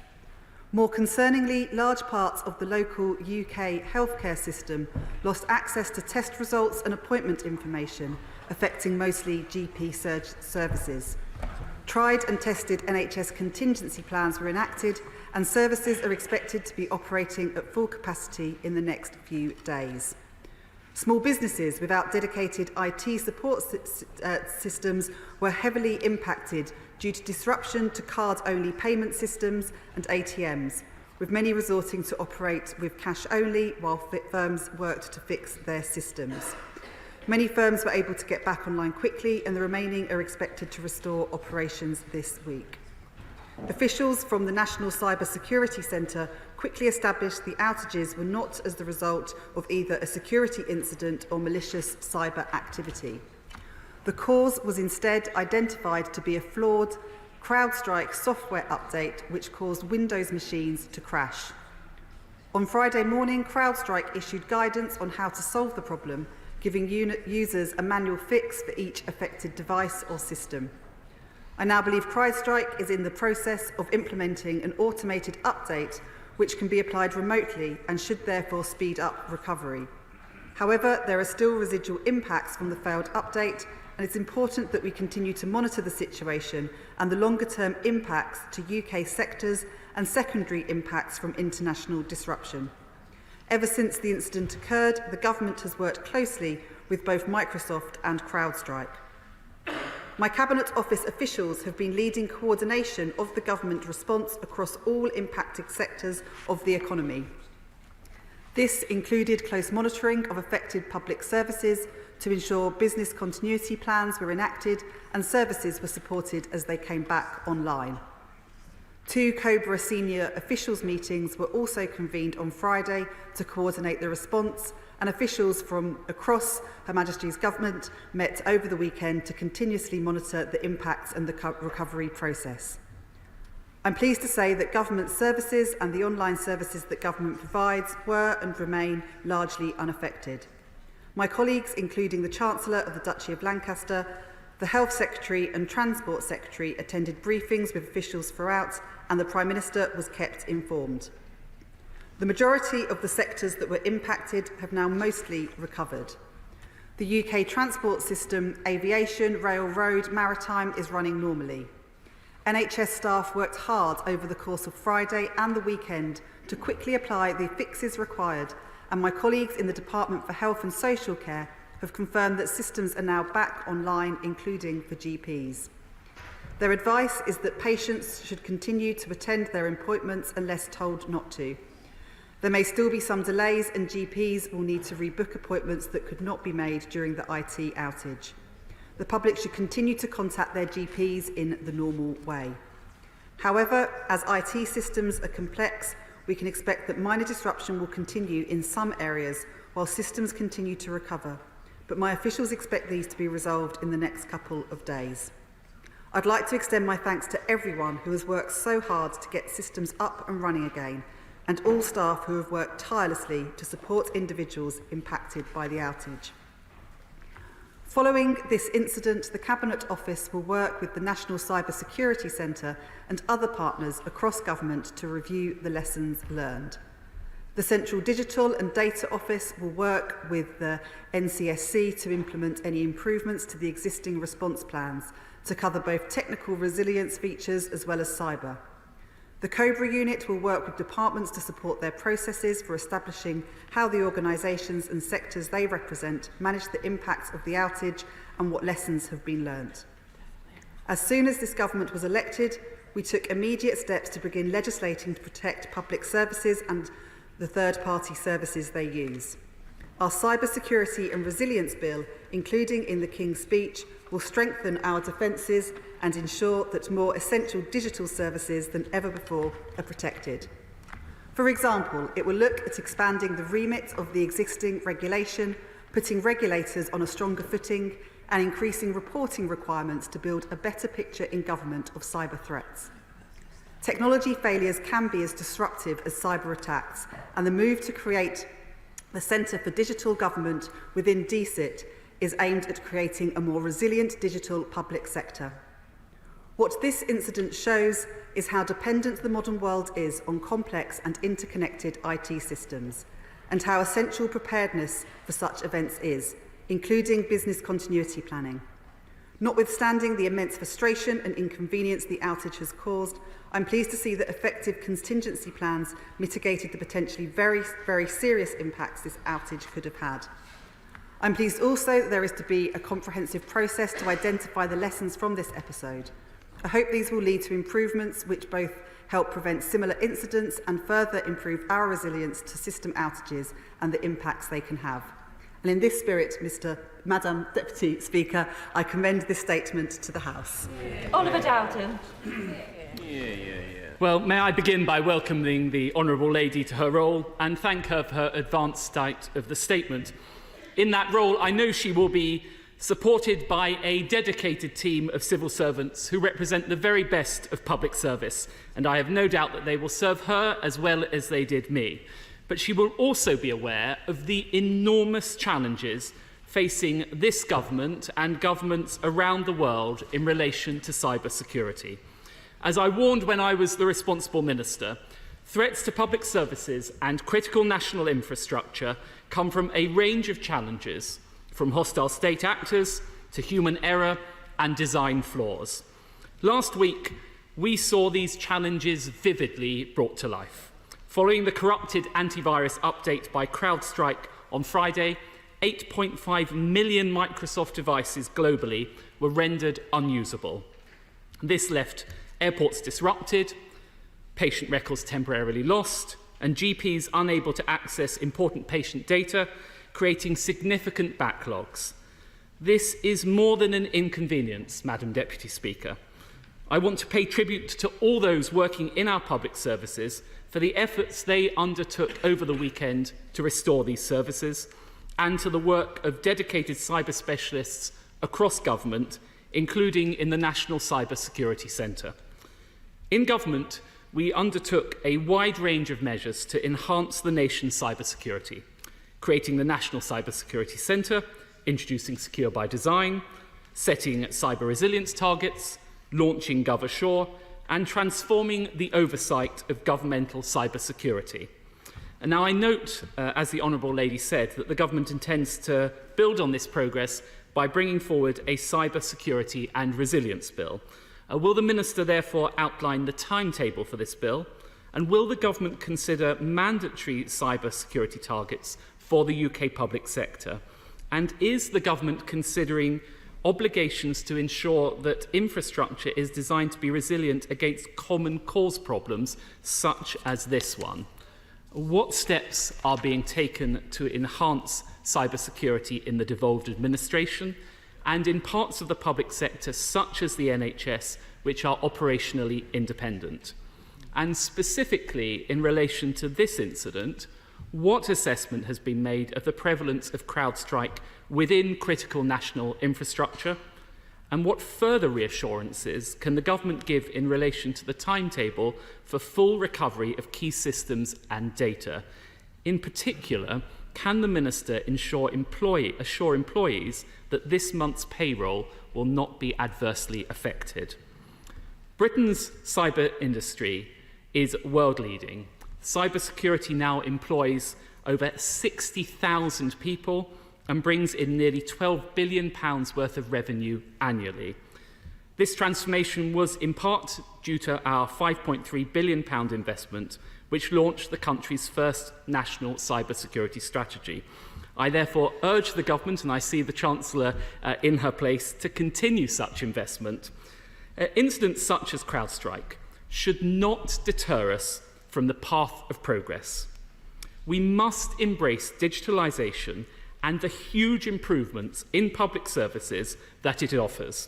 More concerningly, large parts of the local UK healthcare system lost access to test results and appointment information, affecting mostly GP services. Tried and tested NHS contingency plans were enacted, and services are expected to be operating at full capacity in the next few days. Small businesses without dedicated IT support systems were heavily impacted due to disruption to card-only payment systems and ATMs, with many resorting to operate with cash only while firms worked to fix their systems. Many firms were able to get back online quickly, and the remaining are expected to restore operations this week. Officials from the National Cyber Security Centre quickly established the outages were not as the result of either a security incident or malicious cyber activity. The cause was instead identified to be a flawed CrowdStrike software update which caused Windows machines to crash. On Friday morning, CrowdStrike issued guidance on how to solve the problem, giving users a manual fix for each affected device or system. I now believe CrowdStrike is in the process of implementing an automated update which can be applied remotely and should therefore speed up recovery. However, there are still residual impacts from the failed update, and it's important that we continue to monitor the situation and the longer-term impacts to UK sectors and secondary impacts from international disruption. Ever since the incident occurred, the government has worked closely with both Microsoft and CrowdStrike. My Cabinet Office officials have been leading coordination of the government response across all impacted sectors of the economy. This included close monitoring of affected public services to ensure business continuity plans were enacted and services were supported as they came back online. 2 COBRA senior officials meetings were also convened on Friday to coordinate the response, and officials from across Her Majesty's government met over the weekend to continuously monitor the impacts and the recovery process. I'm pleased to say that government services and the online services that government provides were and remain largely unaffected. My colleagues, including the Chancellor of the Duchy of Lancaster, the Health Secretary and Transport Secretary, attended briefings with officials throughout, and the Prime Minister was kept informed. The majority of the sectors that were impacted have now mostly recovered. The UK transport system, aviation, rail, road, maritime is running normally. NHS staff worked hard over the course of Friday and the weekend to quickly apply the fixes required, and my colleagues in the Department for Health and Social Care have confirmed that systems are now back online, including for GPs. Their advice is that patients should continue to attend their appointments unless told not to. There may still be some delays, and GPs will need to rebook appointments that could not be made during the IT outage. The public should continue to contact their GPs in the normal way. However, as IT systems are complex, we can expect that minor disruption will continue in some areas while systems continue to recover, but my officials expect these to be resolved in the next couple of days. I'd like to extend my thanks to everyone who has worked so hard to get systems up and running again, and all staff who have worked tirelessly to support individuals impacted by the outage. Following this incident, the Cabinet Office will work with the National Cyber Security Centre and other partners across government to review the lessons learned. The Central Digital and Data Office will work with the NCSC to implement any improvements to the existing response plans to cover both technical resilience features as well as cyber. The COBRA unit will work with departments to support their processes for establishing how the organisations and sectors they represent manage the impacts of the outage and what lessons have been learnt. As soon as this government was elected, we took immediate steps to begin legislating to protect public services and the third-party services they use. Our Cyber Security and Resilience Bill, including in the King's Speech, will strengthen our defences and ensure that more essential digital services than ever before are protected. For example, it will look at expanding the remit of the existing regulation, putting regulators on a stronger footing, and increasing reporting requirements to build a better picture in government of cyber threats. Technology failures can be as disruptive as cyber attacks, and the move to create the Centre for Digital Government within DCIT is aimed at creating a more resilient digital public sector. What this incident shows is how dependent the modern world is on complex and interconnected IT systems, and how essential preparedness for such events is, including business continuity planning. Notwithstanding the immense frustration and inconvenience the outage has caused, I'm pleased to see that effective contingency plans mitigated the potentially very serious impacts this outage could have had. I'm pleased also that there is to be a comprehensive process to identify the lessons from this episode. I hope these will lead to improvements which both help prevent similar incidents and further improve our resilience to system outages and the impacts they can have. And in this spirit, Madam Deputy Speaker, I commend this statement to the House. Oliver Dowden. Well, may I begin by welcoming the Honourable Lady to her role and thank her for her advanced state of the statement. In that role, I know she will be supported by a dedicated team of civil servants who represent the very best of public service, and I have no doubt that they will serve her as well as they did me. But she will also be aware of the enormous challenges facing this government and governments around the world in relation to cyber security. As I warned when I was the responsible minister, threats to public services and critical national infrastructure come from a range of challenges, from hostile state actors to human error and design flaws. Last week, we saw these challenges vividly brought to life. Following the corrupted antivirus update by CrowdStrike on Friday, 8.5 million Microsoft devices globally were rendered unusable. This left airports disrupted, patient records temporarily lost, and GPs unable to access important patient data, creating significant backlogs. This is more than an inconvenience, Madam Deputy Speaker. I want to pay tribute to all those working in our public services for the efforts they undertook over the weekend to restore these services, and to the work of dedicated cyber specialists across government, including in the National Cyber Security Centre. In government, we undertook a wide range of measures to enhance the nation's cybersecurity, creating the National Cyber Security Centre, introducing Secure by Design, setting cyber resilience targets, launching Offshore, and transforming the oversight of governmental cybersecurity. And now I note, as the Honourable Lady said, that the government intends to build on this progress by bringing forward a cyber security and resilience bill. Will the Minister therefore outline the timetable for this bill? And will the government consider mandatory cyber security targets for the UK public sector? And is the government considering obligations to ensure that infrastructure is designed to be resilient against common cause problems such as this one? What steps are being taken to enhance cybersecurity in the devolved administration and in parts of the public sector such as the NHS, which are operationally independent? And specifically in relation to this incident, what assessment has been made of the prevalence of CrowdStrike within critical national infrastructure? And what further reassurances can the government give in relation to the timetable for full recovery of key systems and data? In particular, can the Minister assure employees that this month's payroll will not be adversely affected? Britain's cyber industry is world-leading. Cybersecurity now employs over 60,000 people and brings in nearly £12 billion worth of revenue annually. This transformation was in part due to our £5.3 billion investment, which launched the country's first national cybersecurity strategy. I therefore urge the government, and I see the Chancellor in her place, to continue such investment. Incidents such as CrowdStrike should not deter us from the path of progress. We must embrace digitalisation and the huge improvements in public services that it offers.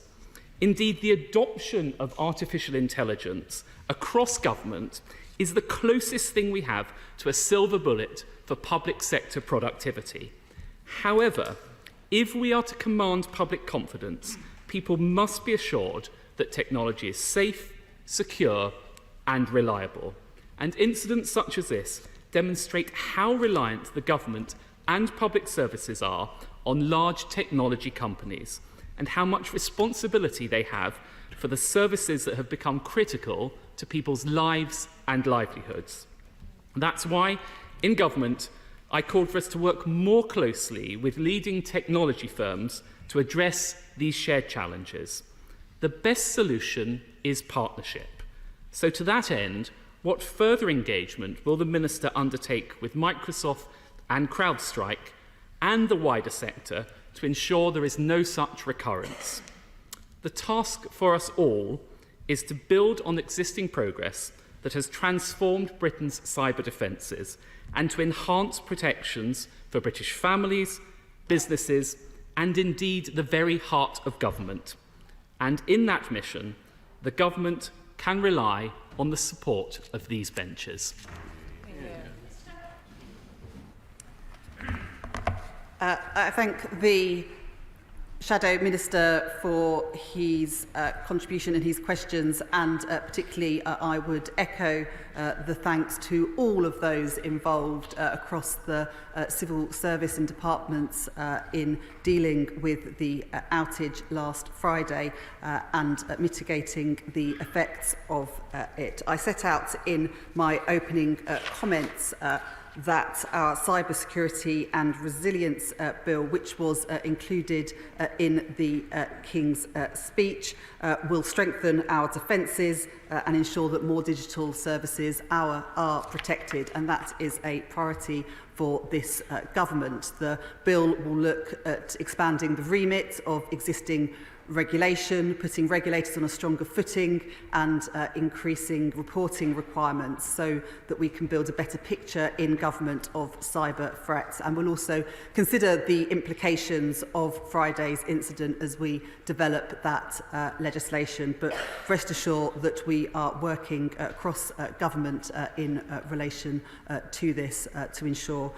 Indeed, the adoption of artificial intelligence across government is the closest thing we have to a silver bullet for public sector productivity. However, if we are to command public confidence, people must be assured that technology is safe, secure, and reliable. And incidents such as this demonstrate how reliant the government and public services are on large technology companies, and how much responsibility they have for the services that have become critical to people's lives and livelihoods. That's why, in government, I called for us to work more closely with leading technology firms to address these shared challenges. The best solution is partnership. So to that end, what further engagement will the Minister undertake with Microsoft and CrowdStrike and the wider sector to ensure there is no such recurrence? The task for us all is to build on existing progress that has transformed Britain's cyber defences and to enhance protections for British families, businesses, and indeed the very heart of government. And in that mission, the government can rely on the support of these benches. I thank the Shadow Minister for his contribution and his questions, and particularly I would echo the thanks to all of those involved across the civil service and departments in dealing with the outage last Friday and mitigating the effects of it. I set out in my opening comments that our cybersecurity and resilience bill, which was included in the King's speech, will strengthen our defences and ensure that more digital services are protected, and that is a priority for this government. The bill will look at expanding the remit of existing regulation, putting regulators on a stronger footing and increasing reporting requirements so that we can build a better picture in government of cyber threats. And we'll also consider the implications of Friday's incident as we develop that legislation. But rest assured that we are working across government in relation to this to ensure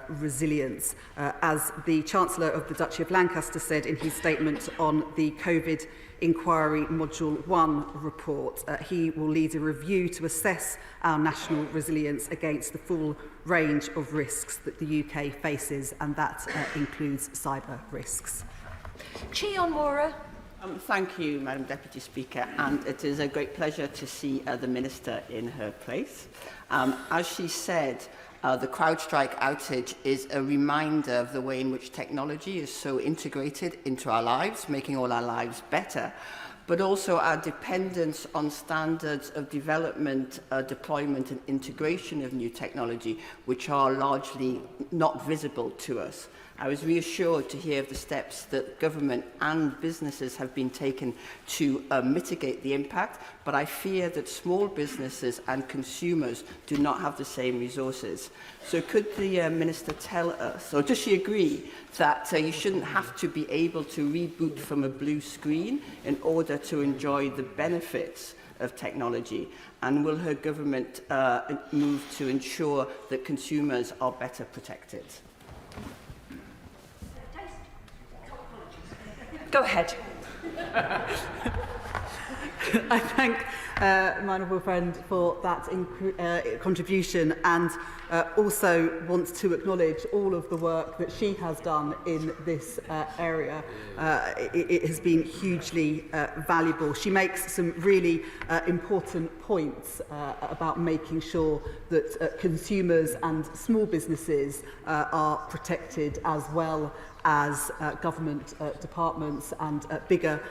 resilience. As the Chancellor of the Duchy of Lancaster said in his statement on the COVID Inquiry Module 1 report, he will lead a review to assess our national resilience against the full range of risks that the UK faces, and that includes cyber risks. Thank you, Madam Deputy Speaker, and it is a great pleasure to see the Minister in her place. As she said, the CrowdStrike outage is a reminder of the way in which technology is so integrated into our lives, making all our lives better, but also our dependence on standards of development, deployment and integration of new technology, which are largely not visible to us. I was reassured to hear of the steps that government and businesses have been taken to mitigate the impact, but I fear that small businesses and consumers do not have the same resources. So could the Minister tell us, or does she agree, that you shouldn't have to be able to reboot from a blue screen in order to enjoy the benefits of technology? And will her government move to ensure that consumers are better protected? Go ahead. I thank my honourable friend for that contribution, and also want to acknowledge all of the work that she has done in this area. It has been hugely valuable. She makes some really important points about making sure that consumers and small businesses are protected, as well as government departments and bigger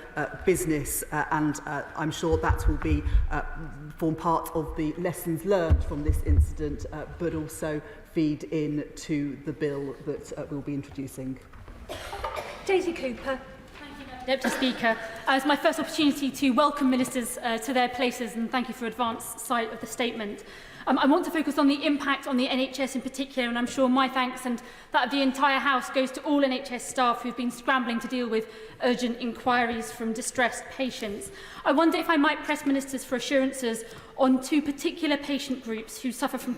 business, and I'm sure that will be form part of the lessons learned from this incident, but also feed in to the bill that we'll be introducing. Daisy Cooper. Deputy Speaker, it's my first opportunity to welcome ministers to their places, and thank you for advance sight of the statement. I want to focus on the impact on the NHS in particular, and I'm sure my thanks and that of the entire House goes to all NHS staff who've been scrambling to deal with urgent inquiries from distressed patients. I wonder if I might press ministers for assurances on two particular patient groups who suffer from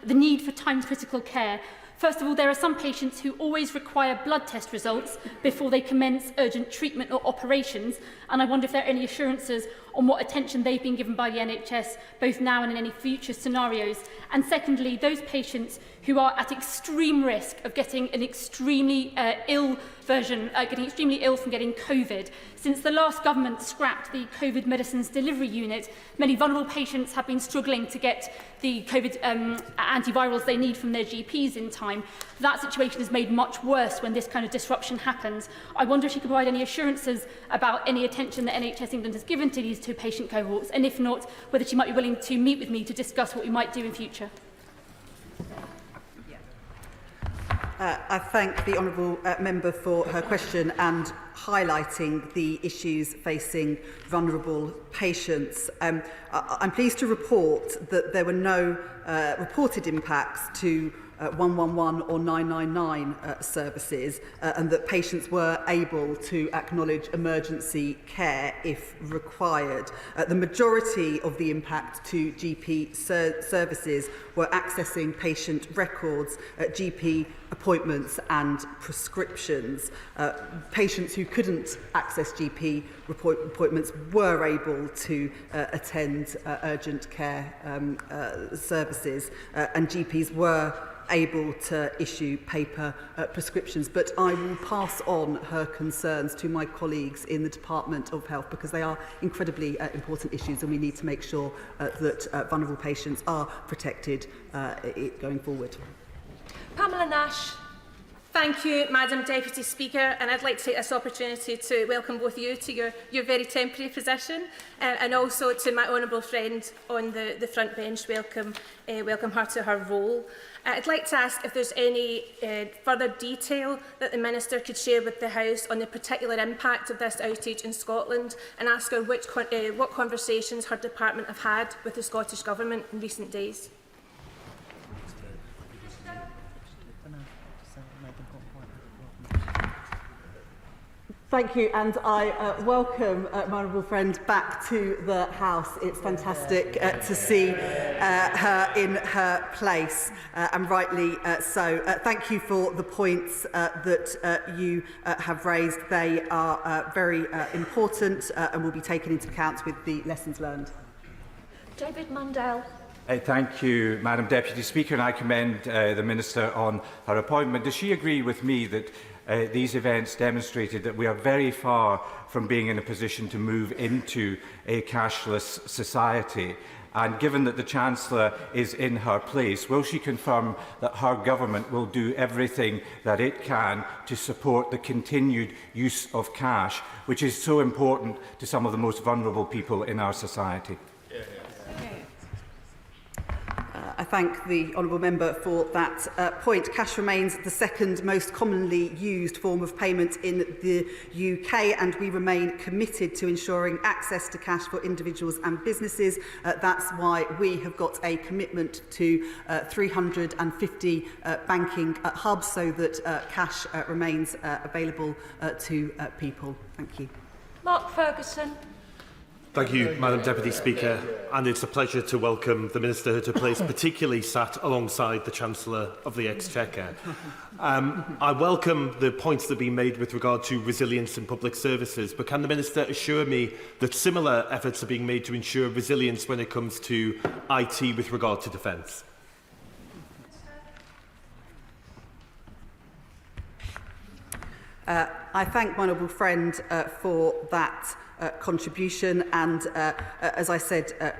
the need for time-critical care. First of all, there are some patients who always require blood test results before they commence urgent treatment or operations, and I wonder if there are any assurances on what attention they've been given by the NHS, both now and in any future scenarios. And secondly, those patients who are at extreme risk of getting an extremely ill from getting COVID. Since the last government scrapped the COVID medicines delivery unit, many vulnerable patients have been struggling to get the COVID antivirals they need from their GPs in time. That situation is made much worse when this kind of disruption happens. I wonder if you could provide any assurances about any attention that NHS England has given to these two patient cohorts, and if not, whether she might be willing to meet with me to discuss what we might do in future. I thank the honourable member for her question and highlighting the issues facing vulnerable patients. I'm pleased to report that there were no reported impacts to 111 or 999 services, and that patients were able to acknowledge emergency care if required. The majority of the impact to GP services were accessing patient records, GP appointments and prescriptions. Patients who couldn't access GP appointments were able to attend urgent care services, and GPs were able to issue paper prescriptions. But I will pass on her concerns to my colleagues in the Department of Health, because they are incredibly important issues, and we need to make sure that vulnerable patients are protected going forward. Pamela Nash. Thank you, Madam Deputy Speaker, and I'd like to take this opportunity to welcome both you to your very temporary position, and also to my honourable friend on the front bench, welcome her to her role. I'd like to ask if there's any further detail that the Minister could share with the House on the particular impact of this outage in Scotland, and ask her what conversations her department have had with the Scottish Government in recent days. Thank you, and I welcome my honourable friend back to the House. It's fantastic to see her in her place, and rightly so. Thank you for the points that you have raised. They are very important and will be taken into account with the lessons learned. David Mundell. Thank you, Madam Deputy Speaker, and I commend the Minister on her appointment. Does she agree with me that these events demonstrated that we are very far from being in a position to move into a cashless society? And given that the Chancellor is in her place, will she confirm that her government will do everything that it can to support the continued use of cash, which is so important to some of the most vulnerable people in our society? I thank the honourable member for that point. Cash remains the second most commonly used form of payment in the UK, and we remain committed to ensuring access to cash for individuals and businesses. That's why we have got a commitment to 350 banking hubs, so that cash remains available to people. Thank you. Mark Ferguson. Thank you, Madam Deputy Speaker, and it's a pleasure to welcome the Minister to place, particularly sat alongside the Chancellor of the Exchequer. I welcome the points that have been made with regard to resilience in public services, but can the Minister assure me that similar efforts are being made to ensure resilience when it comes to IT with regard to defence? I thank my honourable friend for that contribution, and as I said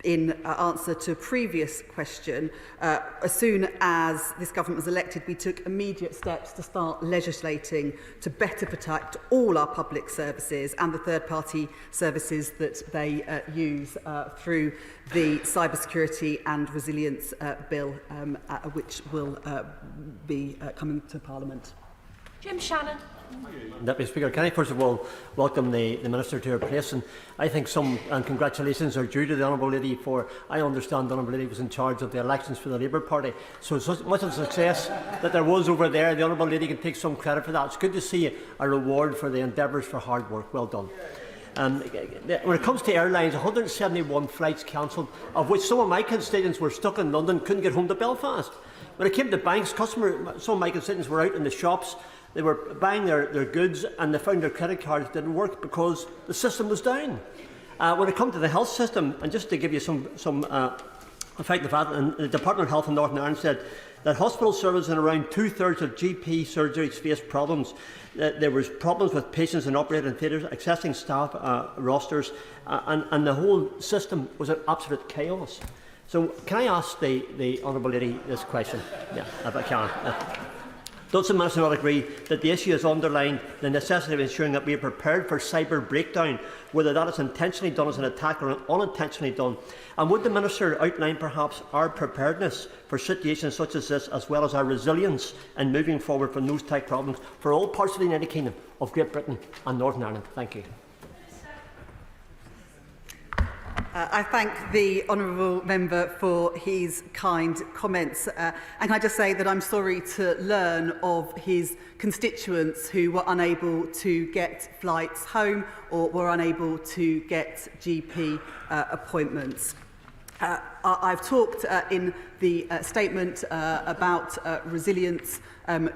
in answer to a previous question, as soon as this government was elected, we took immediate steps to start legislating to better protect all our public services and the third-party services that they use through the Cybersecurity and Resilience Bill, which will be coming to Parliament. Jim Shannon. Deputy Speaker, can I first of all welcome the Minister to her place, and I think and congratulations are due to the Honourable Lady, for I understand the Honourable Lady was in charge of the elections for the Labour Party, so much of the success that there was over there, the Honourable Lady can take some credit for that. It's good to see a reward for the endeavours for hard work. Well done. When it comes to airlines, 171 flights cancelled, of which some of my constituents were stuck in London, couldn't get home to Belfast. When it came to banks, some of my constituents were out in the shops. They were buying their goods, and they found their credit cards didn't work because the system was down. When it comes to the health system, and just to give you some effective fact, and the Department of Health in Northern Ireland said that hospital services and around 2/3 of GP surgeries faced problems. There was problems with patients in operating theatres, accessing staff rosters, and the whole system was an absolute chaos. So can I ask the Honourable Lady this question? Yeah, if I can. Does the Minister not agree that the issue has underlined the necessity of ensuring that we are prepared for cyber breakdown, whether that is intentionally done as an attack or unintentionally done? And would the Minister outline perhaps our preparedness for situations such as this, as well as our resilience in moving forward from those type problems for all parts of the United Kingdom, of Great Britain and Northern Ireland? Thank you. I thank the honourable member for his kind comments, and can I just say that I'm sorry to learn of his constituents who were unable to get flights home or were unable to get GP appointments. I've talked in the statement about resilience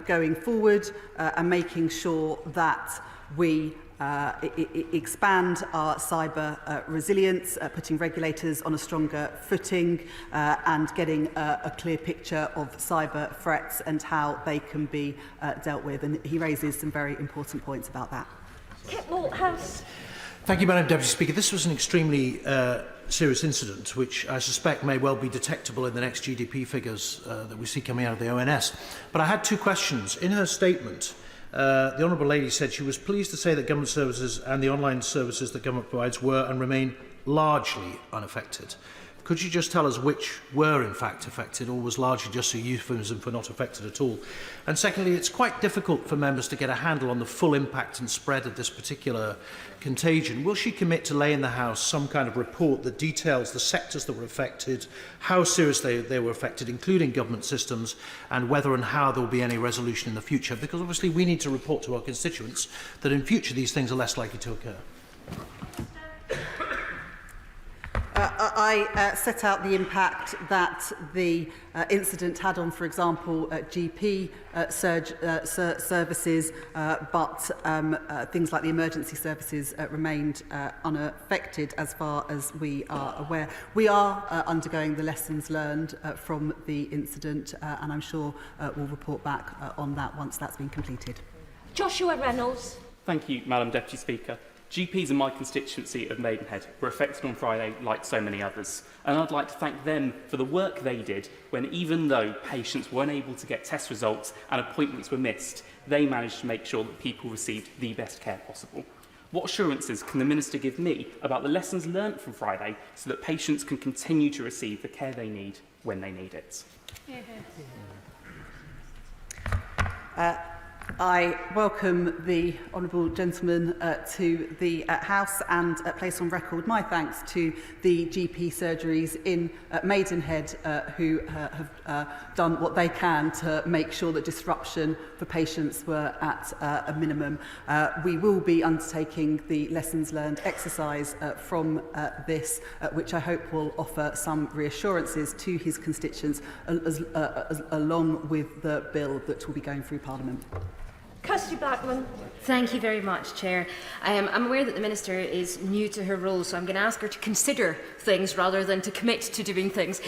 going forward and making sure that we expand our cyber resilience, putting regulators on a stronger footing and getting a clear picture of cyber threats and how they can be dealt with. And he raises some very important points about that. Kit Malthouse. Thank you, Madam Deputy Speaker. This was an extremely serious incident, which I suspect may well be detectable in the next GDP figures that we see coming out of the ONS. But I had two questions. In her statement, the Honourable Lady said she was pleased to say that government services and the online services that government provides were and remain largely unaffected. Could you just tell us which were in fact affected, or was largely just a euphemism for not affected at all? And secondly, it's quite difficult for members to get a handle on the full impact and spread of this particular contagion. Will she commit to lay in the House some kind of report that details the sectors that were affected, how seriously they were affected, including government systems, and whether and how there will be any resolution in the future? Because obviously we need to report to our constituents that in future these things are less likely to occur. I set out the impact that the incident had on, for example, GP services, but things like the emergency services remained unaffected as far as we are aware. We are undergoing the lessons learned from the incident, and I'm sure we'll report back on that once that's been completed. Joshua Reynolds. Thank you, Madam Deputy Speaker. GPs in my constituency of Maidenhead were affected on Friday like so many others, and I'd like to thank them for the work they did when, even though patients weren't able to get test results and appointments were missed, they managed to make sure that people received the best care possible. What assurances can the Minister give me about the lessons learnt from Friday so that patients can continue to receive the care they need when they need it? I welcome the Honourable Gentleman to the House and place on record my thanks to the GP surgeries in Maidenhead who have done what they can to make sure that disruption for patients were at a minimum. We will be undertaking the lessons learned exercise from this, which I hope will offer some reassurances to his constituents along with the bill that will be going through Parliament. Kirsty Blackman. Thank you very much, Chair. I'm aware that the Minister is new to her role, so I'm going to ask her to consider things rather than to commit to doing things.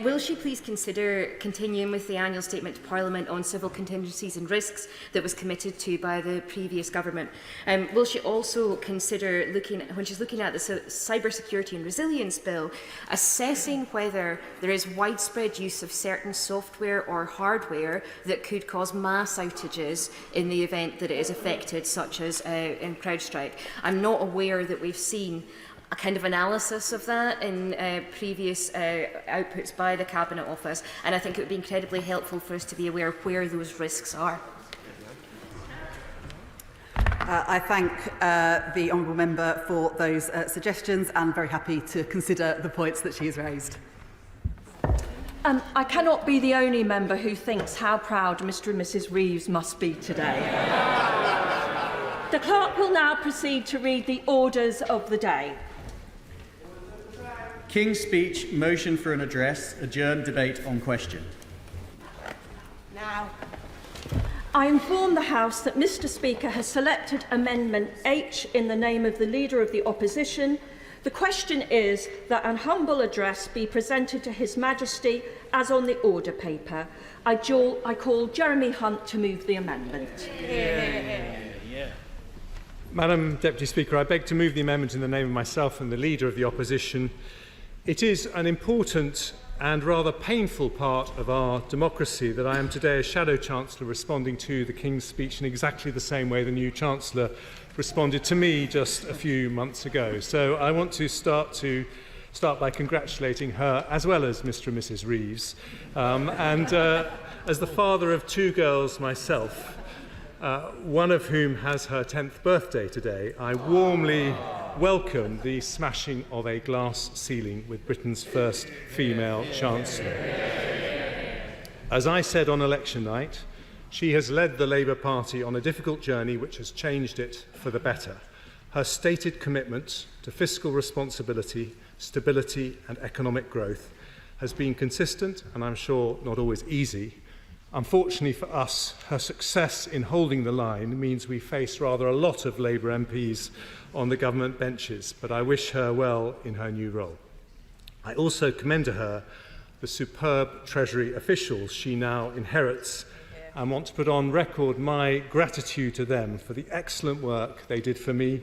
Will she please consider continuing with the annual statement to Parliament on civil contingencies and risks that was committed to by the previous government? Will she also consider, when she's looking at the Cyber Security and Resilience Bill, assessing whether there is widespread use of certain software or hardware that could cause mass outages in the event that it is affected, such as in CrowdStrike? I'm not aware that we've seen a kind of analysis of that in previous outputs by the Cabinet Office, and I think it would be incredibly helpful for us to be aware of where those risks are. I thank the Honourable Member for those suggestions and very happy to consider the points that she has raised. I cannot be the only member who thinks how proud Mr and Mrs Reeves must be today. The clerk will now proceed to read the orders of the day. King's Speech, motion for an address, adjourn debate on question. Now, I inform the House that Mr Speaker has selected Amendment H in the name of the Leader of the Opposition. The question is that an humble address be presented to His Majesty as on the order paper. I call Jeremy Hunt to move the amendment. Madam Deputy Speaker, I beg to move the amendment in the name of myself and the Leader of the Opposition. It is an important and rather painful part of our democracy that I am today as Shadow Chancellor responding to the King's Speech in exactly the same way the new Chancellor responded to me just a few months ago. So I want to start by congratulating her, as well as Mr and Mrs Reeves. As the father of two girls myself, one of whom has her 10th birthday today, I warmly welcome the smashing of a glass ceiling with Britain's first female Chancellor. As I said on election night, she has led the Labour Party on a difficult journey which has changed it for the better. Her stated commitment to fiscal responsibility, stability and economic growth has been consistent and I'm sure not always easy. Unfortunately for us, her success in holding the line means we face rather a lot of Labour MPs on the government benches, but I wish her well in her new role. I also commend to her the superb Treasury officials she now inherits and want to put on record my gratitude to them for the excellent work they did for me,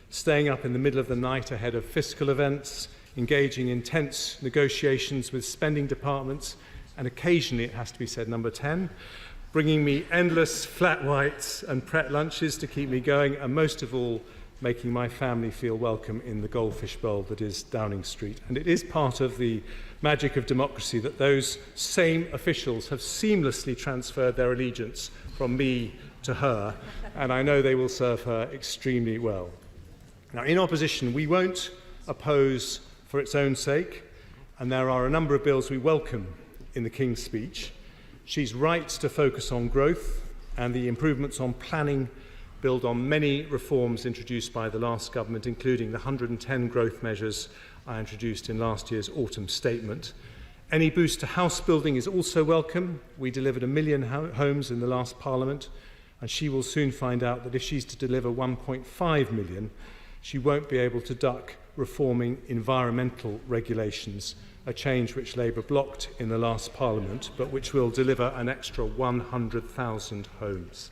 staying up in the middle of the night ahead of fiscal events, engaging in tense negotiations with spending departments, and occasionally, it has to be said, number 10, bringing me endless flat whites and Pret lunches to keep me going, and most of all, making my family feel welcome in the goldfish bowl that is Downing Street. And it is part of the magic of democracy that those same officials have seamlessly transferred their allegiance from me to her, and I know they will serve her extremely well. Now, in opposition, we won't oppose for its own sake, and there are a number of bills we welcome in the King's speech. She's right to focus on growth, and the improvements on planning build on many reforms introduced by the last government, including the 110 growth measures I introduced in last year's autumn statement. Any boost to house building is also welcome. We delivered 1 million homes in the last Parliament, and she will soon find out that if she's to deliver 1.5 million, she won't be able to duck reforming environmental regulations, a change which Labour blocked in the last Parliament, but which will deliver an extra 100,000 homes.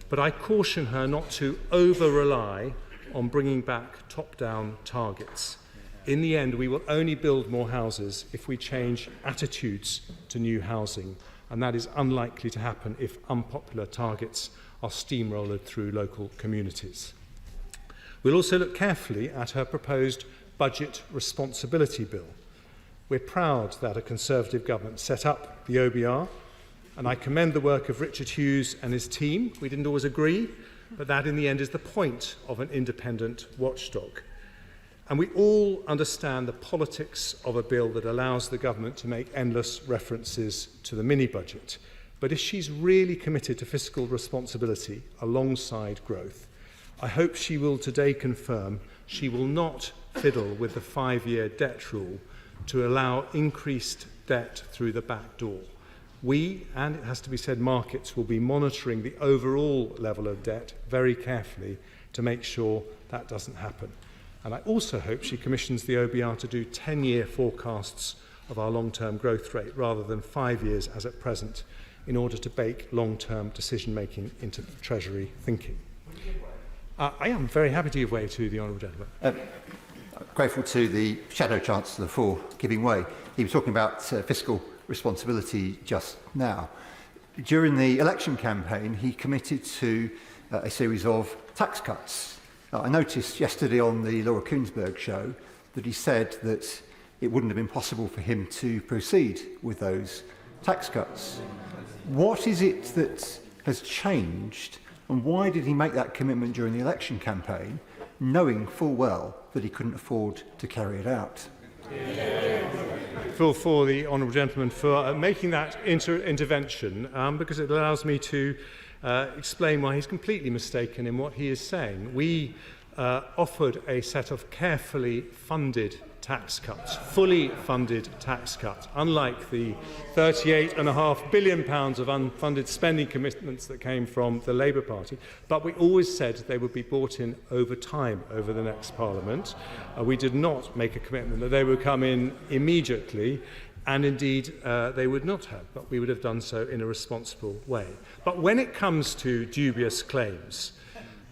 But I caution her not to over-rely on bringing back top-down targets. In the end, we will only build more houses if we change attitudes to new housing, and that is unlikely to happen if unpopular targets are steamrolled through local communities. We'll also look carefully at her proposed budget responsibility bill. We're proud that a Conservative government set up the OBR, and I commend the work of Richard Hughes and his team. We didn't always agree, but that in the end is the point of an independent watchdog. And we all understand the politics of a bill that allows the government to make endless references to the mini-budget. But if she's really committed to fiscal responsibility alongside growth, I hope she will today confirm she will not fiddle with the 5-year debt rule to allow increased debt through the back door. We, and it has to be said, markets will be monitoring the overall level of debt very carefully to make sure that doesn't happen. And I also hope she commissions the OBR to do 10-year forecasts of our long-term growth rate rather than 5 years as at present, in order to bake long-term decision-making into the Treasury thinking. I am very happy to give way to the Honourable Gentleman. Grateful to the Shadow Chancellor for giving way. He was talking about fiscal responsibility just now. During the election campaign, he committed to a series of tax cuts. I noticed yesterday on the Laura Kuenssberg show that he said that it wouldn't have been possible for him to proceed with those tax cuts. What is it that has changed, and why did he make that commitment during the election campaign, knowing full well that he couldn't afford to carry it out? For the Honourable Gentleman for making that intervention, because it allows me to explain why he's completely mistaken in what he is saying. We offered a set of carefully funded tax cuts, fully funded tax cuts, unlike the £38.5 billion of unfunded spending commitments that came from the Labour Party. But we always said they would be brought in over time over the next Parliament. We did not make a commitment that they would come in immediately, and indeed they would not have, but we would have done so in a responsible way. But when it comes to dubious claims,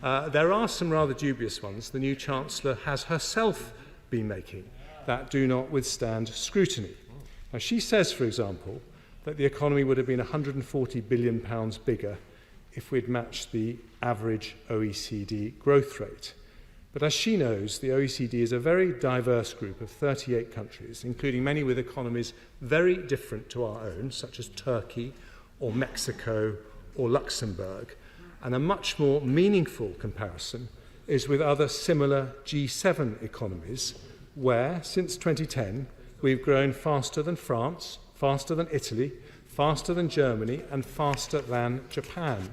there are some rather dubious ones the new Chancellor has herself been making that do not withstand scrutiny. Now, she says, for example, that the economy would have been £140 billion bigger if we'd matched the average OECD growth rate. But as she knows, the OECD is a very diverse group of 38 countries, including many with economies very different to our own, such as Turkey or Mexico or Luxembourg. And a much more meaningful comparison is with other similar G7 economies, where, since 2010, we've grown faster than France, faster than Italy, faster than Germany, and faster than Japan.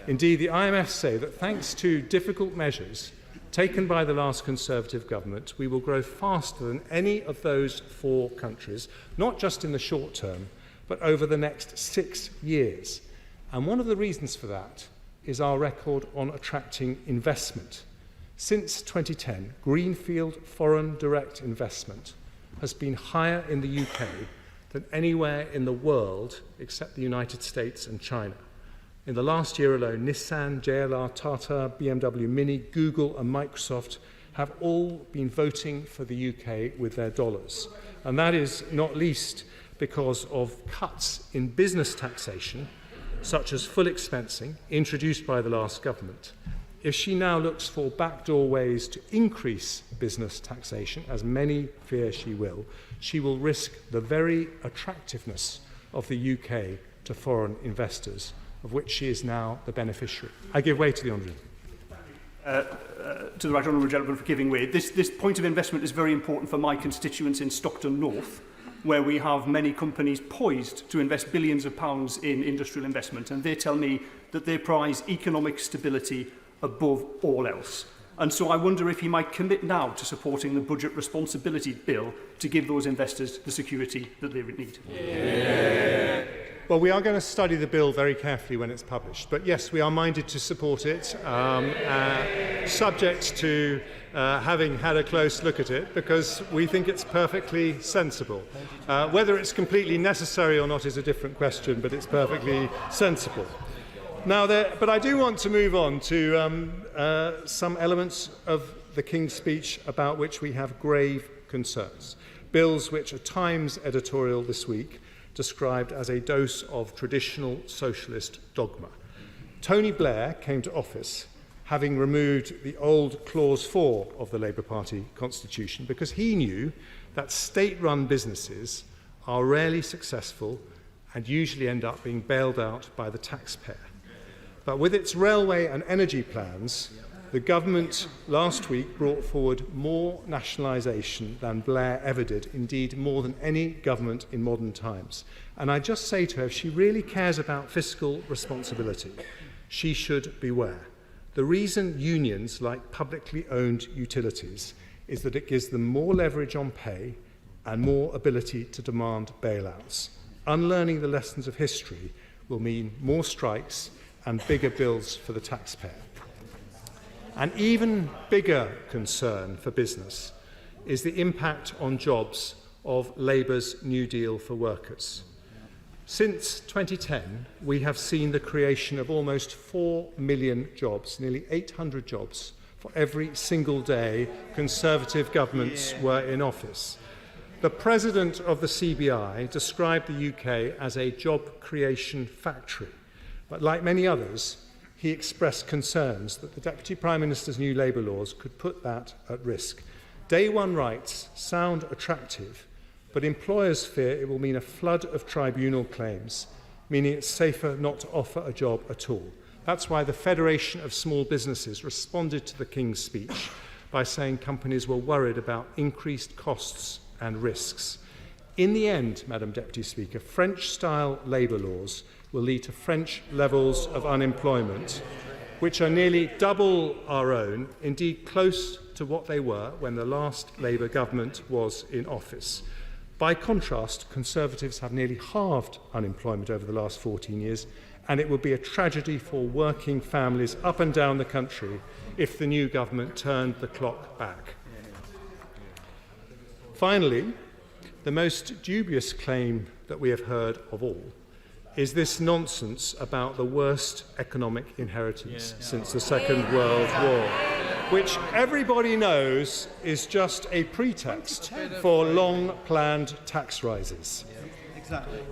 Indeed, the IMF say that thanks to difficult measures taken by the last Conservative government, we will grow faster than any of those 4 countries, not just in the short term, but over the next 6 years. And one of the reasons for that is our record on attracting investment. Since 2010, greenfield foreign direct investment has been higher in the UK than anywhere in the world except the United States and China. In the last year alone, Nissan, JLR, Tata, BMW Mini, Google and Microsoft have all been voting for the UK with their dollars. And that is not least because of cuts in business taxation, such as full expensing, introduced by the last government. If she now looks for backdoor ways to increase business taxation, as many fear she will risk the very attractiveness of the UK to foreign investors, of which she is now the beneficiary. I give way to the Honourable. To the right honourable gentleman for giving way. This point of investment is very important for my constituents in Stockton North, where we have many companies poised to invest billions of pounds in industrial investment, and they tell me that they prize economic stability above all else. And so I wonder if he might commit now to supporting the Budget Responsibility Bill to give those investors the security that they would need. Yeah. Well, we are going to study the bill very carefully when it's published. But yes, we are minded to support it, subject to having had a close look at it, because we think it's perfectly sensible. Whether it's completely necessary or not is a different question, but it's perfectly sensible. Now, but I do want to move on to some elements of the King's speech about which we have grave concerns. Bills which a Times editorial this week described as a dose of traditional socialist dogma. Tony Blair came to office having removed the old Clause 4 of the Labour Party constitution because he knew that state-run businesses are rarely successful and usually end up being bailed out by the taxpayer. But with its railway and energy plans, the government last week brought forward more nationalisation than Blair ever did, indeed more than any government in modern times. And I just say to her, if she really cares about fiscal responsibility, she should beware. The reason unions like publicly owned utilities is that it gives them more leverage on pay and more ability to demand bailouts. Unlearning the lessons of history will mean more strikes and bigger bills for the taxpayer. An even bigger concern for business is the impact on jobs of Labour's New Deal for workers. Since 2010, we have seen the creation of almost 4 million jobs, nearly 800 jobs, for every single day Conservative governments were in office. The President of the CBI described the UK as a job creation factory, but like many others, he expressed concerns that the Deputy Prime Minister's new Labour laws could put that at risk. Day one rights sound attractive, but employers fear it will mean a flood of tribunal claims, meaning it's safer not to offer a job at all. That's why the Federation of Small Businesses responded to the King's speech by saying companies were worried about increased costs and risks. In the end, Madam Deputy Speaker, French-style labour laws will lead to French levels of unemployment, which are nearly double our own, indeed close to what they were when the last Labour government was in office. By contrast, Conservatives have nearly halved unemployment over the last 14 years, and it would be a tragedy for working families up and down the country if the new government turned the clock back. Finally, the most dubious claim that we have heard of all is this nonsense about the worst economic inheritance since the Second World War, which everybody knows is just a pretext for long-planned tax rises.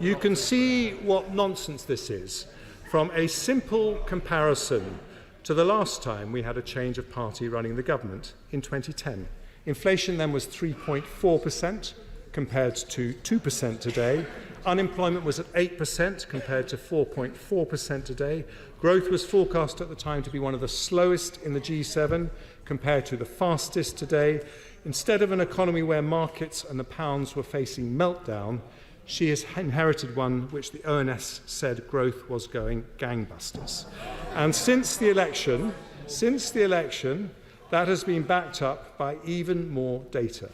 You can see what nonsense this is from a simple comparison to the last time we had a change of party running the government in 2010. Inflation then was 3.4% compared to 2% today. Unemployment was at 8% compared to 4.4% today. Growth was forecast at the time to be one of the slowest in the G7 compared to the fastest today. Instead of an economy where markets and the pounds were facing meltdown, she has inherited one which the ONS said growth was going gangbusters. And since the election, that has been backed up by even more data.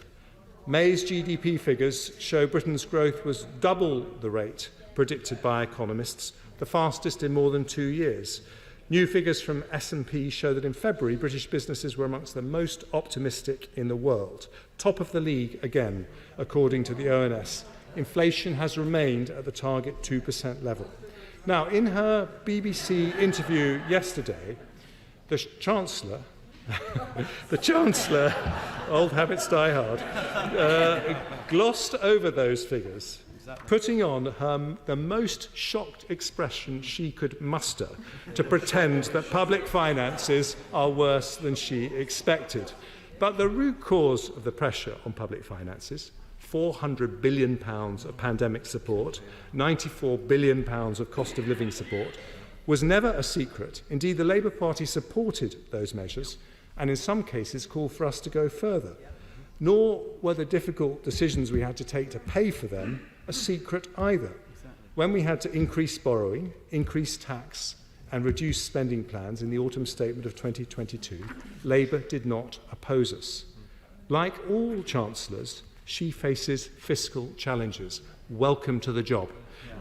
May's GDP figures show Britain's growth was double the rate predicted by economists, the fastest in more than 2 years. New figures from S&P show that in February, British businesses were amongst the most optimistic in the world. Top of the league again, according to the ONS. Inflation has remained at the target 2% level. Now, in her BBC interview yesterday, the Chancellor, old habits die hard, glossed over those figures, putting on the most shocked expression she could muster to pretend that public finances are worse than she expected. But the root cause of the pressure on public finances, £400 billion of pandemic support, £94 billion of cost of living support, was never a secret. Indeed, the Labour Party supported those measures and in some cases called for us to go further. Nor were the difficult decisions we had to take to pay for them a secret either. When we had to increase borrowing, increase tax and reduce spending plans in the autumn statement of 2022, Labour did not oppose us. Like all chancellors, she faces fiscal challenges. Welcome to the job.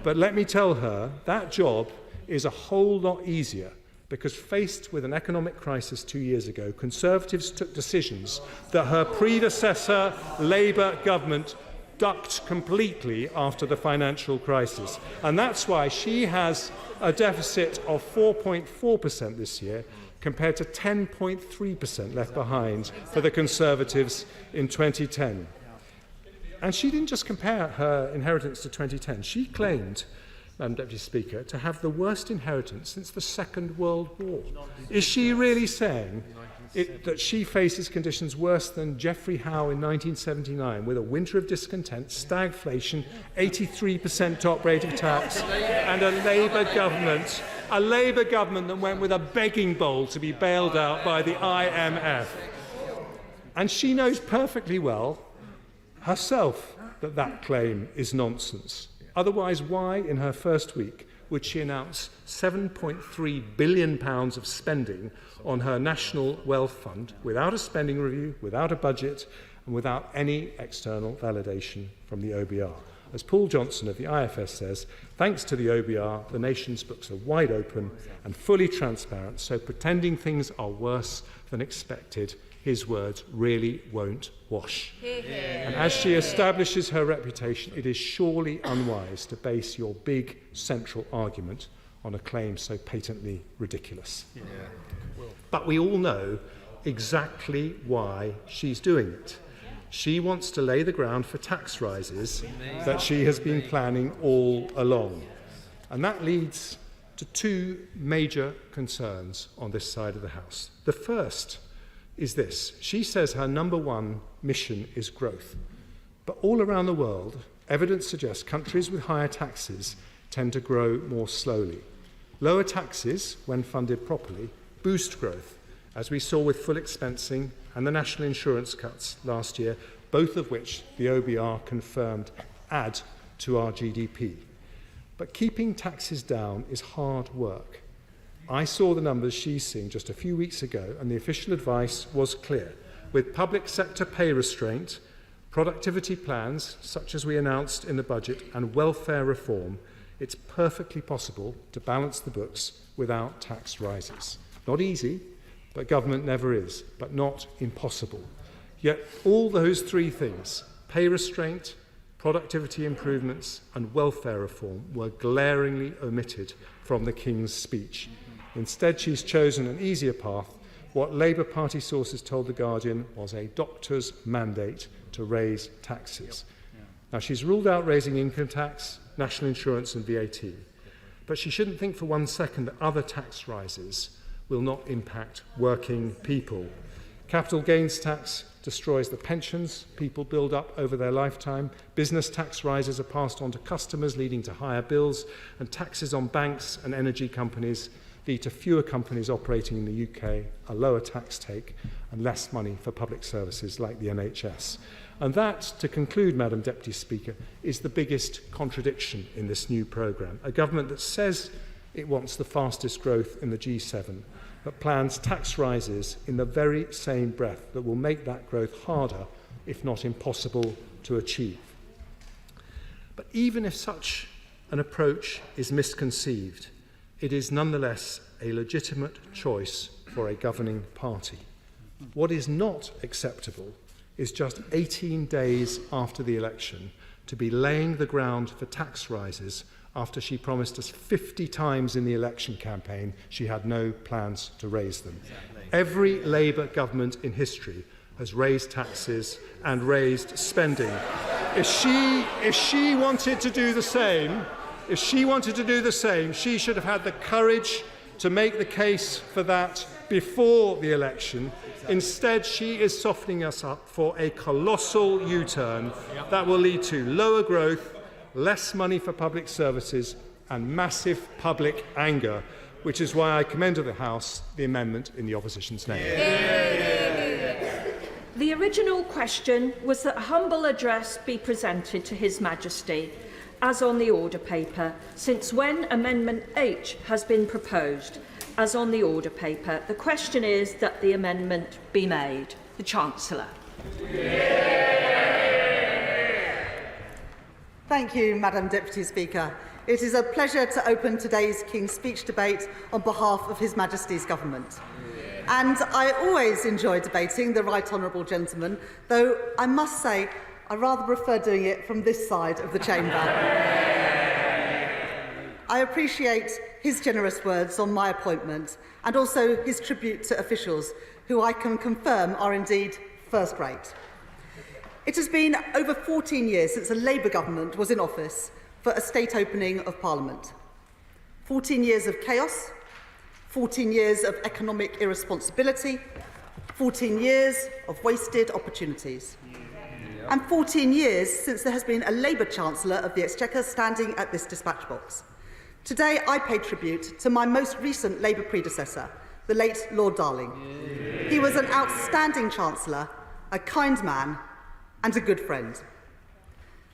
But let me tell her, that job is a whole lot easier because faced with an economic crisis 2 years ago, Conservatives took decisions that her predecessor Labour government ducked completely after the financial crisis. And that's why she has a deficit of 4.4% this year compared to 10.3% left behind for the Conservatives in 2010. And she didn't just compare her inheritance to 2010. She claimed, Madam Deputy Speaker, to have the worst inheritance since the Second World War. Is she really saying that she faces conditions worse than Geoffrey Howe in 1979 with a winter of discontent, stagflation, 83% top rate of tax and a Labour government that went with a begging bowl to be bailed out by the IMF? And she knows perfectly well herself that that claim is nonsense. Otherwise, why, in her first week, would she announce £7.3 billion of spending on her National Wealth Fund without a spending review, without a budget, and without any external validation from the OBR? As Paul Johnson of the IFS says, thanks to the OBR, the nation's books are wide open and fully transparent, so pretending things are worse than expected, his words, really won't wash. And as she establishes her reputation, it is surely unwise to base your big central argument on a claim so patently ridiculous. But we all know exactly why she's doing it. She wants to lay the ground for tax rises that she has been planning all along. And that leads to two major concerns on this side of the House. The first is this. She says her number one mission is growth. But all around the world, evidence suggests countries with higher taxes tend to grow more slowly. Lower taxes, when funded properly, boost growth, as we saw with full expensing and the national insurance cuts last year, both of which the OBR confirmed add to our GDP. But keeping taxes down is hard work. I saw the numbers she's seeing just a few weeks ago, and the official advice was clear. With public sector pay restraint, productivity plans, such as we announced in the budget, and welfare reform, it's perfectly possible to balance the books without tax rises. Not easy, but government never is, but not impossible. Yet all those three things, pay restraint, productivity improvements, and welfare reform, were glaringly omitted from the King's speech. Instead, she's chosen an easier path. What Labour Party sources told The Guardian was a doctor's mandate to raise taxes. Now, she's ruled out raising income tax, national insurance and VAT. But she shouldn't think for 1 second that other tax rises will not impact working people. Capital gains tax destroys the pensions people build up over their lifetime. Business tax rises are passed on to customers, leading to higher bills, and taxes on banks and energy companies lead to fewer companies operating in the UK, a lower tax take, and less money for public services like the NHS. And that, to conclude, Madam Deputy Speaker, is the biggest contradiction in this new programme. A government that says it wants the fastest growth in the G7, but plans tax rises in the very same breath that will make that growth harder, if not impossible, to achieve. But even if such an approach is misconceived. It is nonetheless a legitimate choice for a governing party. What is not acceptable is just 18 days after the election to be laying the ground for tax rises after she promised us 50 times in the election campaign she had no plans to raise them. Every Labour government in history has raised taxes and raised spending. If she wanted to do the same, she should have had the courage to make the case for that before the election. Instead, she is softening us up for a colossal U-turn that will lead to lower growth, less money for public services and massive public anger, which is why I commend to the House the amendment in the Opposition's name. The original question was that a humble address be presented to His Majesty, as on the order paper, since when Amendment H has been proposed, as on the order paper. The question is that the amendment be made. The Chancellor. Thank you, Madam Deputy Speaker. It is a pleasure to open today's King's Speech debate on behalf of His Majesty's Government. And I always enjoy debating the Right Honourable Gentleman, though I must say I rather prefer doing it from this side of the chamber. I appreciate his generous words on my appointment and also his tribute to officials who I can confirm are indeed first-rate. It has been over 14 years since a Labour government was in office for a state opening of Parliament. 14 years of chaos, 14 years of economic irresponsibility, 14 years of wasted opportunities. And 14 years since there has been a Labour Chancellor of the Exchequer standing at this dispatch box. Today I pay tribute to my most recent Labour predecessor, the late Lord Darling. He was an outstanding Chancellor, a kind man and a good friend.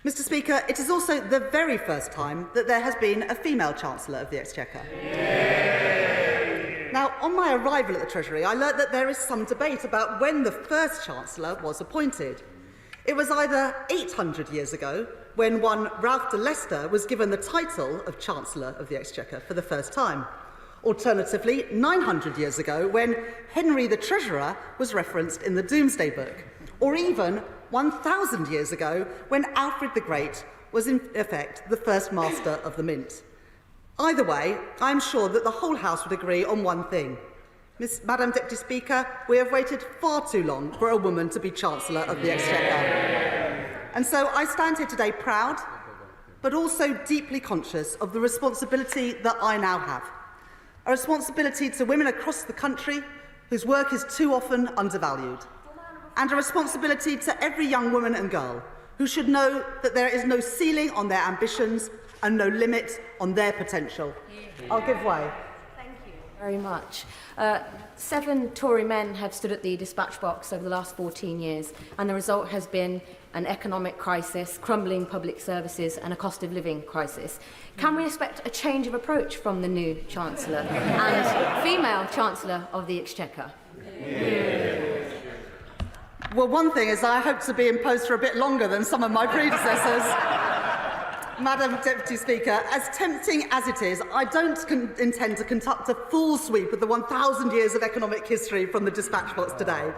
Mr Speaker, it is also the very first time that there has been a female Chancellor of the Exchequer. Now, on my arrival at the Treasury, I learnt that there is some debate about when the first Chancellor was appointed. It was either 800 years ago, when one Ralph de Leicester was given the title of Chancellor of the Exchequer for the first time. Alternatively, 900 years ago, when Henry the Treasurer was referenced in the Domesday Book. Or even 1,000 years ago, when Alfred the Great was in effect the first Master of the Mint. Either way, I am sure that the whole House would agree on one thing. Madam Deputy Speaker, we have waited far too long for a woman to be Chancellor of the Exchequer. And so I stand here today proud, but also deeply conscious of the responsibility that I now have. A responsibility to women across the country whose work is too often undervalued. And a responsibility to every young woman and girl who should know that there is no ceiling on their ambitions and no limit on their potential. I'll give way. Very much. 7 Tory men have stood at the dispatch box over the last 14 years, and the result has been an economic crisis, crumbling public services and a cost of living crisis. Can we expect a change of approach from the new Chancellor and female Chancellor of the Exchequer? Well, one thing is I hope to be in post for a bit longer than some of my predecessors. Madam Deputy Speaker, as tempting as it is, I don't intend to conduct a full sweep of the 1,000 years of economic history from the dispatch box today.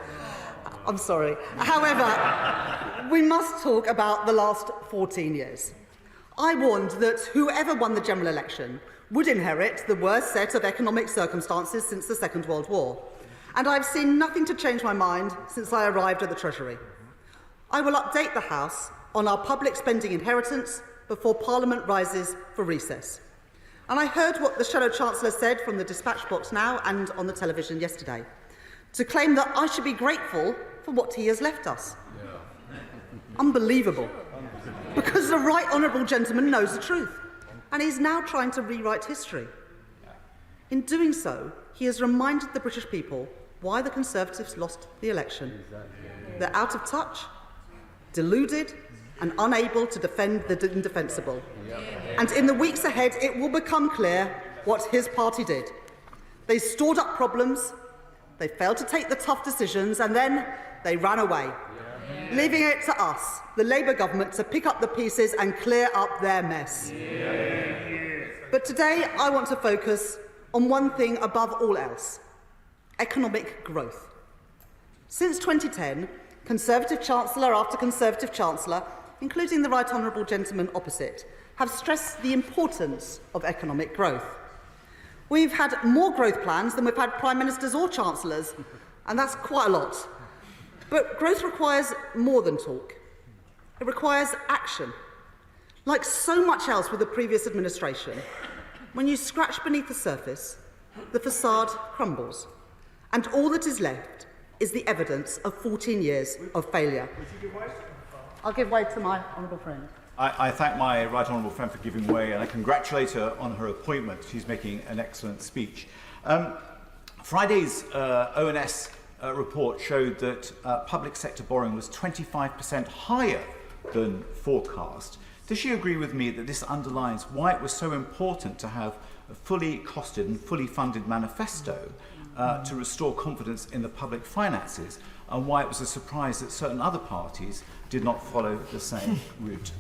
I'm sorry. However, we must talk about the last 14 years. I warned that whoever won the general election would inherit the worst set of economic circumstances since the Second World War. And I've seen nothing to change my mind since I arrived at the Treasury. I will update the House on our public spending inheritance before Parliament rises for recess. And I heard what the Shadow Chancellor said from the dispatch box now and on the television yesterday, to claim that I should be grateful for what he has left us. Unbelievable. Because the Right Honourable Gentleman knows the truth, and he's now trying to rewrite history. In doing so, he has reminded the British people why the Conservatives lost the election. They're out of touch, deluded, and unable to defend the indefensible. And in the weeks ahead, it will become clear what his party did. They stored up problems, they failed to take the tough decisions, and then they ran away. leaving it to us, the Labour government, to pick up the pieces and clear up their mess. But today I want to focus on one thing above all else: economic growth. Since 2010, Conservative Chancellor after Conservative Chancellor, including the Right Honourable gentleman opposite, have stressed the importance of economic growth. We've had more growth plans than we've had Prime Ministers or Chancellors, and that's quite a lot. But growth requires more than talk. It requires action. Like so much else with the previous administration, when you scratch beneath the surface, the facade crumbles, and all that is left is the evidence of 14 years of failure. I'll give way to my honourable friend. I thank my right honourable friend for giving way, and I congratulate her on her appointment. She's making an excellent speech. Friday's ONS report showed that public sector borrowing was 25% higher than forecast. Does she agree with me that this underlines why it was so important to have a fully costed and fully funded manifesto to restore confidence in the public finances, and why it was a surprise that certain other parties did not follow the same route?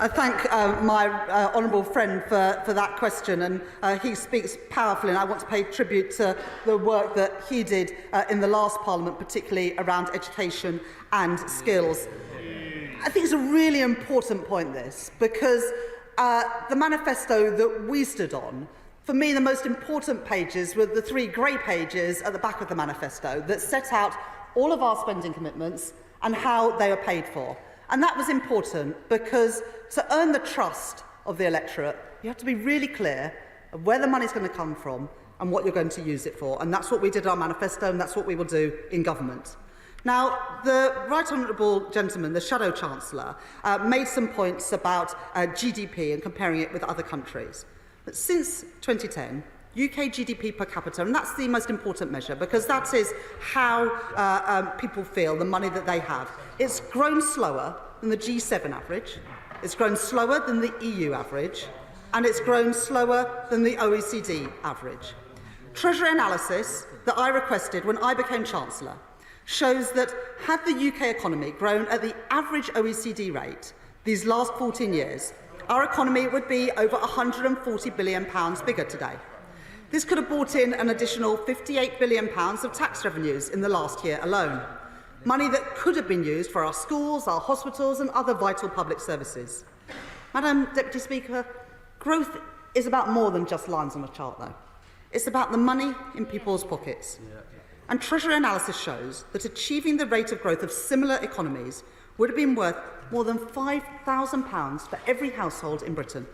I thank my honourable friend for that question, and he speaks powerfully, and I want to pay tribute to the work that he did in the last Parliament, particularly around education and skills. I think it's a really important point, this, because the manifesto that we stood on, for me, the most important pages were the 3 grey pages at the back of the manifesto that set out all of our spending commitments and how they are paid for. And that was important because to earn the trust of the electorate, you have to be really clear of where the money's going to come from and what you're going to use it for. And that's what we did in our manifesto, and that's what we will do in government. Now, the Right Honourable gentleman, the Shadow Chancellor, made some points about GDP and comparing it with other countries. But since 2010, UK GDP per capita, and that's the most important measure because that is how people feel, the money that they have. It's grown slower than the G7 average, it's grown slower than the EU average, and it's grown slower than the OECD average. Treasury analysis that I requested when I became Chancellor shows that had the UK economy grown at the average OECD rate these last 14 years, our economy would be over £140 billion bigger today. This could have brought in an additional £58 billion of tax revenues in the last year alone, money that could have been used for our schools, our hospitals and other vital public services. Madam Deputy Speaker, growth is about more than just lines on a chart, though. It's about the money in people's pockets. And Treasury analysis shows that achieving the rate of growth of similar economies would have been worth more than £5,000 for every household in Britain.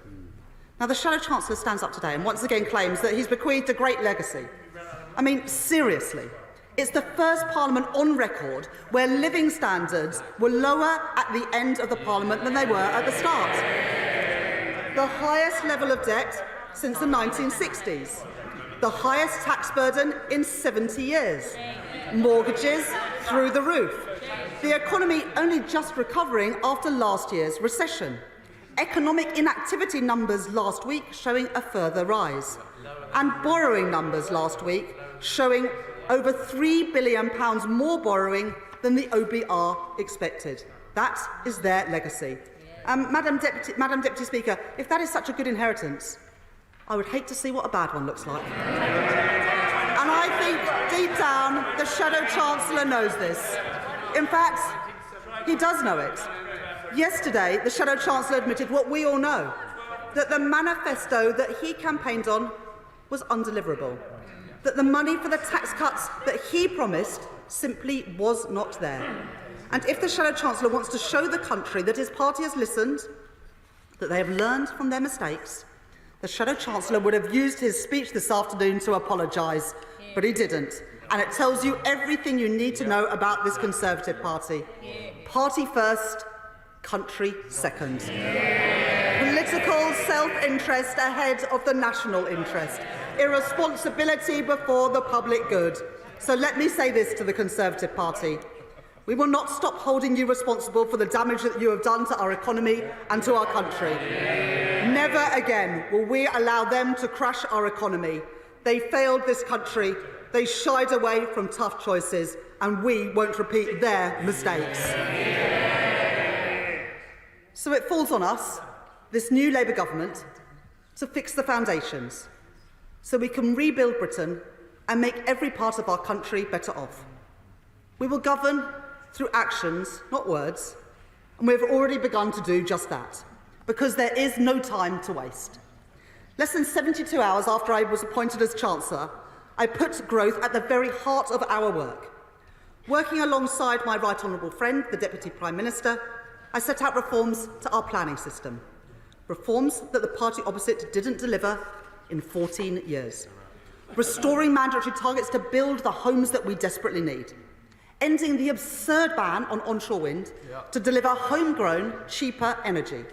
Now, the Shadow Chancellor stands up today and once again claims that he's bequeathed a great legacy. I mean, seriously, it's the first Parliament on record where living standards were lower at the end of the Parliament than they were at the start. The highest level of debt since the 1960s. The highest tax burden in 70 years. Mortgages through the roof. The economy only just recovering after last year's recession. Economic inactivity numbers last week showing a further rise. And borrowing numbers last week showing over £3 billion more borrowing than the OBR expected. That is their legacy. Madam Deputy Speaker, if that is such a good inheritance, I would hate to see what a bad one looks like. And I think deep down the Shadow Chancellor knows this. In fact, he does know it. Yesterday, the Shadow Chancellor admitted what we all know, that the manifesto that he campaigned on was undeliverable, that the money for the tax cuts that he promised simply was not there. And if the Shadow Chancellor wants to show the country that his party has listened, that they have learned from their mistakes, the Shadow Chancellor would have used his speech this afternoon to apologise, but he didn't. And it tells you everything you need to know about this Conservative Party. Party first, country second. Political self-interest ahead of the national interest. Irresponsibility before the public good. So let me say this to the Conservative Party. We will not stop holding you responsible for the damage that you have done to our economy and to our country. Never again will we allow them to crash our economy. They failed this country They shied away from tough choices, and we won't repeat their mistakes. So it falls on us, this new Labour government, to fix the foundations so we can rebuild Britain and make every part of our country better off. We will govern through actions, not words, and we have already begun to do just that, because there is no time to waste. Less than 72 hours after I was appointed as Chancellor, I put growth at the very heart of our work. Working alongside my right honourable friend, the Deputy Prime Minister, I set out reforms to our planning system. Reforms that the party opposite didn't deliver in 14 years. Restoring mandatory targets to build the homes that we desperately need. Ending the absurd ban on onshore wind to deliver homegrown, cheaper energy.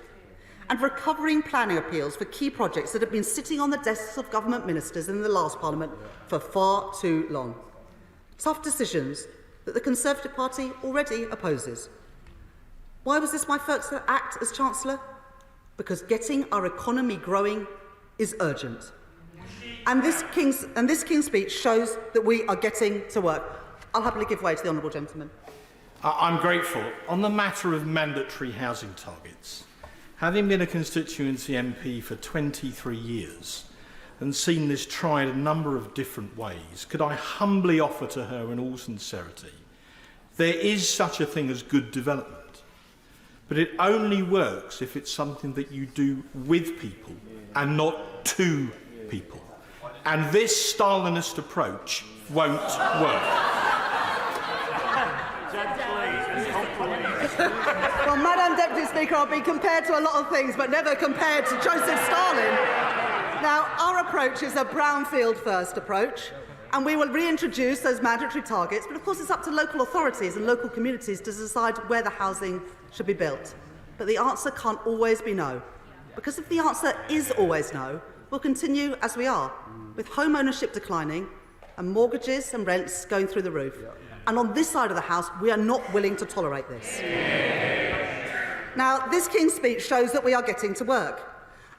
And recovering planning appeals for key projects that have been sitting on the desks of government ministers in the last Parliament for far too long. Tough decisions that the Conservative Party already opposes. Why was this my first act as Chancellor? Because getting our economy growing is urgent. And this King's speech shows that we are getting to work. I'll happily give way to the honourable gentleman. I'm grateful. On the matter of mandatory housing targets, having been a constituency MP for 23 years and seen this tried a number of different ways, could I humbly offer to her in all sincerity, there is such a thing as good development, but it only works if it's something that you do with people and not to people. And this Stalinist approach won't work. Well, Madam Deputy Speaker, I'll be compared to a lot of things, but never compared to Joseph Stalin. Now, our approach is a brownfield-first approach, and we will reintroduce those mandatory targets, but of course it's up to local authorities and local communities to decide where the housing should be built. But the answer can't always be no, because if the answer is always no, we'll continue as we are, with home ownership declining and mortgages and rents going through the roof. And on this side of the House, we are not willing to tolerate this. Now, this King's speech shows that we are getting to work.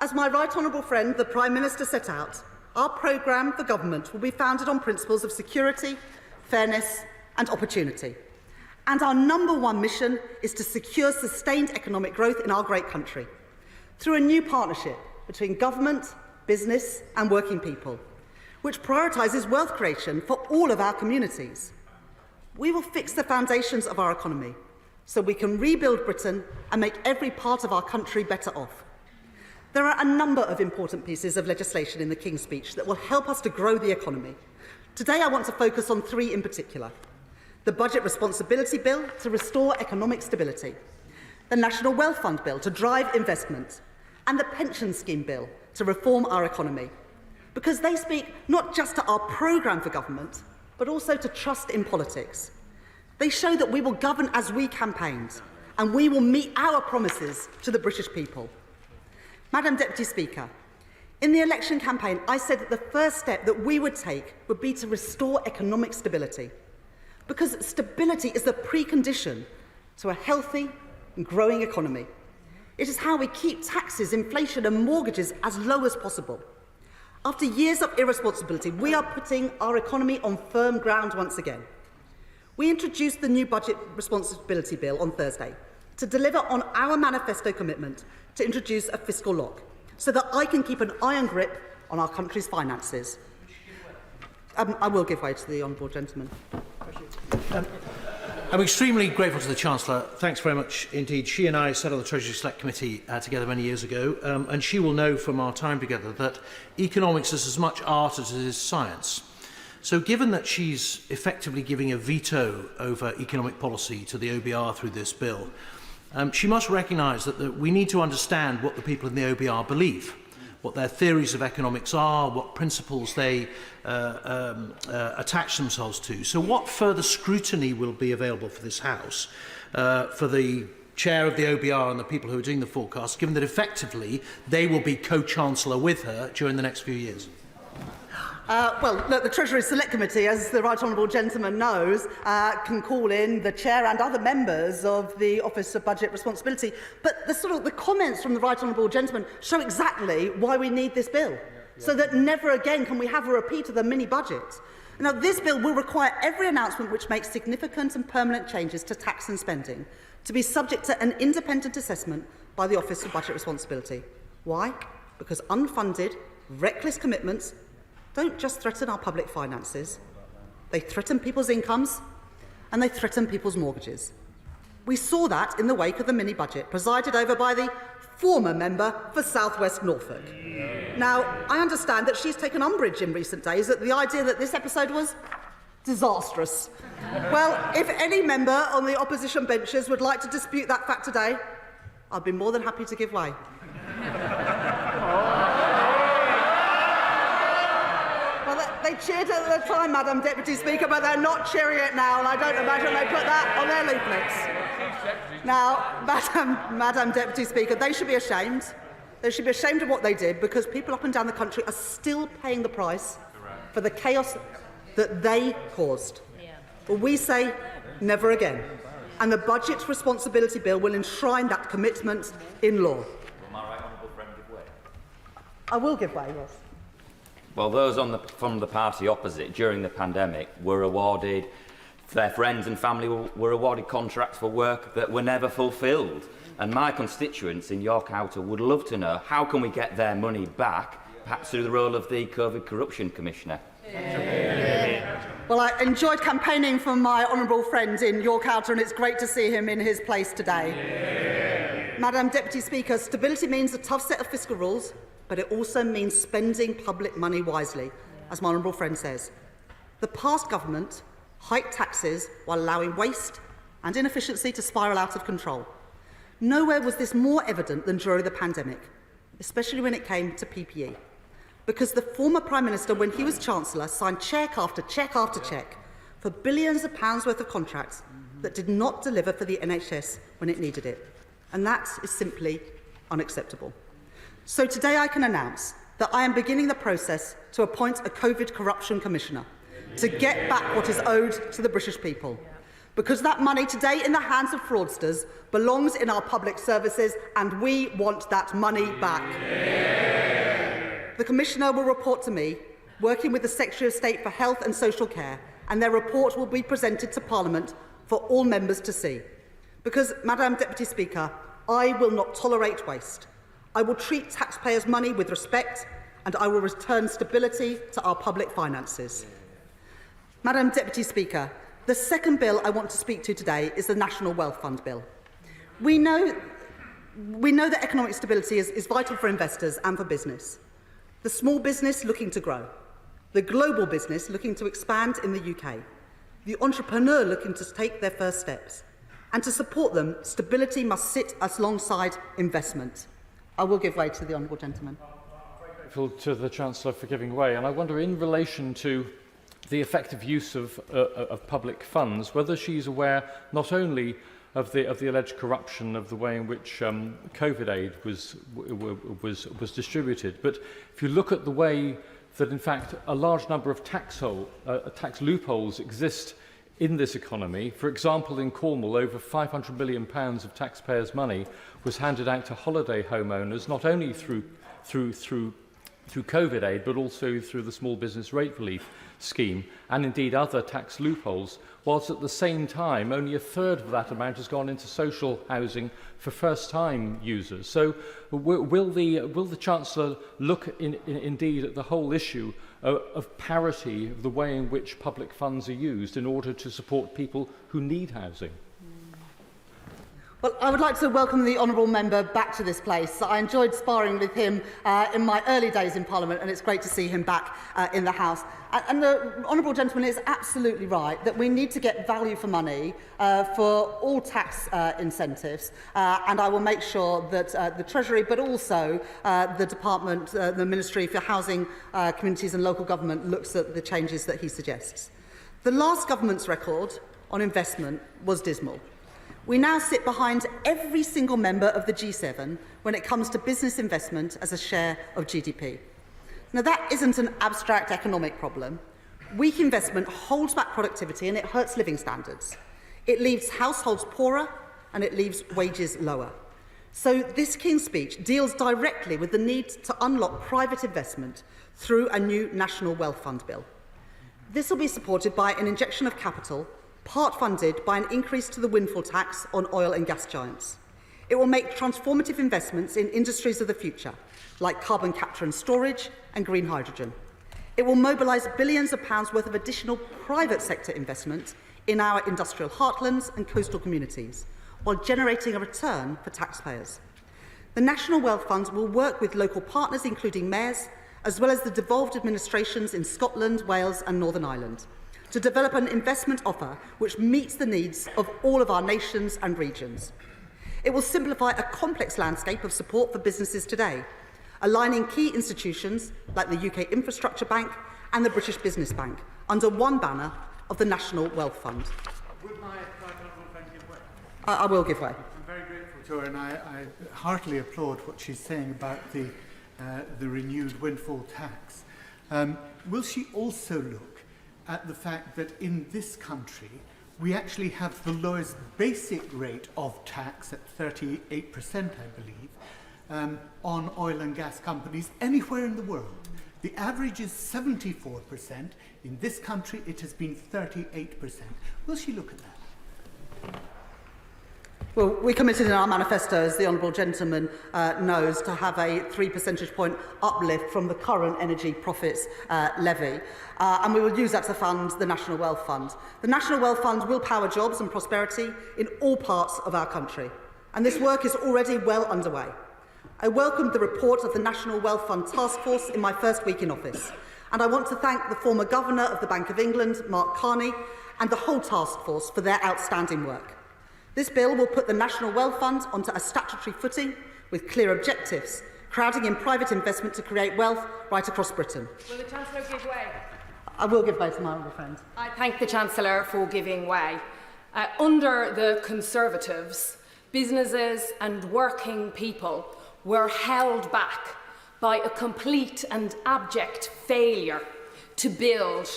As my right honourable friend, the Prime Minister, set out, our programme for government will be founded on principles of security, fairness and opportunity. And our number one mission is to secure sustained economic growth in our great country through a new partnership between government, business and working people, which prioritises wealth creation for all of our communities. We will fix the foundations of our economy so we can rebuild Britain and make every part of our country better off. There are a number of important pieces of legislation in the King's speech that will help us to grow the economy. Today I want to focus on three in particular. The Budget Responsibility Bill to restore economic stability, the National Wealth Fund Bill to drive investment, and the Pension Scheme Bill to reform our economy. Because they speak not just to our programme for government, but also to trust in politics. They show that we will govern as we campaigned, and we will meet our promises to the British people. Madam Deputy Speaker, in the election campaign, I said that the first step that we would take would be to restore economic stability, because stability is the precondition to a healthy and growing economy. It is how we keep taxes, inflation and mortgages as low as possible. After years of irresponsibility, we are putting our economy on firm ground once again. We introduced the new Budget Responsibility Bill on Thursday to deliver on our manifesto commitment to introduce a fiscal lock so that I can keep an iron grip on our country's finances. I will give way to the honourable gentleman. I'm extremely grateful to the Chancellor. Thanks very much indeed. She and I sat on the Treasury Select Committee together many years ago, and she will know from our time together that economics is as much art as it is science. So given that she's effectively giving a veto over economic policy to the OBR through this bill, she must recognise that we need to understand what the people in the OBR believe, what their theories of economics are, what principles they attach themselves to. So what further scrutiny will be available for this House, for the chair of the OBR and the people who are doing the forecast, given that effectively they will be co-chancellor with her during the next few years? Well, look, the Treasury Select Committee, as the right honourable gentleman knows, can call in the chair and other members of the Office of Budget Responsibility. But the comments from the right honourable gentleman show exactly why we need this bill, so that never again can we have a repeat of the mini-budget. Now, this bill will require every announcement which makes significant and permanent changes to tax and spending to be subject to an independent assessment by the Office for Budget Responsibility. Why? Because unfunded, reckless commitments don't just threaten our public finances, they threaten people's incomes and they threaten people's mortgages. We saw that in the wake of the mini-budget presided over by the former member for South West Norfolk. Now, I understand that she's taken umbrage in recent days at the idea that this episode was disastrous. Well, if any member on the opposition benches would like to dispute that fact today, I'd be more than happy to give way. Well, they cheered at the time, Madam Deputy Speaker, but they're not cheering it now, and I don't imagine they put that on their leaflets. Now, Madam Deputy Speaker, they should be ashamed. They should be ashamed of what they did, because people up and down the country are still paying the price for the chaos that they caused. But we say never again. And the Budget Responsibility Bill will enshrine that commitment in law. Will my right honourable friend give way? I will give way, yes. Well, those from the party opposite during the pandemic were awarded, their friends and family were awarded contracts for work that were never fulfilled. And my constituents in York Outer would love to know how can we get their money back, perhaps through the role of the COVID Corruption Commissioner. Well, I enjoyed campaigning for my honourable friend in York Outer, and it's great to see him in his place today. Madam Deputy Speaker, stability means a tough set of fiscal rules, but it also means spending public money wisely, as my honourable friend says. The past government hiked taxes while allowing waste and inefficiency to spiral out of control. Nowhere was this more evident than during the pandemic, especially when it came to PPE. Because the former Prime Minister, when he was Chancellor, signed cheque after cheque after cheque for billions of pounds worth of contracts that did not deliver for the NHS when it needed it. And that is simply unacceptable. So today I can announce that I am beginning the process to appoint a COVID Corruption Commissioner to get back what is owed to the British people. Because that money today in the hands of fraudsters belongs in our public services, and we want that money back. The Commissioner will report to me, working with the Secretary of State for Health and Social Care, and their report will be presented to Parliament for all members to see. Because, Madam Deputy Speaker, I will not tolerate waste. I will treat taxpayers' money with respect, and I will return stability to our public finances. Madam Deputy Speaker, the second bill I want to speak to today is the National Wealth Fund Bill. We know that economic stability is vital for investors and for business. The small business looking to grow, the global business looking to expand in the UK, the entrepreneur looking to take their first steps. And to support them, stability must sit alongside investment. I will give way to the honourable gentleman. I'm grateful to the Chancellor for giving way, and I wonder, in relation to the effective use of public funds, whether she's aware not only of the alleged corruption of the way in which COVID aid was distributed, but if you look at the way that, in fact, a large number of tax loopholes exist in this economy. For example, in Cornwall, over £500 million of taxpayers' money was handed out to holiday homeowners, not only through COVID aid, but also through the small business rate relief scheme, and indeed other tax loopholes, whilst at the same time only a third of that amount has gone into social housing for first-time users. So will the Chancellor look indeed at the whole issue of parity of the way in which public funds are used in order to support people who need housing? Well, I would like to welcome the honourable member back to this place. I enjoyed sparring with him in my early days in Parliament, and it's great to see him back in the House. And the honourable gentleman is absolutely right that we need to get value for money for all tax incentives, and I will make sure that the Treasury, but also the Department, the Ministry for Housing, Communities and Local Government looks at the changes that he suggests. The last government's record on investment was dismal. We now sit behind every single member of the G7 when it comes to business investment as a share of GDP. Now, that isn't an abstract economic problem. Weak investment holds back productivity and it hurts living standards. It leaves households poorer and it leaves wages lower. So this King's Speech deals directly with the need to unlock private investment through a new National Wealth Fund Bill. This will be supported by an injection of capital, part funded by an increase to the windfall tax on oil and gas giants. It will make transformative investments in industries of the future, like carbon capture and storage and green hydrogen. It will mobilise billions of pounds worth of additional private sector investment in our industrial heartlands and coastal communities, while generating a return for taxpayers. The National Wealth Fund will work with local partners, including mayors, as well as the devolved administrations in Scotland, Wales and Northern Ireland, to develop an investment offer which meets the needs of all of our nations and regions. It will simplify a complex landscape of support for businesses today, aligning key institutions like the UK Infrastructure Bank and the British Business Bank under one banner of the National Wealth Fund. Would my honourable friend give way? I will give way. I'm very grateful to her, and I heartily applaud what she's saying about the renewed windfall tax. Will she also look at the fact that in this country we actually have the lowest basic rate of tax at 38%, I believe, on oil and gas companies anywhere in the world? The average is 74%. In this country, it has been 38%. Will she look at that? Well, we committed in our manifesto, as the Honourable Gentleman knows, to have a 3 percentage point uplift from the current energy profits levy. And we will use that to fund the National Wealth Fund. The National Wealth Fund will power jobs and prosperity in all parts of our country. And this work is already well underway. I welcomed the report of the National Wealth Fund Task Force in my first week in office. And I want to thank the former Governor of the Bank of England, Mark Carney, and the whole task force for their outstanding work. This bill will put the National Wealth Fund onto a statutory footing with clear objectives, crowding in private investment to create wealth right across Britain. Will the Chancellor give way? I will give way to my honourable friend. I thank the Chancellor for giving way. Under the Conservatives, businesses and working people were held back by a complete and abject failure to build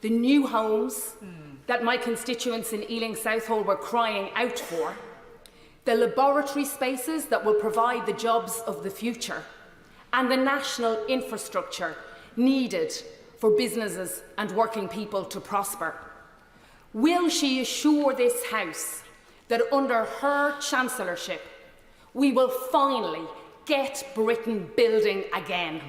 the new homes that my constituents in Ealing Southall were crying out for, the laboratory spaces that will provide the jobs of the future, and the national infrastructure needed for businesses and working people to prosper. Will she assure this House that under her chancellorship we will finally get Britain building again?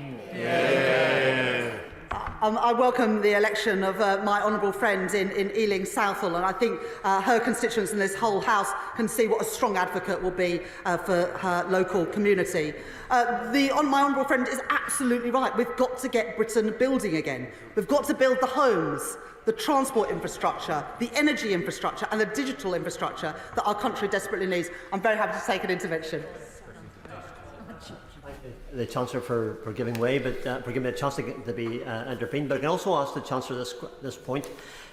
I welcome the election of my honourable friend in Ealing Southall, and I think her constituents in this whole House can see what a strong advocate will be for her local community. My honourable friend is absolutely right. We've got to get Britain building again. We've got to build the homes, the transport infrastructure, the energy infrastructure and the digital infrastructure that our country desperately needs. I'm very happy to take an intervention. The Chancellor for giving way, but for giving me a chance to be intervened. But I can also ask the Chancellor this point.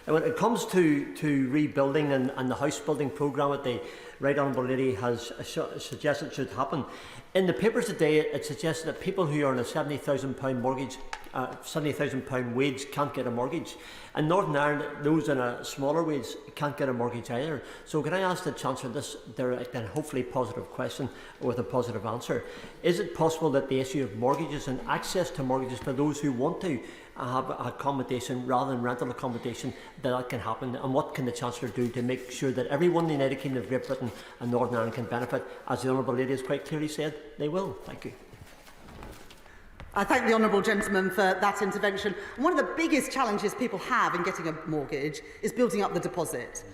And when it comes to rebuilding and the house building programme that the Right Honourable Lady has suggested should happen, in the papers today it suggests that people who earn a £70,000 mortgage, £70,000 wage can't get a mortgage. In Northern Ireland, those on a smaller wage can't get a mortgage either. So can I ask the Chancellor this direct and hopefully positive question with a positive answer? Is it possible that the issue of mortgages and access to mortgages for those who want to have accommodation rather than rental accommodation, that can happen? And what can the Chancellor do to make sure that everyone in the United Kingdom, Great Britain and Northern Ireland can benefit, as the Honourable Lady has quite clearly said they will? Thank you. I thank the honourable gentleman for that intervention. One of the biggest challenges people have in getting a mortgage is building up the deposit.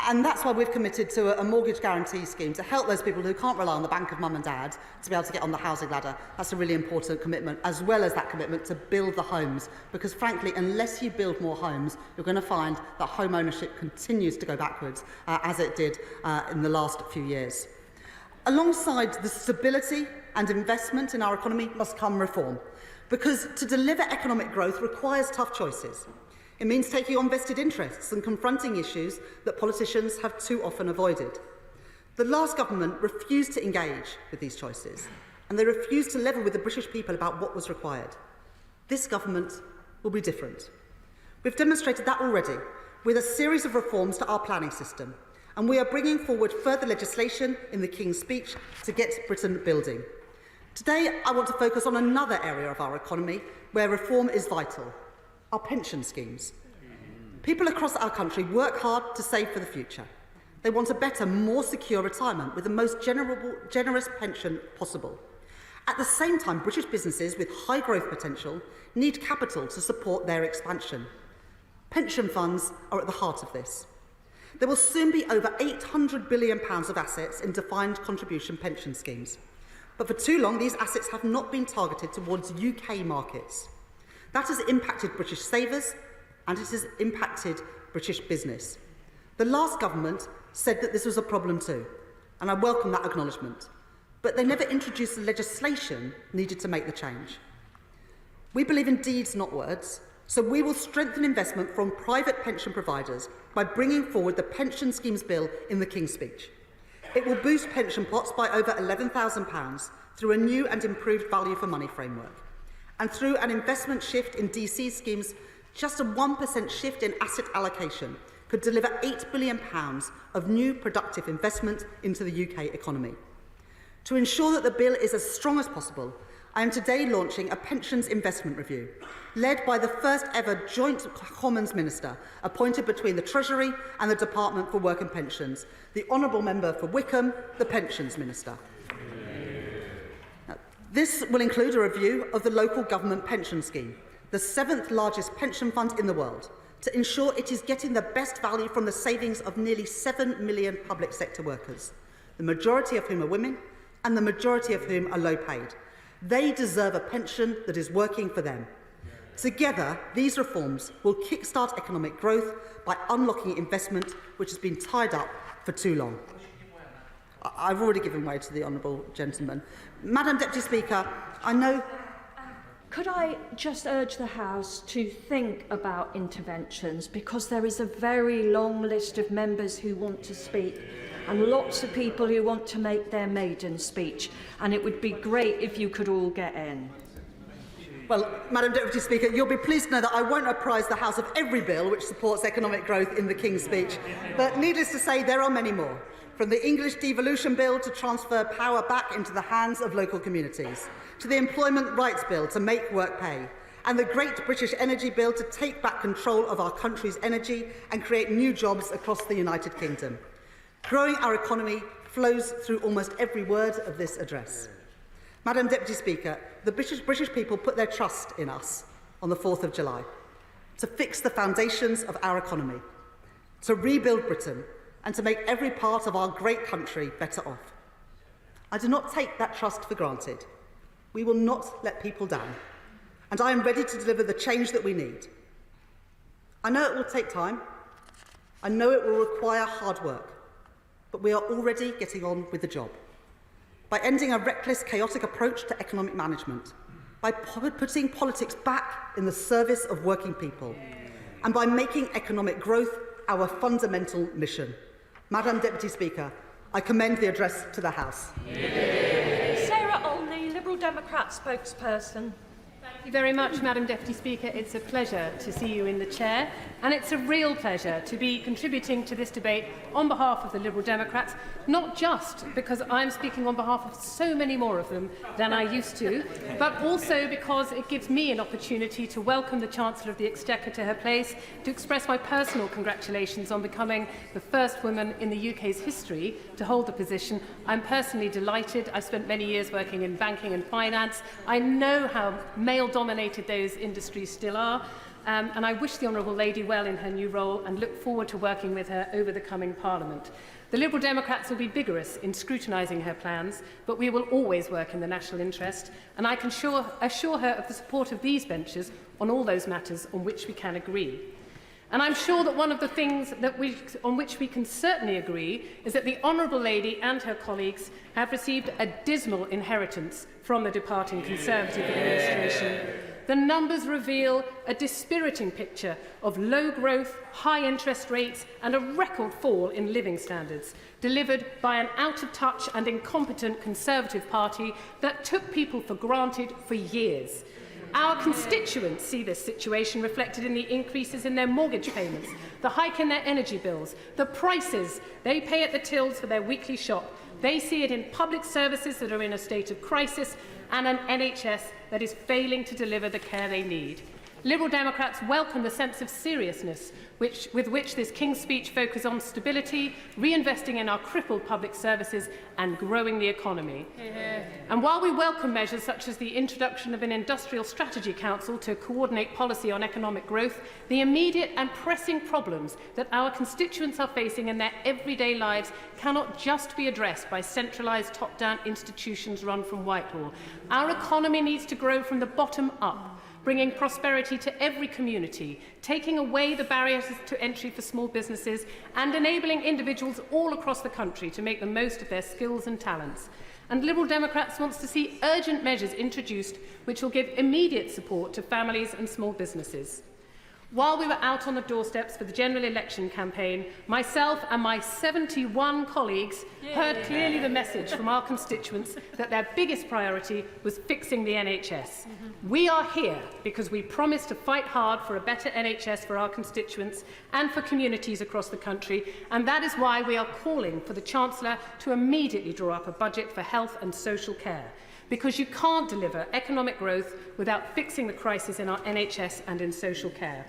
And that's why we've committed to a mortgage guarantee scheme to help those people who can't rely on the bank of mum and dad to be able to get on the housing ladder. That's a really important commitment, as well as that commitment to build the homes. Because frankly, unless you build more homes, you're going to find that home ownership continues to go backwards, as it did in the last few years. Alongside the stability and investment in our economy must come reform. Because to deliver economic growth requires tough choices. It means taking on vested interests and confronting issues that politicians have too often avoided. The last government refused to engage with these choices, and they refused to level with the British people about what was required. This government will be different. We've demonstrated that already with a series of reforms to our planning system, and we are bringing forward further legislation in the King's Speech to get Britain building. Today, I want to focus on another area of our economy where reform is vital: our pension schemes. People across our country work hard to save for the future. They want a better, more secure retirement with the most generous pension possible. At the same time, British businesses with high growth potential need capital to support their expansion. Pension funds are at the heart of this. There will soon be over £800 billion of assets in defined contribution pension schemes. But for too long, these assets have not been targeted towards UK markets. That has impacted British savers and it has impacted British business. The last government said that this was a problem too, and I welcome that acknowledgement. But they never introduced the legislation needed to make the change. We believe in deeds, not words, so we will strengthen investment from private pension providers by bringing forward the Pension Schemes Bill in the King's Speech. It will boost pension pots by over £11,000 through a new and improved value for money framework. And through an investment shift in DC schemes, just a 1% shift in asset allocation could deliver £8 billion of new productive investment into the UK economy. To ensure that the bill is as strong as possible, I am today launching a pensions investment review, led by the first ever joint Commons Minister appointed between the Treasury and the Department for Work and Pensions, the Honourable Member for Wickham, the Pensions Minister. Now, this will include a review of the local government pension scheme, the 7th largest pension fund in the world, to ensure it is getting the best value from the savings of nearly 7 million public sector workers, the majority of whom are women and the majority of whom are low paid. They deserve a pension that is working for them. Together, these reforms will kickstart economic growth by unlocking investment which has been tied up for too long. I've already given way to the honourable gentleman. Madam Deputy Speaker, I know... Could I just urge the House to think about interventions, because there is a very long list of members who want to speak and lots of people who want to make their maiden speech, and it would be great if you could all get in. Well, Madam Deputy Speaker, you'll be pleased to know that I won't apprise the House of every bill which supports economic growth in the King's Speech, but needless to say, there are many more. From the English devolution bill to transfer power back into the hands of local communities, to the employment rights bill to make work pay, and the Great British Energy Bill to take back control of our country's energy and create new jobs across the United Kingdom. Growing our economy flows through almost every word of this address. Madam Deputy Speaker, the British people put their trust in us on the 4th of July to fix the foundations of our economy, to rebuild Britain, and to make every part of our great country better off. I do not take that trust for granted. We will not let people down, and I am ready to deliver the change that we need. I know it will take time. I know it will require hard work, but we are already getting on with the job. By ending a reckless, chaotic approach to economic management, by putting politics back in the service of working people, and by making economic growth our fundamental mission. Madam Deputy Speaker, I commend the address to the House. Sarah Olney, Liberal Democrat spokesperson. Thank you very much, Madam Deputy Speaker. It's a pleasure to see you in the chair, and it's a real pleasure to be contributing to this debate on behalf of the Liberal Democrats, not just because I'm speaking on behalf of so many more of them than I used to, but also because it gives me an opportunity to welcome the Chancellor of the Exchequer to her place, to express my personal congratulations on becoming the first woman in the UK's history to hold the position. I'm personally delighted. I've spent many years working in banking and finance. I know how male-dominated those industries still are, and I wish the Honourable Lady well in her new role and look forward to working with her over the coming Parliament. The Liberal Democrats will be vigorous in scrutinising her plans, but we will always work in the national interest, and I can assure her of the support of these benches on all those matters on which we can agree. And I'm sure that one of the things on which we can certainly agree is that the Honourable Lady and her colleagues have received a dismal inheritance from the departing Conservative administration. The numbers reveal a dispiriting picture of low growth, high interest rates and a record fall in living standards, delivered by an out-of-touch and incompetent Conservative Party that took people for granted for years. Our constituents see this situation reflected in the increases in their mortgage payments, the hike in their energy bills, the prices they pay at the tills for their weekly shop. They see it in public services that are in a state of crisis and an NHS that is failing to deliver the care they need. Liberal Democrats welcome the sense of seriousness with which this King's Speech focuses on stability, reinvesting in our crippled public services and growing the economy. And while we welcome measures such as the introduction of an Industrial Strategy Council to coordinate policy on economic growth, the immediate and pressing problems that our constituents are facing in their everyday lives cannot just be addressed by centralised top-down institutions run from Whitehall. Our economy needs to grow from the bottom up, bringing prosperity to every community, taking away the barriers to entry for small businesses and enabling individuals all across the country to make the most of their skills and talents. And Liberal Democrats wants to see urgent measures introduced which will give immediate support to families and small businesses. While we were out on the doorsteps for the general election campaign, myself and my 71 colleagues heard clearly the message from our constituents that their biggest priority was fixing the NHS. We are here because we promised to fight hard for a better NHS for our constituents and for communities across the country, and that is why we are calling for the Chancellor to immediately draw up a budget for health and social care. Because you can't deliver economic growth without fixing the crisis in our NHS and in social care.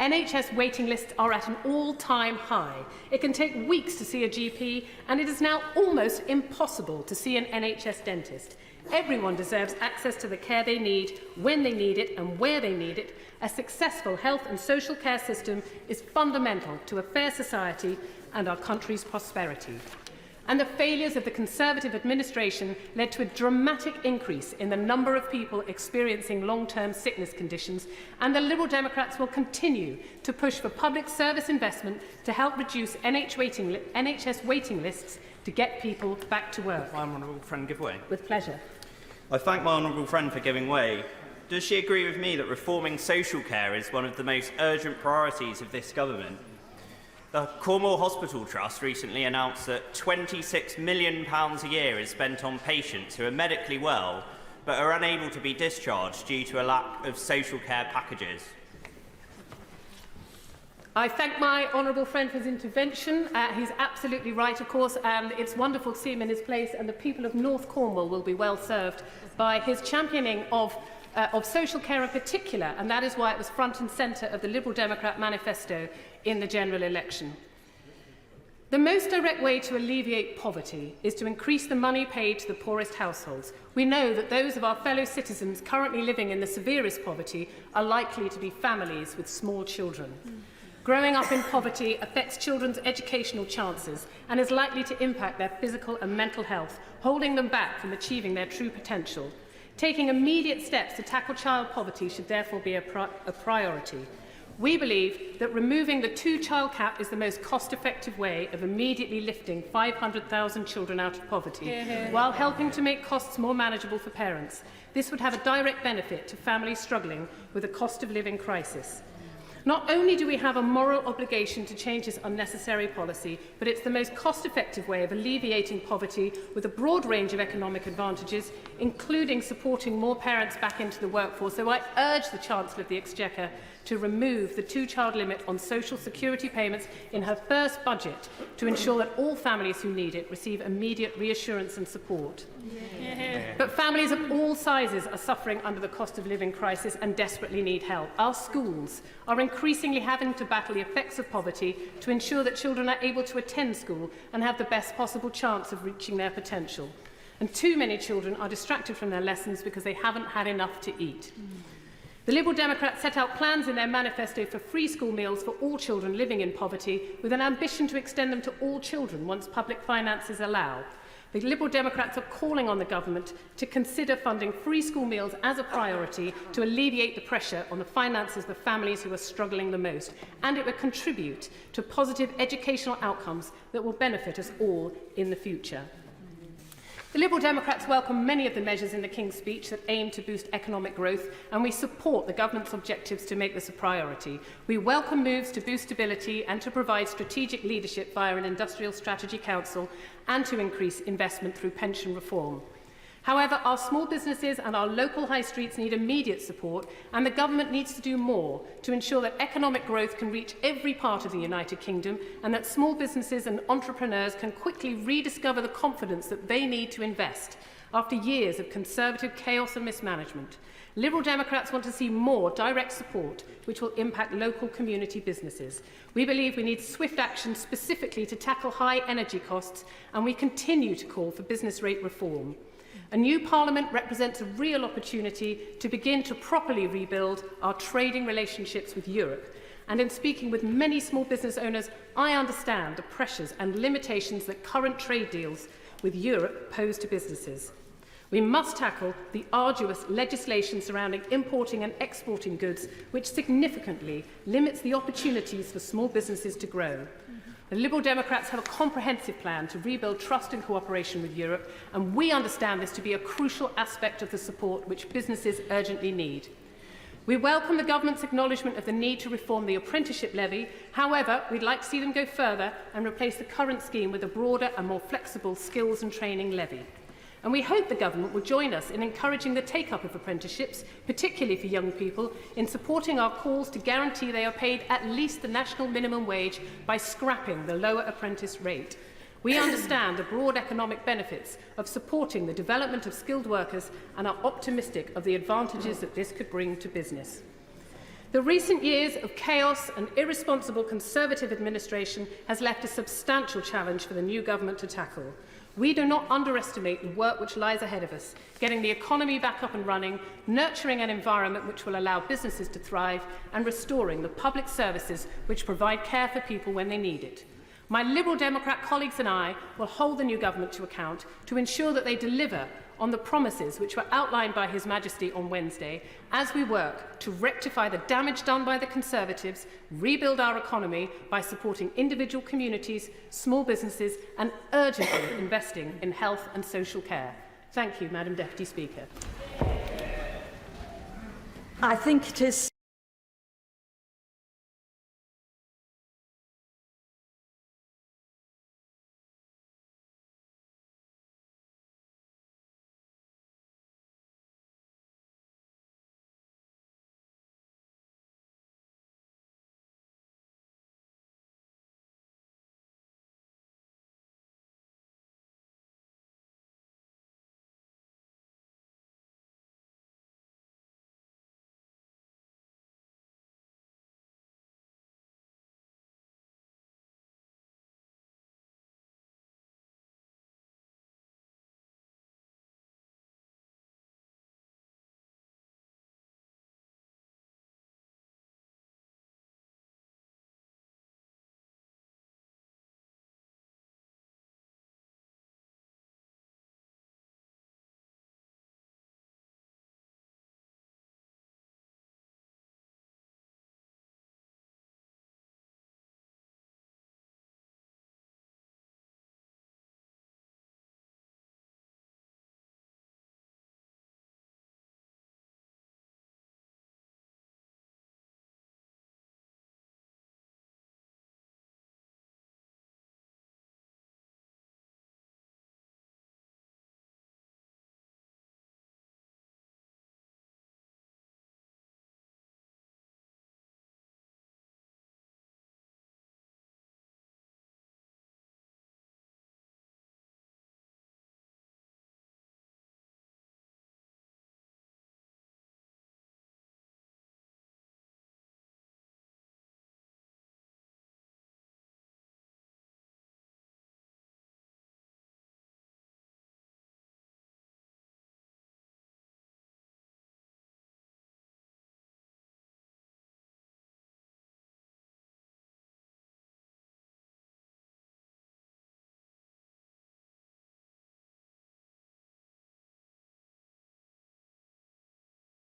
NHS waiting lists are at an all-time high. It can take weeks to see a GP, and it is now almost impossible to see an NHS dentist. Everyone deserves access to the care they need, when they need it, and where they need it. A successful health and social care system is fundamental to a fair society and our country's prosperity. And the failures of the Conservative administration led to a dramatic increase in the number of people experiencing long-term sickness conditions, and the Liberal Democrats will continue to push for public service investment to help reduce NHS waiting lists to get people back to work. My honourable friend give way. With pleasure. I thank my honourable friend for giving way. Does she agree with me that reforming social care is one of the most urgent priorities of this government? The Cornwall Hospital Trust recently announced that £26 million a year is spent on patients who are medically well but are unable to be discharged due to a lack of social care packages. I thank my honourable friend for his intervention. He's absolutely right, of course, and it's wonderful to see him in his place, and the people of North Cornwall will be well served by his championing of social care in particular, and that is why it was front and centre of the Liberal Democrat manifesto in the general election. The most direct way to alleviate poverty is to increase the money paid to the poorest households. We know that those of our fellow citizens currently living in the severest poverty are likely to be families with small children. Growing up in poverty affects children's educational chances and is likely to impact their physical and mental health, holding them back from achieving their true potential. Taking immediate steps to tackle child poverty should therefore be a priority. We believe that removing the two-child cap is the most cost-effective way of immediately lifting 500,000 children out of poverty, while helping to make costs more manageable for parents. This would have a direct benefit to families struggling with a cost-of-living crisis. Not only do we have a moral obligation to change this unnecessary policy, but it's the most cost-effective way of alleviating poverty with a broad range of economic advantages, including supporting more parents back into the workforce. So I urge the Chancellor of the Exchequer to remove the two-child limit on social security payments in her first budget to ensure that all families who need it receive immediate reassurance and support. But families of all sizes are suffering under the cost of living crisis and desperately need help. Our schools are increasingly having to battle the effects of poverty to ensure that children are able to attend school and have the best possible chance of reaching their potential. And too many children are distracted from their lessons because they haven't had enough to eat. The Liberal Democrats set out plans in their manifesto for free school meals for all children living in poverty, with an ambition to extend them to all children once public finances allow. The Liberal Democrats are calling on the government to consider funding free school meals as a priority to alleviate the pressure on the finances of the families who are struggling the most, and it will contribute to positive educational outcomes that will benefit us all in the future. The Liberal Democrats welcome many of the measures in the King's Speech that aim to boost economic growth, and we support the government's objectives to make this a priority. We welcome moves to boost stability and to provide strategic leadership via an Industrial Strategy Council and to increase investment through pension reform. However, our small businesses and our local high streets need immediate support, and the government needs to do more to ensure that economic growth can reach every part of the United Kingdom and that small businesses and entrepreneurs can quickly rediscover the confidence that they need to invest after years of Conservative chaos and mismanagement. Liberal Democrats want to see more direct support which will impact local community businesses. We believe we need swift action specifically to tackle high energy costs, and we continue to call for business rate reform. A new Parliament represents a real opportunity to begin to properly rebuild our trading relationships with Europe. And in speaking with many small business owners, I understand the pressures and limitations that current trade deals with Europe pose to businesses. We must tackle the arduous legislation surrounding importing and exporting goods, which significantly limits the opportunities for small businesses to grow. The Liberal Democrats have a comprehensive plan to rebuild trust and cooperation with Europe, and we understand this to be a crucial aspect of the support which businesses urgently need. We welcome the government's acknowledgement of the need to reform the apprenticeship levy. However, we'd like to see them go further and replace the current scheme with a broader and more flexible skills and training levy. And we hope the government will join us in encouraging the take-up of apprenticeships, particularly for young people, in supporting our calls to guarantee they are paid at least the national minimum wage by scrapping the lower apprentice rate. We understand the broad economic benefits of supporting the development of skilled workers and are optimistic of the advantages that this could bring to business. The recent years of chaos and irresponsible Conservative administration has left a substantial challenge for the new government to tackle. We do not underestimate the work which lies ahead of us, getting the economy back up and running, nurturing an environment which will allow businesses to thrive, and restoring the public services which provide care for people when they need it. My Liberal Democrat colleagues and I will hold the new government to account to ensure that they deliver on the promises which were outlined by His Majesty on Wednesday as we work to rectify the damage done by the Conservatives, rebuild our economy by supporting individual communities, small businesses and urgently investing in health and social care. Thank you, Madam Deputy Speaker. I think it is